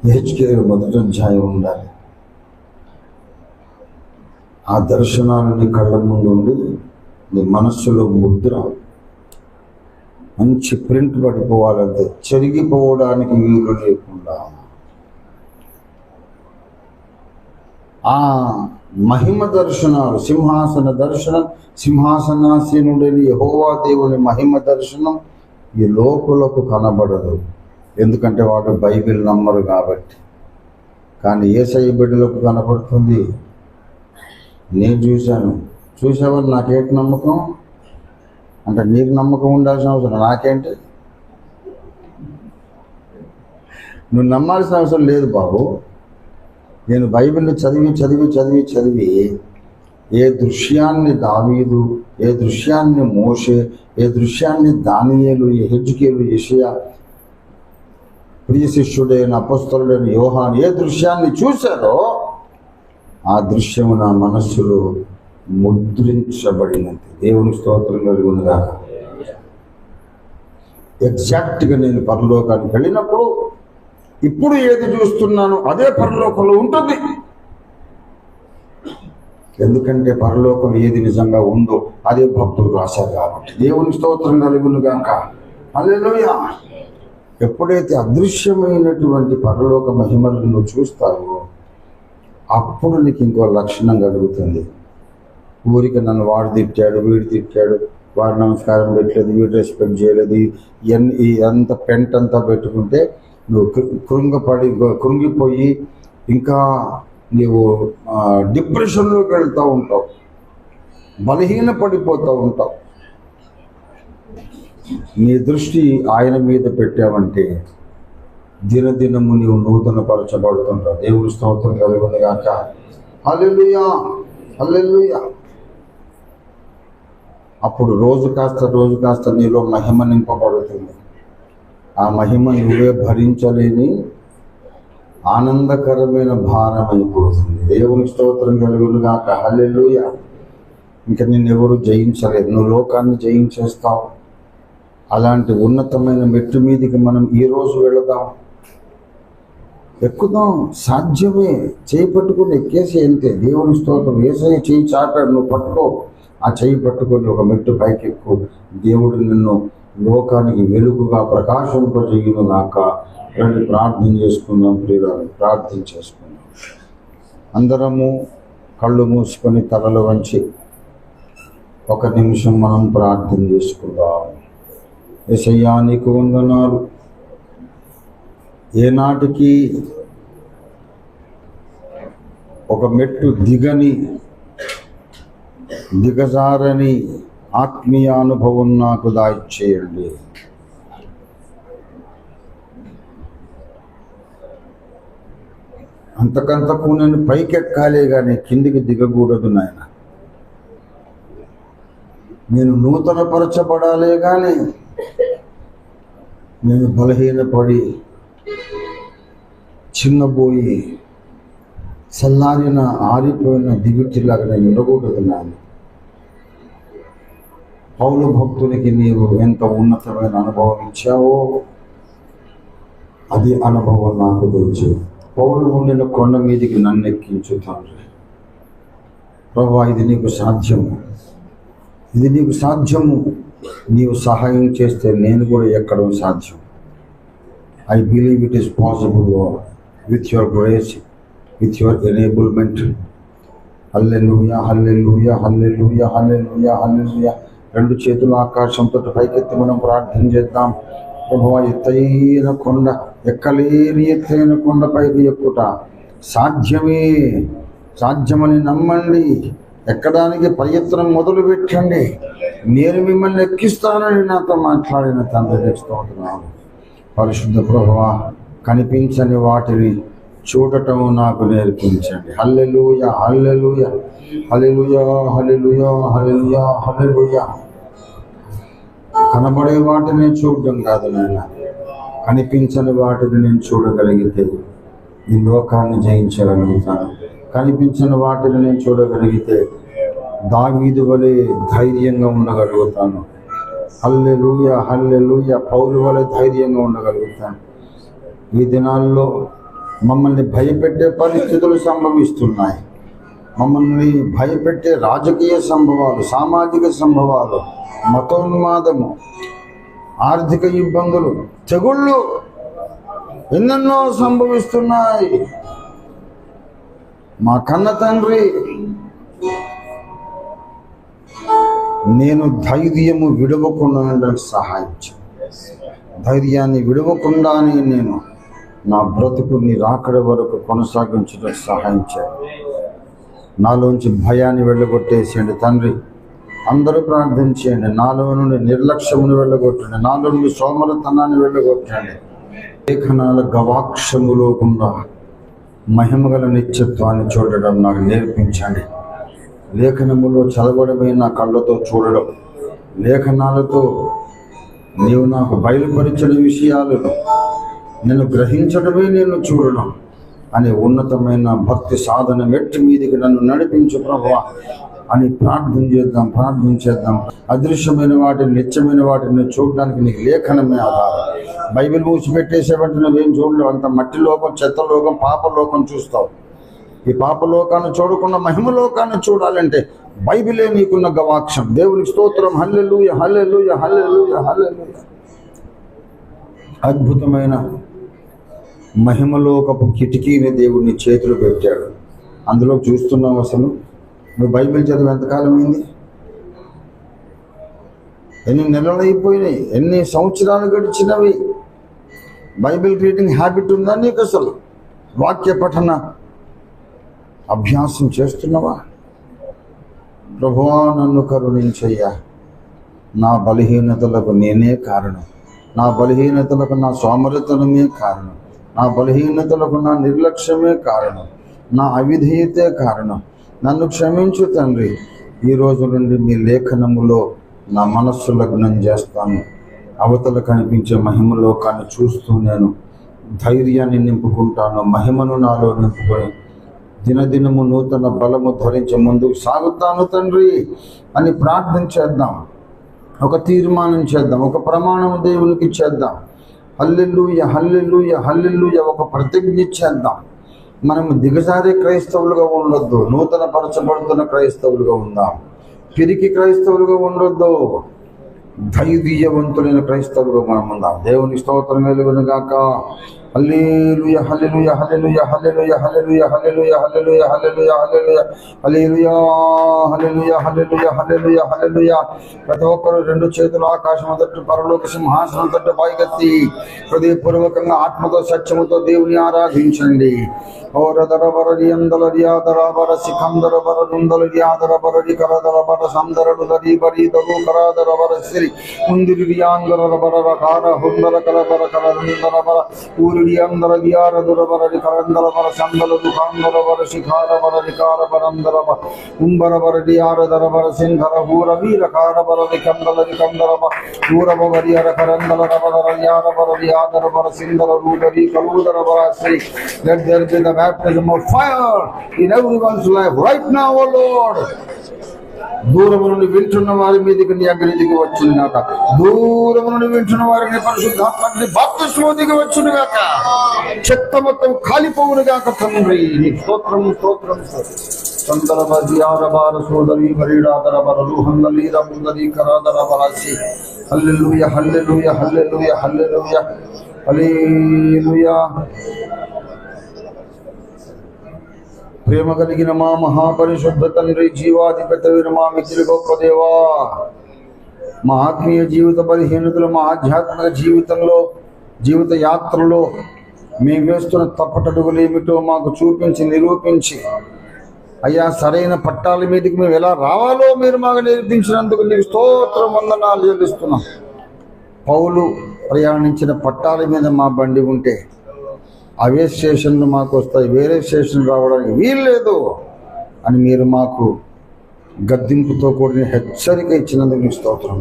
యెహెజ్కేలు 1వ అధ్యాయం ఉండాలి. ఆ దర్శనాలు నీ కళ్ళ ముందు ఉండి నీ మనస్సులో ముద్ర మంచి ప్రింట్ పడిపోవాలంటే, చెరిగిపోవడానికి వీలు లేకుండా. ఆ మహిమ దర్శనాలు, సింహాసన దర్శనం, సింహాసనాసీనుడైన యెహోవా దేవుని మహిమ దర్శనం ఈ లోకులకు కనబడదు. ఎందుకంటే వాడు బైబిల్ నమ్మరు కాబట్టి. కానీ యేసయ్య బిడ్డలకు కనపడుతుంది. నేను చూశాను. చూసావని నాకేంటి నమ్మకం అంటే, నీకు నమ్మకం ఉండాల్సిన అవసరం నాకేంటి? నువ్వు నమ్మాల్సిన అవసరం లేదు బాబు. నేను బైబిల్ చదివి చదివి చదివి చదివి ఏ దృశ్యాన్ని దావీదు, ఏ దృశ్యాన్ని మోషే, ఏ దృశ్యాన్ని దానియేలు, యెహెజ్కేలు, యెషయా, ప్రియ శిష్యుడైన అపొస్తలుడైన యోహాను ఏ దృశ్యాన్ని చూశారో ఆ దృశ్యము నా మనస్సులో ముద్రించబడినది. దేవుని స్తోత్రం కలుగునుగా. ఎగ్జాక్ట్గా నేను పరలోకానికి వెళ్ళినప్పుడు ఇప్పుడు ఏది చూస్తున్నానో అదే పరలోకంలో ఉంటుంది. ఎందుకంటే పరలోకం ఏది నిజంగా ఉందో అదే భక్తులు రాశారు కాబట్టి. దేవుని స్తోత్రం కలుగునుగాక. హల్లెలూయా. ఎప్పుడైతే అదృశ్యమైనటువంటి పరలోక మహిమలను నువ్వు చూస్తావో అప్పుడు నీకు ఇంకో లక్షణం కలుగుతుంది. ఊరికి నన్ను వాడు తిట్టాడు, వీడు తిట్టాడు, వాడు నమస్కారం పెట్టలేదు, వీడు రెస్పెక్ట్ చేయలేదు, ఇవన్నీ అంత పెంటంతా పెట్టుకుంటే నువ్వు కృంగిపోయి ఇంకా నీవు డిప్రెషన్లోకి వెళ్తూ ఉంటావు, బలహీన పడిపోతూ ఉంటావు. నీ దృష్టి ఆయన మీద పెట్టావంటే దినదినము నీవు నూతన పరచబడుతుంటావు. దేవుడు స్తోత్రం కలుగును గాక. హల్లెలూయా, హల్లెలూయా. అప్పుడు రోజు కాస్త నీలో మహిమ నింపబడుతుంది. ఆ మహిమ నువ్వే భరించలేని ఆనందకరమైన భారం అయిపోతుంది. దేవుని స్తోత్రం కలుగును గాక. హల్లెలూయా. ఇంకా నిన్నెవరు జయించలేదు, నువ్వు లోకాన్ని జయించేస్తావు. అలాంటి ఉన్నతమైన మెట్టు మీదికి మనం ఈరోజు వెళదాం, ఎక్కుదాం. సాధ్యమే. చేయి పట్టుకుని ఎక్కేసి వెళ్తే దేవుని స్తోత్రం. యేసయ్య చేయి చాటాడు, నువ్వు పట్టుకో. ఆ చేయి పట్టుకొని ఒక మెట్టు పైకి ఎక్కువ. దేవుడు నిన్ను లోకానికి వెలుగుగా ప్రకాశింపజేయును గాక. రండి ప్రార్థన చేసుకుందాం ప్రియులారా, ప్రార్థన చేసుకుందాం. అందరము కళ్ళు మూసుకొని తలలు వంచి ఒక నిమిషం మనం ప్రార్థన చేసుకుందాం. యేసయ్యా నీకు వందనాలు. ఏనాటికి ఒక మెట్టు దిగజారని ఆత్మీయ అనుభవం నాకు దాయిచేయండి. అంతకంతకు నేను పైకెక్కాలే కానీ కిందికి దిగకూడదు నాయన. నేను నూతనపరచబడాలే కానీ నేను బలహీనపడి చిన్నబోయి చల్లారిన ఆరిపోయిన దిగుటిలాగా నేను ఉండకూడదు నాయన. పౌలు భక్తునికి నీవు ఎంత ఉన్నతమైన అనుభవం ఇచ్చావో అది అనుభవం నాకు తెచ్చు. పౌలు ఉండిన కొండ మీదికి నన్ను ఎక్కించు తండ్రి. ప్రభువా, ఇది నీకు సాధ్యము, ఇది నీకు సాధ్యము. నీవు సహాయం చేస్తే నేను కూడా ఎక్కడం సాధ్యం. I believe it is possible with your grace, with your enablement. Hallelujah, hallelujah, hallelujah, hallelujah, hallelujah. రెండు చేతులు ఆకాశంతో పైకెత్తి మనం ప్రార్థన చేద్దాం. ప్రభువా, ఎత్తైన కొండ, ఎక్కలేని ఎత్తైన కొండపైకి ఎక్కుట సాధ్యమని నమ్మండి. ఎక్కడానికి ప్రయత్నం మొదలు పెట్టండి. నేను మిమ్మల్ని ఎక్కిస్తానని నాతో మాట్లాడిన తండ్రి స్తోత్రాలు. పరిశుద్ధ ప్రభువా, కనిపించని వాటిని చూడటం నాకు నేర్పించండి. హల్లెలూయా, హల్లెలూయా, హల్లెలూయా, హల్లెలూయా, హల్లెలూయా, హల్లెలూయా. కనబడే వాటిని చూడడం కాదు నాయన, కనిపించని వాటిని నేను చూడగలిగితే ఈ లోకాన్ని జయించగలుగుతాను. కనిపించని వాటిని నేను చూడగలిగితే దావీదు వలె ధైర్యంగా ఉండగలుగుతాను. హల్లెలూయా, హల్లెలూయా. పౌలు వలె ధైర్యంగా ఉండగలుగుతాను. ఈ దినాల్లో మమ్మల్ని భయపెట్టే పరిస్థితులు సంభవిస్తున్నాయి. మమ్మల్ని భయపెట్టే రాజకీయ సంభవాలు, సామాజిక సంభవాలు, మతోన్మాదము, ఆర్థిక ఇబ్బందులు, తెగుళ్ళు ఎన్నెన్నో సంభవిస్తున్నాయి. మా కన్న తండ్రి, నేను ధైర్యము విడవకుండా ఉండడానికి సహాయం చేయి. ధైర్యాన్ని విడవకుండానే నేను నా బ్రతుకు నీ రాకడ వరకు కొనసాగించడానికి సహాయం చేయండి. నాలోంచి భయాన్ని వెళ్ళగొట్టేసేయండి తండ్రి. అందరూ ప్రార్థన చేయండి. నాలో నుండి నిర్లక్ష్యమును వెళ్ళగొట్టండి. నాలో నుండి సోమరతనాన్ని వెళ్ళగొట్టండి. లేఖనాల గవాక్షములో గుండా మహిమగల నిత్యత్వాన్ని చూడడం నాకు నేర్పించండి. లేఖనములో చదవడమే నా కళ్ళతో చూడడం, లేఖనాలతో నీవు నాకు బయలుపరిచిన విషయాలను నేను గ్రహించడమే నేను చూడడం అనే ఉన్నతమైన భక్తి సాధన మెట్టు మీదికి నన్ను నడిపించు ప్రభువా అని ప్రార్థన చేద్దాం. అదృశ్యమైన వాటిని, నిత్యమైన వాటిని చూడడానికి నీకు లేఖనమే ఆధారం. బైబిల్ మూసిపెట్టేసేవంటి నువ్వేం చూడలేవు. అంత మట్టి లోకం, చెత్త లోకం, పాపలోకం చూస్తావు. ఈ పాపలోకాన్ని చూడకుండా మహిమలోకాన్ని చూడాలంటే బైబిలే నీకున్న గవాక్షం. దేవునికి స్తోత్రం. హల్లెలూయా, హల్లెలూయా, హల్లెలూయా, హల్లెలూయా. అద్భుతమైన మహిమలోకపు కిటికీని దేవుడిని చేతులు పెట్టాడు. అందులో చూస్తున్నావు. అసలు నువ్వు బైబిల్ చదివి ఎంతకాలం అయింది? ఎన్ని నెలలు అయిపోయినాయి? ఎన్ని సంవత్సరాలు గడిచినవి? బైబిల్ రీడింగ్ హ్యాబిట్ ఉందా నీకు? అసలు వాక్య పఠన అభ్యాసం చేస్తున్నావా? ప్రభువా నన్ను కరుణించయ్యా, నా బలహీనతలకు నేనే కారణం, నా బలహీనతలకు నా సోమరితనమే కారణం, నా బలహీనతలకు నా నిర్లక్ష్యమే కారణం, నా అవిధేయతే కారణం. నన్ను క్షమించు తండ్రి. ఈ రోజు నుండి మీ లేఖనములో నా మనస్సు లగ్నం చేస్తాను. అవతల కనిపించే మహిమలోకాన్ని చూస్తూ నేను ధైర్యాన్ని నింపుకుంటాను, మహిమను నాలో నింపుకొని దినదినము నూతన బలము ధరించి ముందుకు సాగుతాను తండ్రి అని ప్రార్థన చేద్దాం. ఒక తీర్మానం చేద్దాం, ఒక ప్రమాణం దేవునికి చేద్దాం. హల్లెలూయా, హల్లెలూయా, హల్లెలూయా. ఒక ప్రతిజ్ఞ చేద్దాం. మనం దిగజారే క్రైస్తవులుగా ఉండొద్దు, నూతన పరచబడుతున్న క్రైస్తవులుగా ఉందాం. పిరికి క్రైస్తవులుగా ఉండొద్దు, ధైర్యవంతులైన క్రైస్తవులుగా మనం ఉందాం. దేవుని స్తోత్రం కలుగును గాక. హల్లెలూయా, hallelujah, hallelujah, hallelujah, hallelujah, hallelujah, hallelujah, hallelujah, hallelujah, hallelujah, hallelujah, hallelujah, హల్లెలూయా. ప్రతి ఒక్కరు రెండు చేతులు ఆకాశం తట్టు, పరలోక సింహాసనం తట్టు పైకెత్తి హృదయపూర్వకంగా ఆత్మతో సత్యముతో దేవుని ఆరాధించండి. ఓరదరబరది అందలరియాదరబర శిఖందరబర దుందలరియాదరబరది కరదరబర సందరడుదరి బరి దరు కరాదరబర సిరి ముందిరియాందరబర రకార హుందర కలబర కరందరబర ఊరిడి అందర దియారదురబరది కరందరబర సందల దుకాందరబర శిఖారబర వికారబరందరబ ఉంబరబర దియారదరబర సింధర హూర వీరకారబరది కందలది కందరబ ఊరబరియర కరందలరబర యారబర దియాదరబర సిందర రూదరి కలూదరబర Shri. Let there be the baptism of fire in everyone's life right now, O Lord. దూరము నుండి వింటున్న వారి మీదకి నీ అగ్ని దిగి వచ్చును గాక. దూరము నుండి వింటున్న వారిని పరిశుద్ధాత్మని బాప్తిస్మము దిగి వచ్చును గాక. చెత్త మొత్తం కాలిపోవును గాక తండ్రి. నీ స్తోత్రం, స్తోత్రం. సందరబది ఆరబార సోదరి మరీడాదర బరలు హందలీర ముందరి కరాదర బరాసి. హల్లెలూయా, హల్లెలూయా, హల్లెలూయా, హల్లెలూయా, హల్లెలూయా. ప్రేమ కలిగిన మా మహాపరిశుద్ధ తండ్రి, జీవాధిపతి మా మిత్రులు గొప్ప దేవా, మా ఆత్మీయ జీవిత బలహీనతలు, మా ఆధ్యాత్మిక జీవితంలో, జీవిత యాత్రలో మేము వేస్తున్న తప్పటడుగులు ఏమిటో మాకు చూపించి నిరూపించి, అయ్యా సరైన పట్టాల మీదకి మేము ఎలా రావాలో మీరు మాకు నేర్పించినందుకు నీకు స్తోత్రం, వందనాలు చెల్లిస్తున్నాం. పౌలు ప్రయాణించిన పట్టాల మీద మా బండి ఉంటే అవే స్టేషన్లు మాకు వస్తాయి, వేరే స్టేషన్ రావడానికి వీల్లేదు అని మీరు మాకు గద్దింపుతో కూడిన హెచ్చరిక ఇచ్చినందుకు మీకు స్తోత్రం.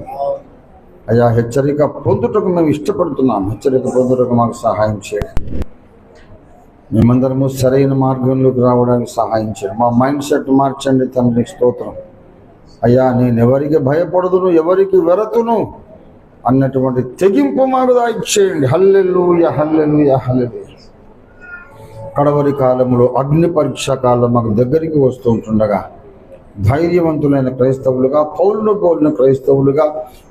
అయ్యా హెచ్చరిక పొందుటకు మేము ఇష్టపడుతున్నాం. హెచ్చరిక పొందుటకు మాకు సహాయం చేయండి. మేమందరము సరైన మార్గంలోకి రావడానికి సహాయం చేయండి. మా మైండ్ సెట్ మార్చండి తండ్రి, స్తోత్రం. అయ్యా నేను ఎవరికి భయపడదును, ఎవరికి వెరతును అన్నటువంటి తెగింపు మాకు దాయిచ్చేయండి. హల్లెలూయా, హల్లెలూయా, హల్లెలూయా. కడవరి కాలంలో అగ్ని పరీక్ష కాలం మాకు దగ్గరికి వస్తూ ఉంటుండగా ధైర్యవంతులైన క్రైస్తవులుగా, పౌలును పోలిన క్రైస్తవులుగా,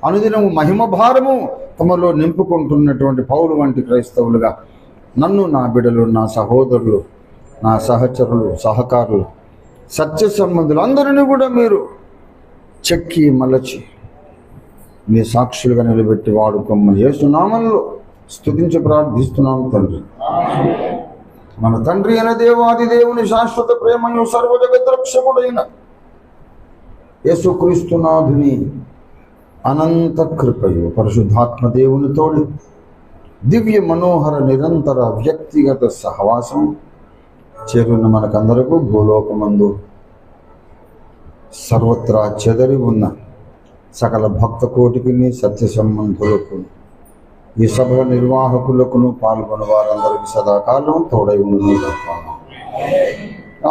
అనుదినము మహిమ భారము తమలో నింపుకుంటున్నటువంటి పౌలు వంటి క్రైస్తవులుగా నన్ను, నా బిడ్డలు, నా సహోదరులు, నా సహచరులు, సహకారులు, సత్య సంబంధులు అందరినీ కూడా మీరు చెక్కి మలచి నీ సాక్షులుగా నిలబెట్టి వాడుకోమని యేసు నామములో స్తుతించి ప్రార్థిస్తున్నాము తండ్రి. మన తండ్రి అయిన దేవాది దేవుని శాశ్వత ప్రేమయు సర్వజగత్ రక్షకుడైన యేసుక్రీస్తునాథుని అనంత కృపయు పరిశుద్ధాత్మ దేవుని తోడి దివ్య మనోహర నిరంతర వ్యక్తిగత సహవాసం చేరున్న మనకందరకు భూలోకమందు సర్వత్రా చెదరి ఉన్న సకల భక్త కోటికి, సత్య సంబంధులకు, ఈ సభ నిర్వాహకులకును పాల్గొన్న వారందరికీ సదాకాలం తోడై ఉండును గాక.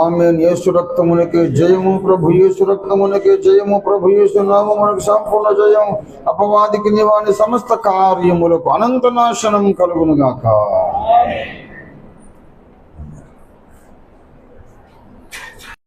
ఆమేన్. యేసు రక్తమునకే జయము, ప్రభు యేసు రక్తమునకే జయము, ప్రభు యేసు నామమునకు సంపూర్ణ జయం. అపవాదికి నివాని సమస్త కార్యములకు అనంత నాశనం కలుగును గాక.